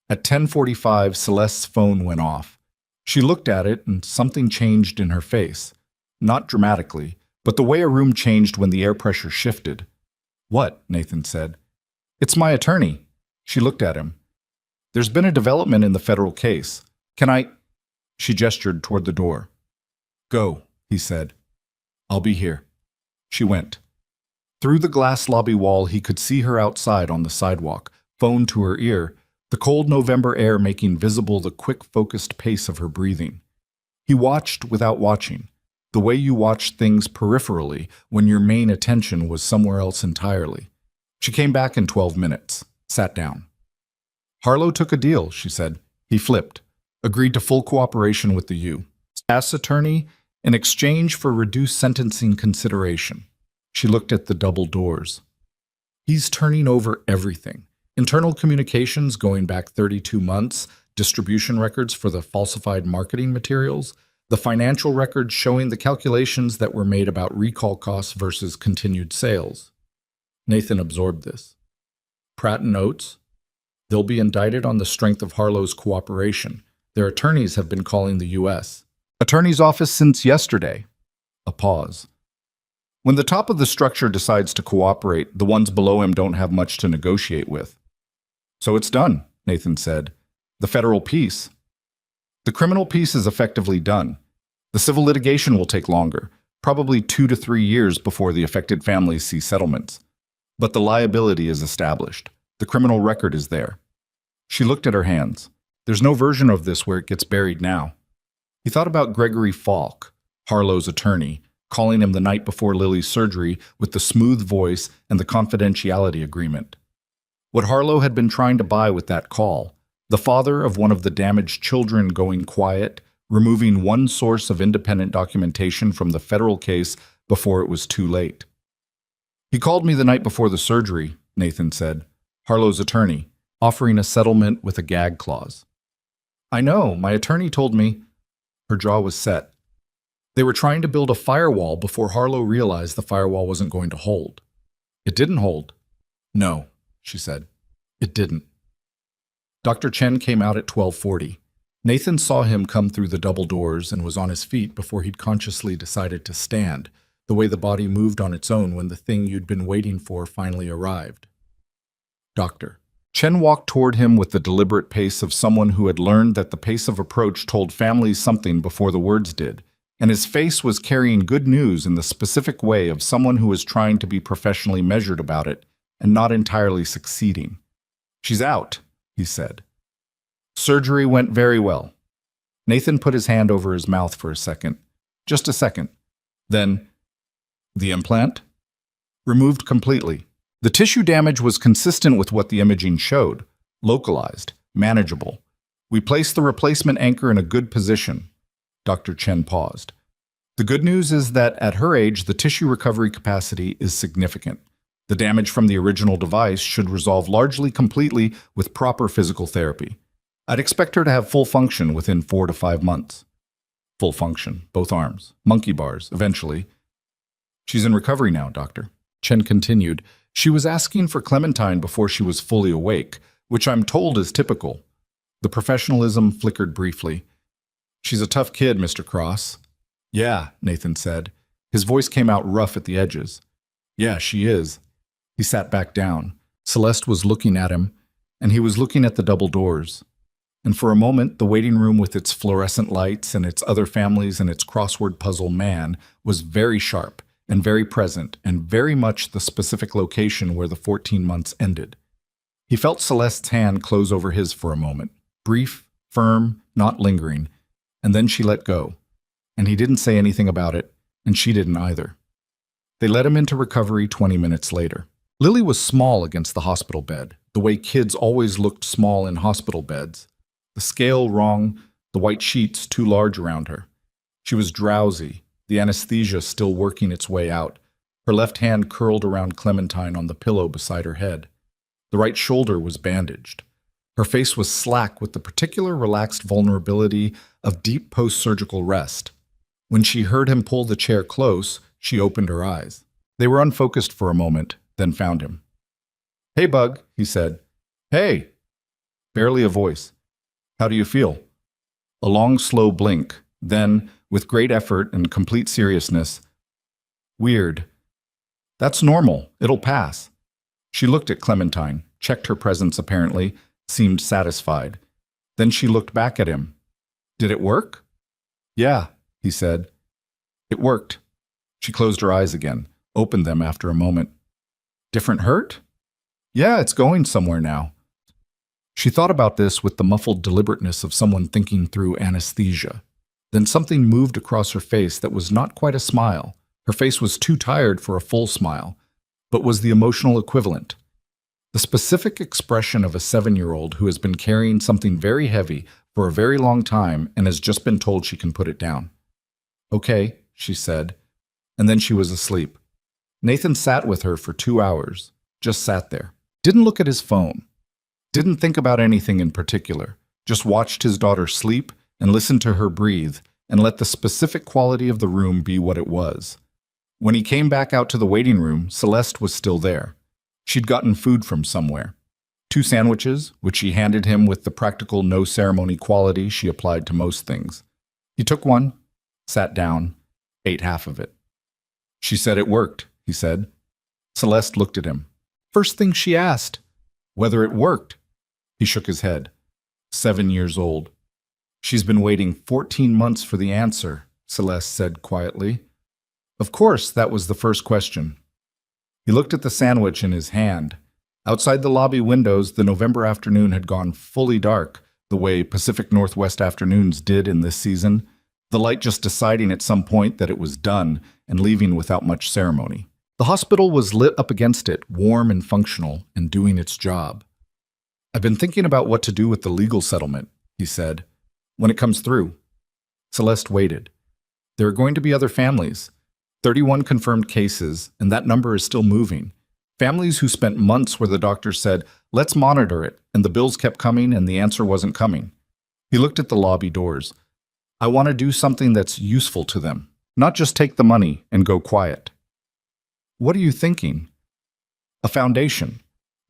At 10:45, Celeste's phone went off. She looked at it and something changed in her face. Not dramatically, but the way a room changed when the air pressure shifted. What? Nathan said. It's my attorney. She looked at him. There's been a development in the federal case. Can I? She gestured toward the door. Go, he said. I'll be here. She went. Through the glass lobby wall, he could see her outside on the sidewalk, phone to her ear, the cold November air making visible the quick, focused pace of her breathing. He watched without watching, the way you watch things peripherally when your main attention was somewhere else entirely. She came back in 12 minutes, sat down. Harlow took a deal, she said. He flipped, agreed to full cooperation with the U.S. attorney in exchange for reduced sentencing consideration. She looked at the double doors. He's turning over everything. Internal communications going back 32 months, distribution records for the falsified marketing materials, the financial records showing the calculations that were made about recall costs versus continued sales. Nathan absorbed this. Pratt and Oates? They'll be indicted on the strength of Harlow's cooperation. Their attorneys have been calling the U.S. Attorney's office since yesterday. A pause. When the top of the structure decides to cooperate, the ones below him don't have much to negotiate with. So it's done, Nathan said. The federal piece. The criminal piece is effectively done. The civil litigation will take longer, probably 2 to 3 years before the affected families see settlements. But the liability is established. The criminal record is there. She looked at her hands. There's no version of this where it gets buried now. He thought about Gregory Falk, Harlow's attorney, calling him the night before Lily's surgery with the smooth voice and the confidentiality agreement. What Harlow had been trying to buy with that call, the father of one of the damaged children going quiet, removing one source of independent documentation from the federal case before it was too late. He called me the night before the surgery, Nathan said, Harlow's attorney, offering a settlement with a gag clause. I know, my attorney told me. Her jaw was set. They were trying to build a firewall before Harlow realized the firewall wasn't going to hold. It didn't hold. No, she said. It didn't. Dr. Chen came out at 12:40. Nathan saw him come through the double doors and was on his feet before he'd consciously decided to stand, the way the body moved on its own when the thing you'd been waiting for finally arrived. Doctor. Chen walked toward him with the deliberate pace of someone who had learned that the pace of approach told families something before the words did, and his face was carrying good news in the specific way of someone who was trying to be professionally measured about it and not entirely succeeding. She's out, he said. Surgery went very well. Nathan put his hand over his mouth for a second. Just a second. Then, the implant? Removed completely. The tissue damage was consistent with what the imaging showed, localized, manageable. We placed the replacement anchor in a good position. Dr. Chen paused. The good news is that at her age, the tissue recovery capacity is significant. The damage from the original device should resolve largely completely with proper physical therapy. I'd expect her to have full function within 4 to 5 months. Full function, both arms, monkey bars, eventually. She's in recovery now, Doctor. Chen continued. She was asking for Clementine before she was fully awake, which I'm told is typical. The professionalism flickered briefly. She's a tough kid, Mr. Cross. Yeah, Nathan said. His voice came out rough at the edges. Yeah, she is. He sat back down. Celeste was looking at him, and he was looking at the double doors. And for a moment, the waiting room with its fluorescent lights and its other families and its crossword puzzle man was very sharp and very present and very much the specific location where the 14 months ended. He felt Celeste's hand close over his for a moment, brief, firm, not lingering, and then she let go. And he didn't say anything about it, and she didn't either. They let him into recovery 20 minutes later. Lily was small against the hospital bed, the way kids always looked small in hospital beds. The scale wrong, the white sheets too large around her. She was drowsy, the anesthesia still working its way out. Her left hand curled around Clementine on the pillow beside her head. The right shoulder was bandaged. Her face was slack with the particular relaxed vulnerability of deep post-surgical rest. When she heard him pull the chair close, she opened her eyes. They were unfocused for a moment, then found him. "Hey, Bug," he said. "Hey!" Barely a voice. "How do you feel?" A long, slow blink, then, with great effort and complete seriousness, "Weird. That's normal. It'll pass." She looked at Clementine, checked her presence apparently, seemed satisfied. Then she looked back at him. "Did it work?" "Yeah," he said. "It worked." She closed her eyes again, opened them after a moment. "Different hurt?" "Yeah, it's going somewhere now." She thought about this with the muffled deliberateness of someone thinking through anesthesia. Then something moved across her face that was not quite a smile. Her face was too tired for a full smile, but was the emotional equivalent. The specific expression of a 7-year-old who has been carrying something very heavy for a very long time and has just been told she can put it down. "Okay," she said, and then she was asleep. Nathan sat with her for 2 hours, just sat there. Didn't look at his phone. Didn't think about anything in particular. Just watched his daughter sleep and listened to her breathe and let the specific quality of the room be what it was. When he came back out to the waiting room, Celeste was still there. She'd gotten food from somewhere. 2 sandwiches, which she handed him with the practical no-ceremony quality she applied to most things. He took one, sat down, ate half of it. "She said it worked," he said. Celeste looked at him. First thing she asked, whether it worked. He shook his head. 7 years old. "She's been waiting 14 months for the answer," Celeste said quietly. Of course, that was the first question. He looked at the sandwich in his hand. Outside the lobby windows, the November afternoon had gone fully dark, the way Pacific Northwest afternoons did in this season, the light just deciding at some point that it was done and leaving without much ceremony. The hospital was lit up against it, warm and functional, and doing its job. "I've been thinking about what to do with the legal settlement," he said. "When it comes through." Celeste waited. There are going to be other families. 31 confirmed cases, and that number is still moving. Families who spent months where the doctor said, "Let's monitor it," and the bills kept coming and the answer wasn't coming. He looked at the lobby doors. "I want to do something that's useful to them, not just take the money and go quiet." "What are you thinking?" "A foundation.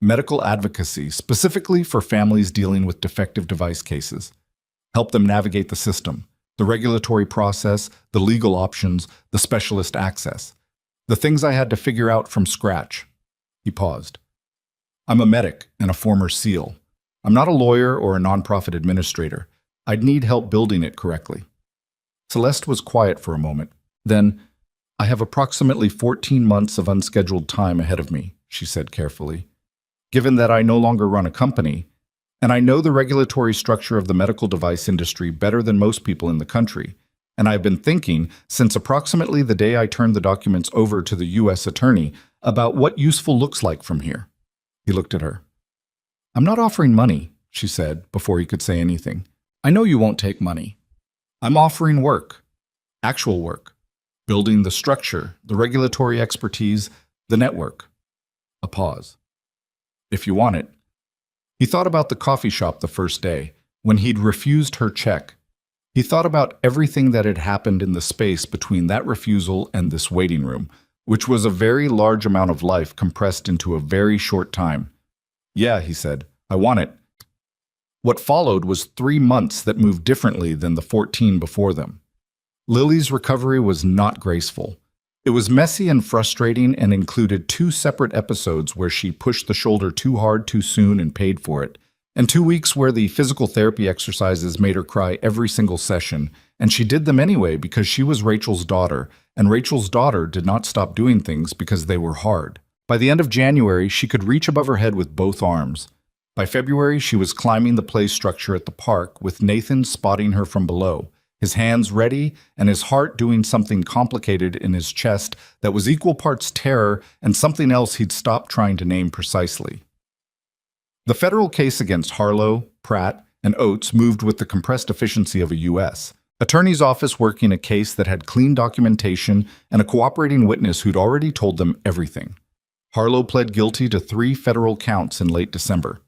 Medical advocacy, specifically for families dealing with defective device cases. Help them navigate the system. The regulatory process, the legal options, the specialist access. The things I had to figure out from scratch." He paused. "I'm a medic and a former SEAL. I'm not a lawyer or a nonprofit administrator. I'd need help building it correctly." Celeste was quiet for a moment. Then, "I have approximately 14 months of unscheduled time ahead of me," she said carefully. "Given that I no longer run a company, and I know the regulatory structure of the medical device industry better than most people in the country, and I've been thinking, since approximately the day I turned the documents over to the U.S. attorney, about what useful looks like from here." He looked at her. "I'm not offering money," she said, before he could say anything. "I know you won't take money. I'm offering work. Actual work. Building the structure, the regulatory expertise, the network." A pause. "If you want it." He thought about the coffee shop the first day, when he'd refused her check. He thought about everything that had happened in the space between that refusal and this waiting room, which was a very large amount of life compressed into a very short time. "Yeah," he said, "I want it." What followed was 3 months that moved differently than the 14 before them. Lily's recovery was not graceful. It was messy and frustrating and included 2 separate episodes where she pushed the shoulder too hard too soon and paid for it, and 2 weeks where the physical therapy exercises made her cry every single session, and she did them anyway because she was Rachel's daughter, and Rachel's daughter did not stop doing things because they were hard. By the end of January, she could reach above her head with both arms. By February, she was climbing the play structure at the park with Nathan spotting her from below, his hands ready and his heart doing something complicated in his chest that was equal parts terror and something else he'd stopped trying to name precisely. The federal case against Harlow, Pratt, and Oates moved with the compressed efficiency of a U.S. attorney's office working a case that had clean documentation and a cooperating witness who'd already told them everything. Harlow pled guilty to 3 federal counts in late December.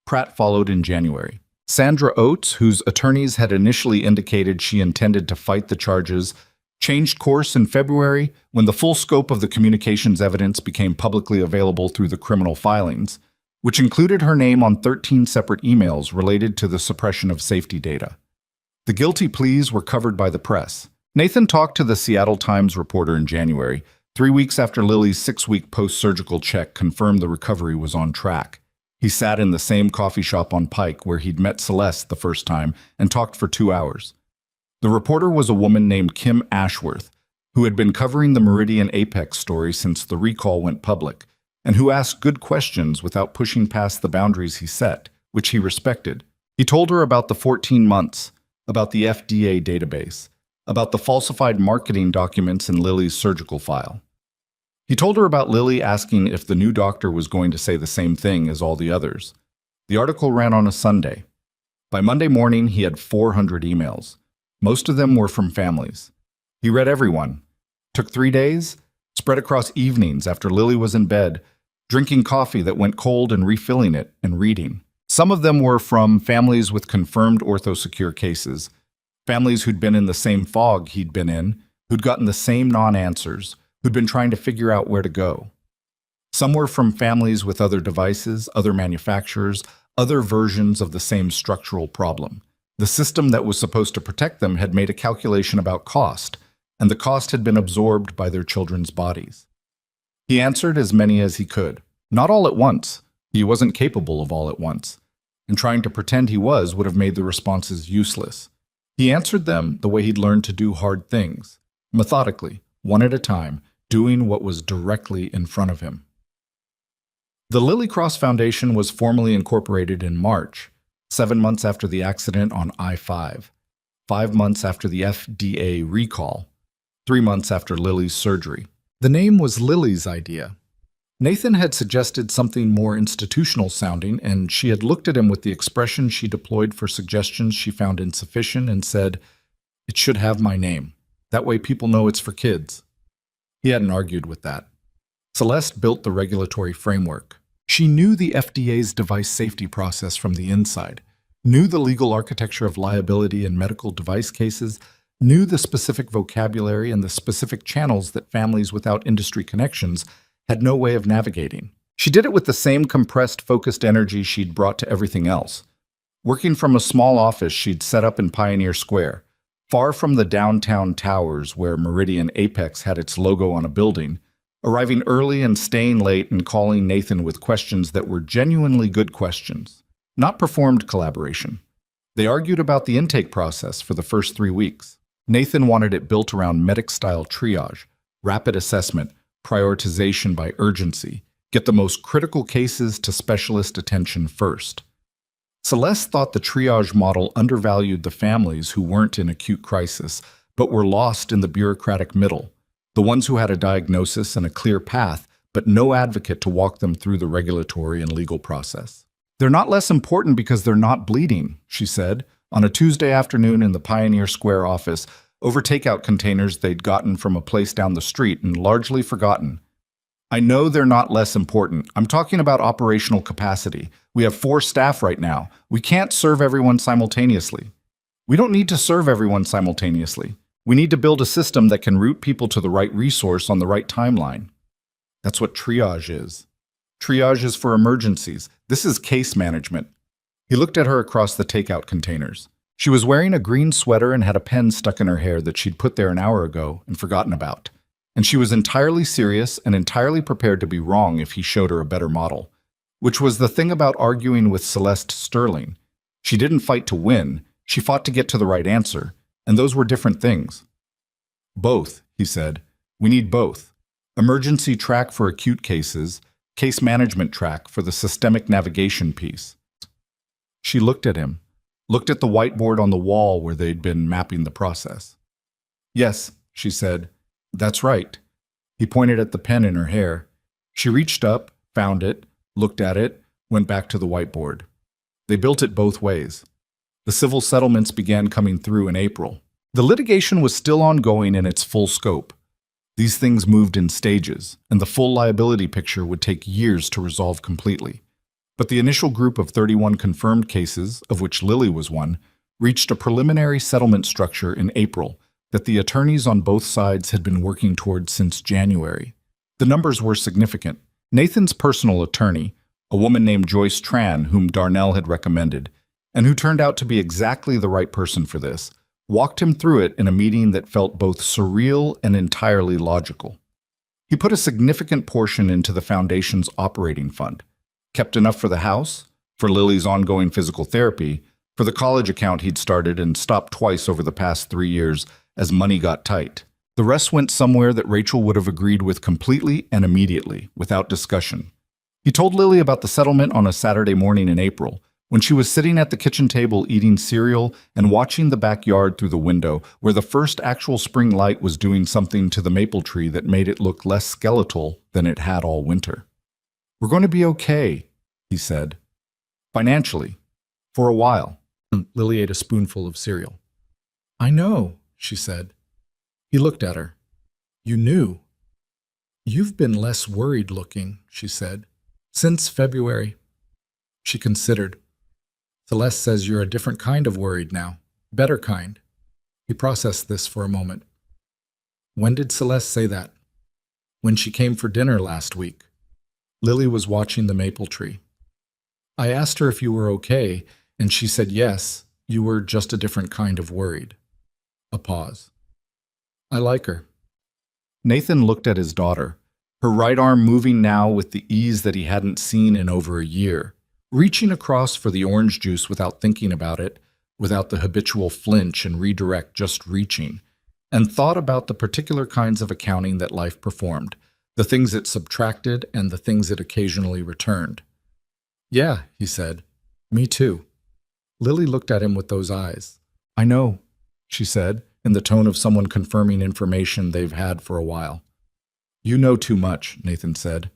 Pratt followed in January. Sandra Oates, whose attorneys had initially indicated she intended to fight the charges, changed course in February when the full scope of the communications evidence became publicly available through the criminal filings, which included her name on 13 separate emails related to the suppression of safety data. The guilty pleas were covered by the press. Nathan talked to the Seattle Times reporter in January, 3 weeks after Lily's 6-week post-surgical check confirmed the recovery was on track. He sat in the same coffee shop on Pike where he'd met Celeste the first time and talked for 2 hours. The reporter was a woman named Kim Ashworth, who had been covering the Meridian Apex story since the recall went public, and who asked good questions without pushing past the boundaries he set, which he respected. He told her about the 14 months, about the FDA database, about the falsified marketing documents in Lily's surgical file. He told her about Lily asking if the new doctor was going to say the same thing as all the others. The article ran on a Sunday. By Monday morning, he had 400 emails. Most of them were from families. He read everyone. Took 3 days, spread across evenings after Lily was in bed, drinking coffee that went cold and refilling it and reading. Some of them were from families with confirmed OrthoSecure cases, families who'd been in the same fog he'd been in, who'd gotten the same non-answers, who'd been trying to figure out where to go. Some were from families with other devices, other manufacturers, other versions of the same structural problem. The system that was supposed to protect them had made a calculation about cost, and the cost had been absorbed by their children's bodies. He answered as many as he could. Not all at once. He wasn't capable of all at once, and trying to pretend he was would have made the responses useless. He answered them the way he'd learned to do hard things, methodically, one at a time, doing what was directly in front of him. The Lily Cross Foundation was formally incorporated in March, 7 months after the accident on I-5, 5 months after the FDA recall, 3 months after Lily's surgery. The name was Lily's idea. Nathan had suggested something more institutional sounding, and she had looked at him with the expression she deployed for suggestions she found insufficient and said, "It should have my name. That way people know it's for kids." He hadn't argued with that. Celeste built the regulatory framework. She knew the FDA's device safety process from the inside, knew the legal architecture of liability in medical device cases, knew the specific vocabulary and the specific channels that families without industry connections had no way of navigating. She did it with the same compressed, focused energy she'd brought to everything else. Working from a small office she'd set up in Pioneer Square, far from the downtown towers where Meridian Apex had its logo on a building, arriving early and staying late and calling Nathan with questions that were genuinely good questions, not performed collaboration. They argued about the intake process for the first 3 weeks. Nathan wanted it built around medic-style triage, rapid assessment, prioritization by urgency, get the most critical cases to specialist attention first. Celeste thought the triage model undervalued the families who weren't in acute crisis, but were lost in the bureaucratic middle, the ones who had a diagnosis and a clear path, but no advocate to walk them through the regulatory and legal process. "They're not less important because they're not bleeding," she said, on a Tuesday afternoon in the Pioneer Square office, over takeout containers they'd gotten from a place down the street and largely forgotten. "I know they're not less important. I'm talking about operational capacity. We have 4 staff right now. We can't serve everyone simultaneously. We don't need to serve everyone simultaneously. We need to build a system that can route people to the right resource on the right timeline." That's what triage is. Triage is for emergencies. This is case management. He looked at her across the takeout containers. She was wearing a green sweater and had a pen stuck in her hair that she'd put there an hour ago and forgotten about. And she was entirely serious and entirely prepared to be wrong if he showed her a better model, which was the thing about arguing with Celeste Sterling. She didn't fight to win, she fought to get to the right answer, and those were different things. "Both," he said. "We need both. Emergency track for acute cases, case management track for the systemic navigation piece." She looked at him. looked at the whiteboard on the wall where they'd been mapping the process. "Yes," she said. "That's right." He pointed at the pen in her hair. She reached up, found it, looked at it, went back to the whiteboard. They built it both ways. The civil settlements began coming through in April. The litigation was still ongoing in its full scope. These things moved in stages, and the full liability picture would take years to resolve completely. But the initial group of 31 confirmed cases, of which Lily was one, reached a preliminary settlement structure in April that the attorneys on both sides had been working toward since January. The numbers were significant. Nathan's personal attorney, a woman named Joyce Tran, whom Darnell had recommended, and who turned out to be exactly the right person for this, walked him through it in a meeting that felt both surreal and entirely logical. He put a significant portion into the foundation's operating fund, kept enough for the house, for Lily's ongoing physical therapy, for the college account he'd started and stopped twice over the past 3 years as money got tight. The rest went somewhere that Rachel would have agreed with completely and immediately, without discussion. He told Lily about the settlement on a Saturday morning in April, when she was sitting at the kitchen table eating cereal and watching the backyard through the window, where the first actual spring light was doing something to the maple tree that made it look less skeletal than it had all winter. "We're going to be okay," he said. "Financially. For a while." Lily ate a spoonful of cereal. "I know," she said. He looked at her. "You knew." "You've been less worried looking," she said. "Since February." She considered. "Celeste says you're a different kind of worried now. Better kind." He processed this for a moment. "When did Celeste say that?" "When she came for dinner last week." Lily was watching the maple tree. "I asked her if you were okay, and she said yes, you were just a different kind of worried." A pause. "I like her." Nathan looked at his daughter, her right arm moving now with the ease that he hadn't seen in over a year, reaching across for the orange juice without thinking about it, without the habitual flinch and redirect, just reaching, and thought about the particular kinds of accounting that life performed, the things it subtracted and the things it occasionally returned. "Yeah," he said. "Me too." Lily looked at him with those eyes. "I know," she said, in the tone of someone confirming information they've had for a while. "You know too much," Nathan said.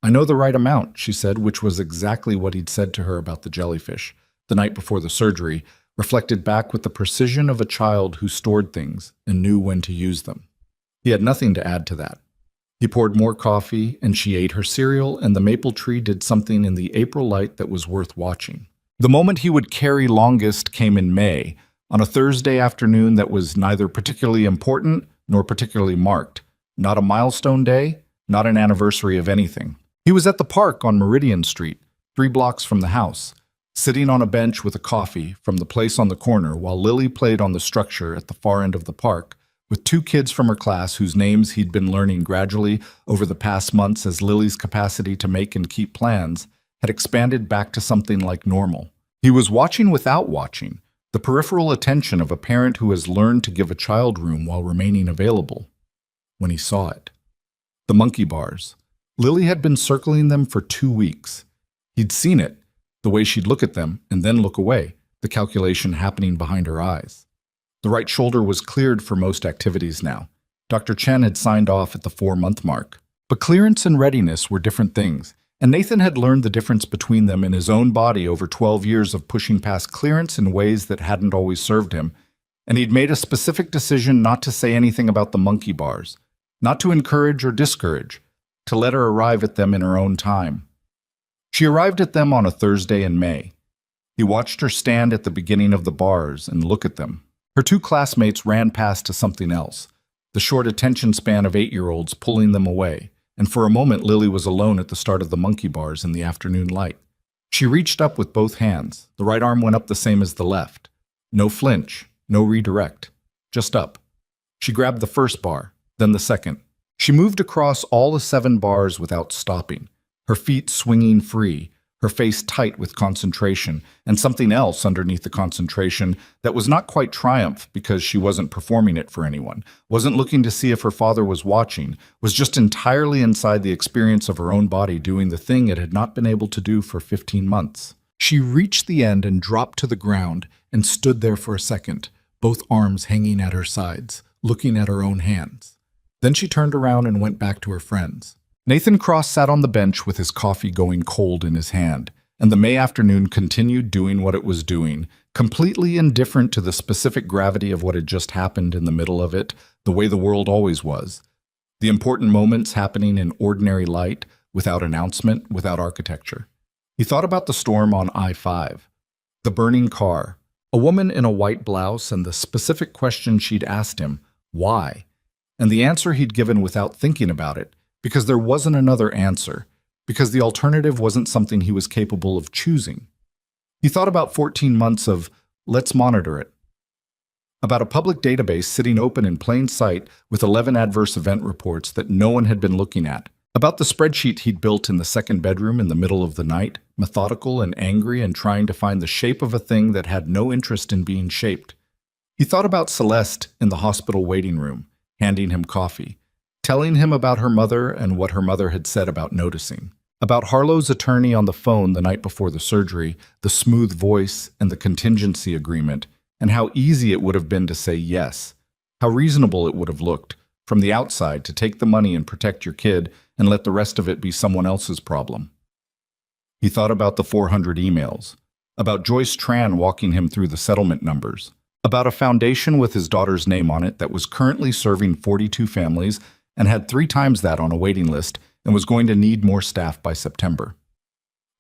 "I know the right amount," she said, which was exactly what he'd said to her about the jellyfish, the night before the surgery, reflected back with the precision of a child who stored things and knew when to use them. He had nothing to add to that. He poured more coffee, and she ate her cereal, and the maple tree did something in the April light that was worth watching. The moment he would carry longest came in May, on a Thursday afternoon that was neither particularly important nor particularly marked. Not a milestone day, not an anniversary of anything. He was at the park on Meridian Street, 3 blocks from the house, sitting on a bench with a coffee from the place on the corner while Lily played on the structure at the far end of the park with 2 kids from her class whose names he'd been learning gradually over the past months as Lily's capacity to make and keep plans had expanded back to something like normal. He was watching without watching, the peripheral attention of a parent who has learned to give a child room while remaining available, when he saw it. The monkey bars. Lily had been circling them for 2 weeks. He'd seen it, the way she'd look at them and then look away, the calculation happening behind her eyes. The right shoulder was cleared for most activities now. Dr. Chen had signed off at the 4-month mark. But clearance and readiness were different things, and Nathan had learned the difference between them in his own body over 12 years of pushing past clearance in ways that hadn't always served him, and he'd made a specific decision not to say anything about the monkey bars, not to encourage or discourage, to let her arrive at them in her own time. She arrived at them on a Thursday in May. He watched her stand at the beginning of the bars and look at them. Her 2 classmates ran past to something else, the short attention span of 8-year-olds pulling them away, and for a moment Lily was alone at the start of the monkey bars in the afternoon light. She reached up with both hands. The right arm went up the same as the left. No flinch, no redirect, just up. She grabbed the first bar, then the second. She moved across all the 7 bars without stopping, her feet swinging free, her face tight with concentration, and something else underneath the concentration that was not quite triumph because she wasn't performing it for anyone, wasn't looking to see if her father was watching, was just entirely inside the experience of her own body doing the thing it had not been able to do for 15 months. She reached the end and dropped to the ground and stood there for a second, both arms hanging at her sides, looking at her own hands. Then she turned around and went back to her friends. Nathan Cross sat on the bench with his coffee going cold in his hand, and the May afternoon continued doing what it was doing, completely indifferent to the specific gravity of what had just happened in the middle of it, the way the world always was. The important moments happening in ordinary light, without announcement, without architecture. He thought about the storm on I-5, the burning car, a woman in a white blouse, and the specific question she'd asked him, why? And the answer he'd given without thinking about it, because there wasn't another answer, because the alternative wasn't something he was capable of choosing. He thought about 14 months of, let's monitor it. About a public database sitting open in plain sight with 11 adverse event reports that no one had been looking at. About the spreadsheet he'd built in the second bedroom in the middle of the night, methodical and angry and trying to find the shape of a thing that had no interest in being shaped. He thought about Celeste in the hospital waiting room, handing him coffee, telling him about her mother and what her mother had said about noticing. About Harlow's attorney on the phone the night before the surgery, the smooth voice and the contingency agreement, and how easy it would have been to say yes, how reasonable it would have looked, from the outside, to take the money and protect your kid and let the rest of it be someone else's problem. He thought about the 400 emails, about Joyce Tran walking him through the settlement numbers, about a foundation with his daughter's name on it that was currently serving 42 families and had 3 times that on a waiting list and was going to need more staff by September.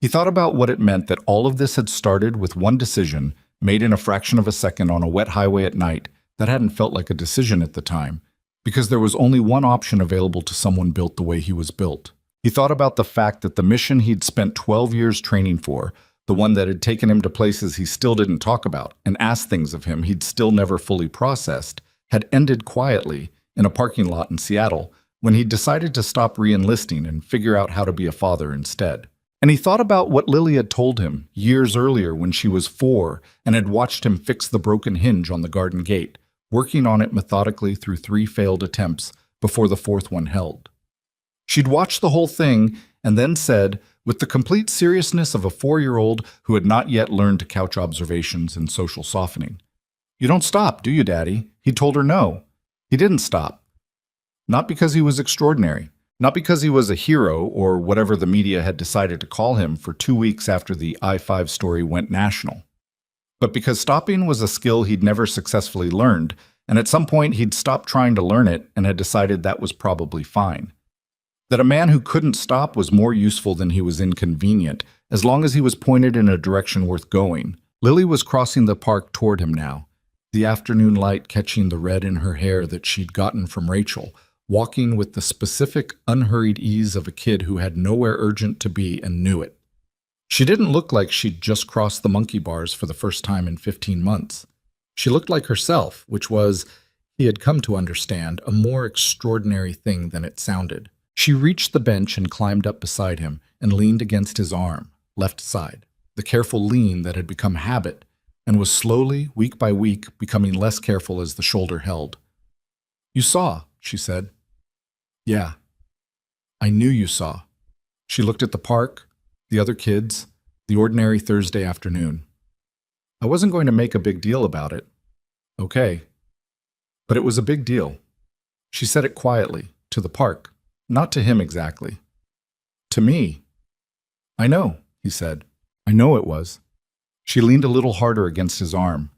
He thought about what it meant that all of this had started with one decision made in a fraction of a second on a wet highway at night that hadn't felt like a decision at the time, because there was only one option available to someone built the way he was built. He thought about the fact that the mission he'd spent 12 years training for, the one that had taken him to places he still didn't talk about and asked things of him he'd still never fully processed, had ended quietly in a parking lot in Seattle when he decided to stop re-enlisting and figure out how to be a father instead. And he thought about what Lily had told him years earlier when she was 4 and had watched him fix the broken hinge on the garden gate, working on it methodically through 3 failed attempts before the 4th one held. She'd watched the whole thing and then said, with the complete seriousness of a 4-year-old who had not yet learned to couch observations and social softening, "You don't stop, do you, Daddy?" He told her no. He didn't stop. Not because he was extraordinary, not because he was a hero or whatever the media had decided to call him for 2 weeks after the I-5 story went national, but because stopping was a skill he'd never successfully learned, and at some point he'd stopped trying to learn it and had decided that was probably fine. That a man who couldn't stop was more useful than he was inconvenient, as long as he was pointed in a direction worth going. Lily was crossing the park toward him now, the afternoon light catching the red in her hair that she'd gotten from Rachel, walking with the specific, unhurried ease of a kid who had nowhere urgent to be and knew it. She didn't look like she'd just crossed the monkey bars for the first time in 15 months. She looked like herself, which was, he had come to understand, a more extraordinary thing than it sounded. She reached the bench and climbed up beside him and leaned against his arm, left side, the careful lean that had become habit and was slowly, week by week, becoming less careful as the shoulder held. "You saw," she said. "Yeah. I knew you saw." She looked at the park, the other kids, the ordinary Thursday afternoon. "I wasn't going to make a big deal about it." "Okay." But it was a big deal. She said it quietly, to the park. Not to him exactly. "To me." "I know," he said. "I know it was." She leaned a little harder against his arm.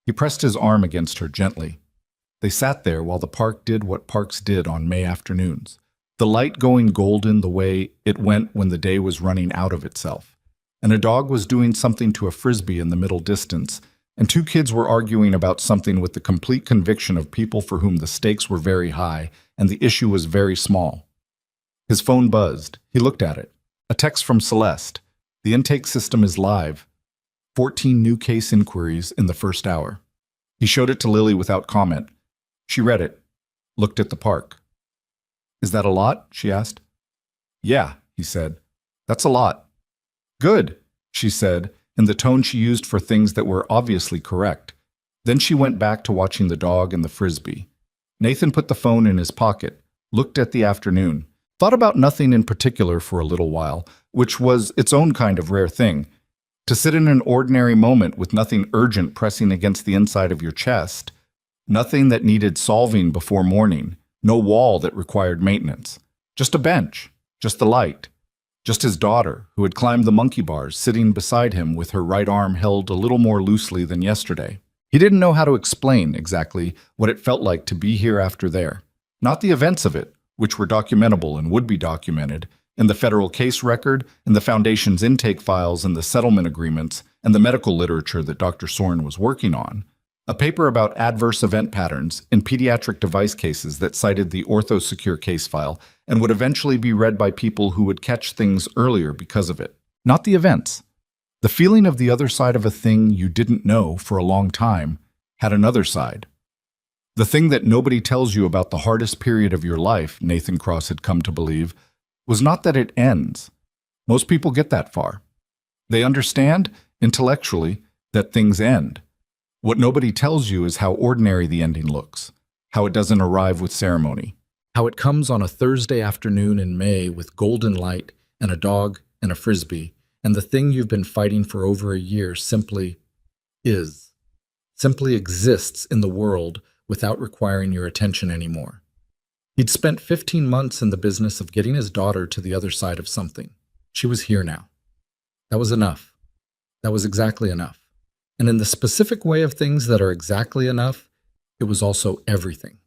He pressed his arm against her gently. They sat there while the park did what parks did on May afternoons, the light going golden the way it went when the day was running out of itself, and a dog was doing something to a frisbee in the middle distance, and 2 kids were arguing about something with the complete conviction of people for whom the stakes were very high and the issue was very small. His phone buzzed. He looked at it. A text from Celeste. "The intake system is live. 14 new case inquiries in the first hour." He showed it to Lily without comment. She read it, looked at the park. "Is that a lot?" she asked. "Yeah," he said. "That's a lot." "Good," she said, in the tone she used for things that were obviously correct. Then she went back to watching the dog and the frisbee. Nathan put the phone in his pocket, looked at the afternoon, thought about nothing in particular for a little while, which was its own kind of rare thing. To sit in an ordinary moment with nothing urgent pressing against the inside of your chest, nothing that needed solving before morning, no wall that required maintenance. Just a bench, just the light, just his daughter, who had climbed the monkey bars, sitting beside him with her right arm held a little more loosely than yesterday. He didn't know how to explain exactly what it felt like to be here after there. Not the events of it, which were documentable and would be documented, in the federal case record, in the Foundation's intake files and the settlement agreements, and the medical literature that Dr. Soren was working on. A paper about adverse event patterns in pediatric device cases that cited the OrthoSecure case file and would eventually be read by people who would catch things earlier because of it. Not the events. The feeling of the other side of a thing you didn't know for a long time had another side. The thing that nobody tells you about the hardest period of your life, Nathan Cross had come to believe, was not that it ends. Most people get that far. They understand, intellectually, that things end. What nobody tells you is how ordinary the ending looks, how it doesn't arrive with ceremony, how it comes on a Thursday afternoon in May with golden light and a dog and a frisbee, and the thing you've been fighting for over a year simply is, simply exists in the world without requiring your attention anymore. He'd spent 15 months in the business of getting his daughter to the other side of something. She was here now. That was enough. That was exactly enough. And in the specific way of things that are exactly enough, it was also everything.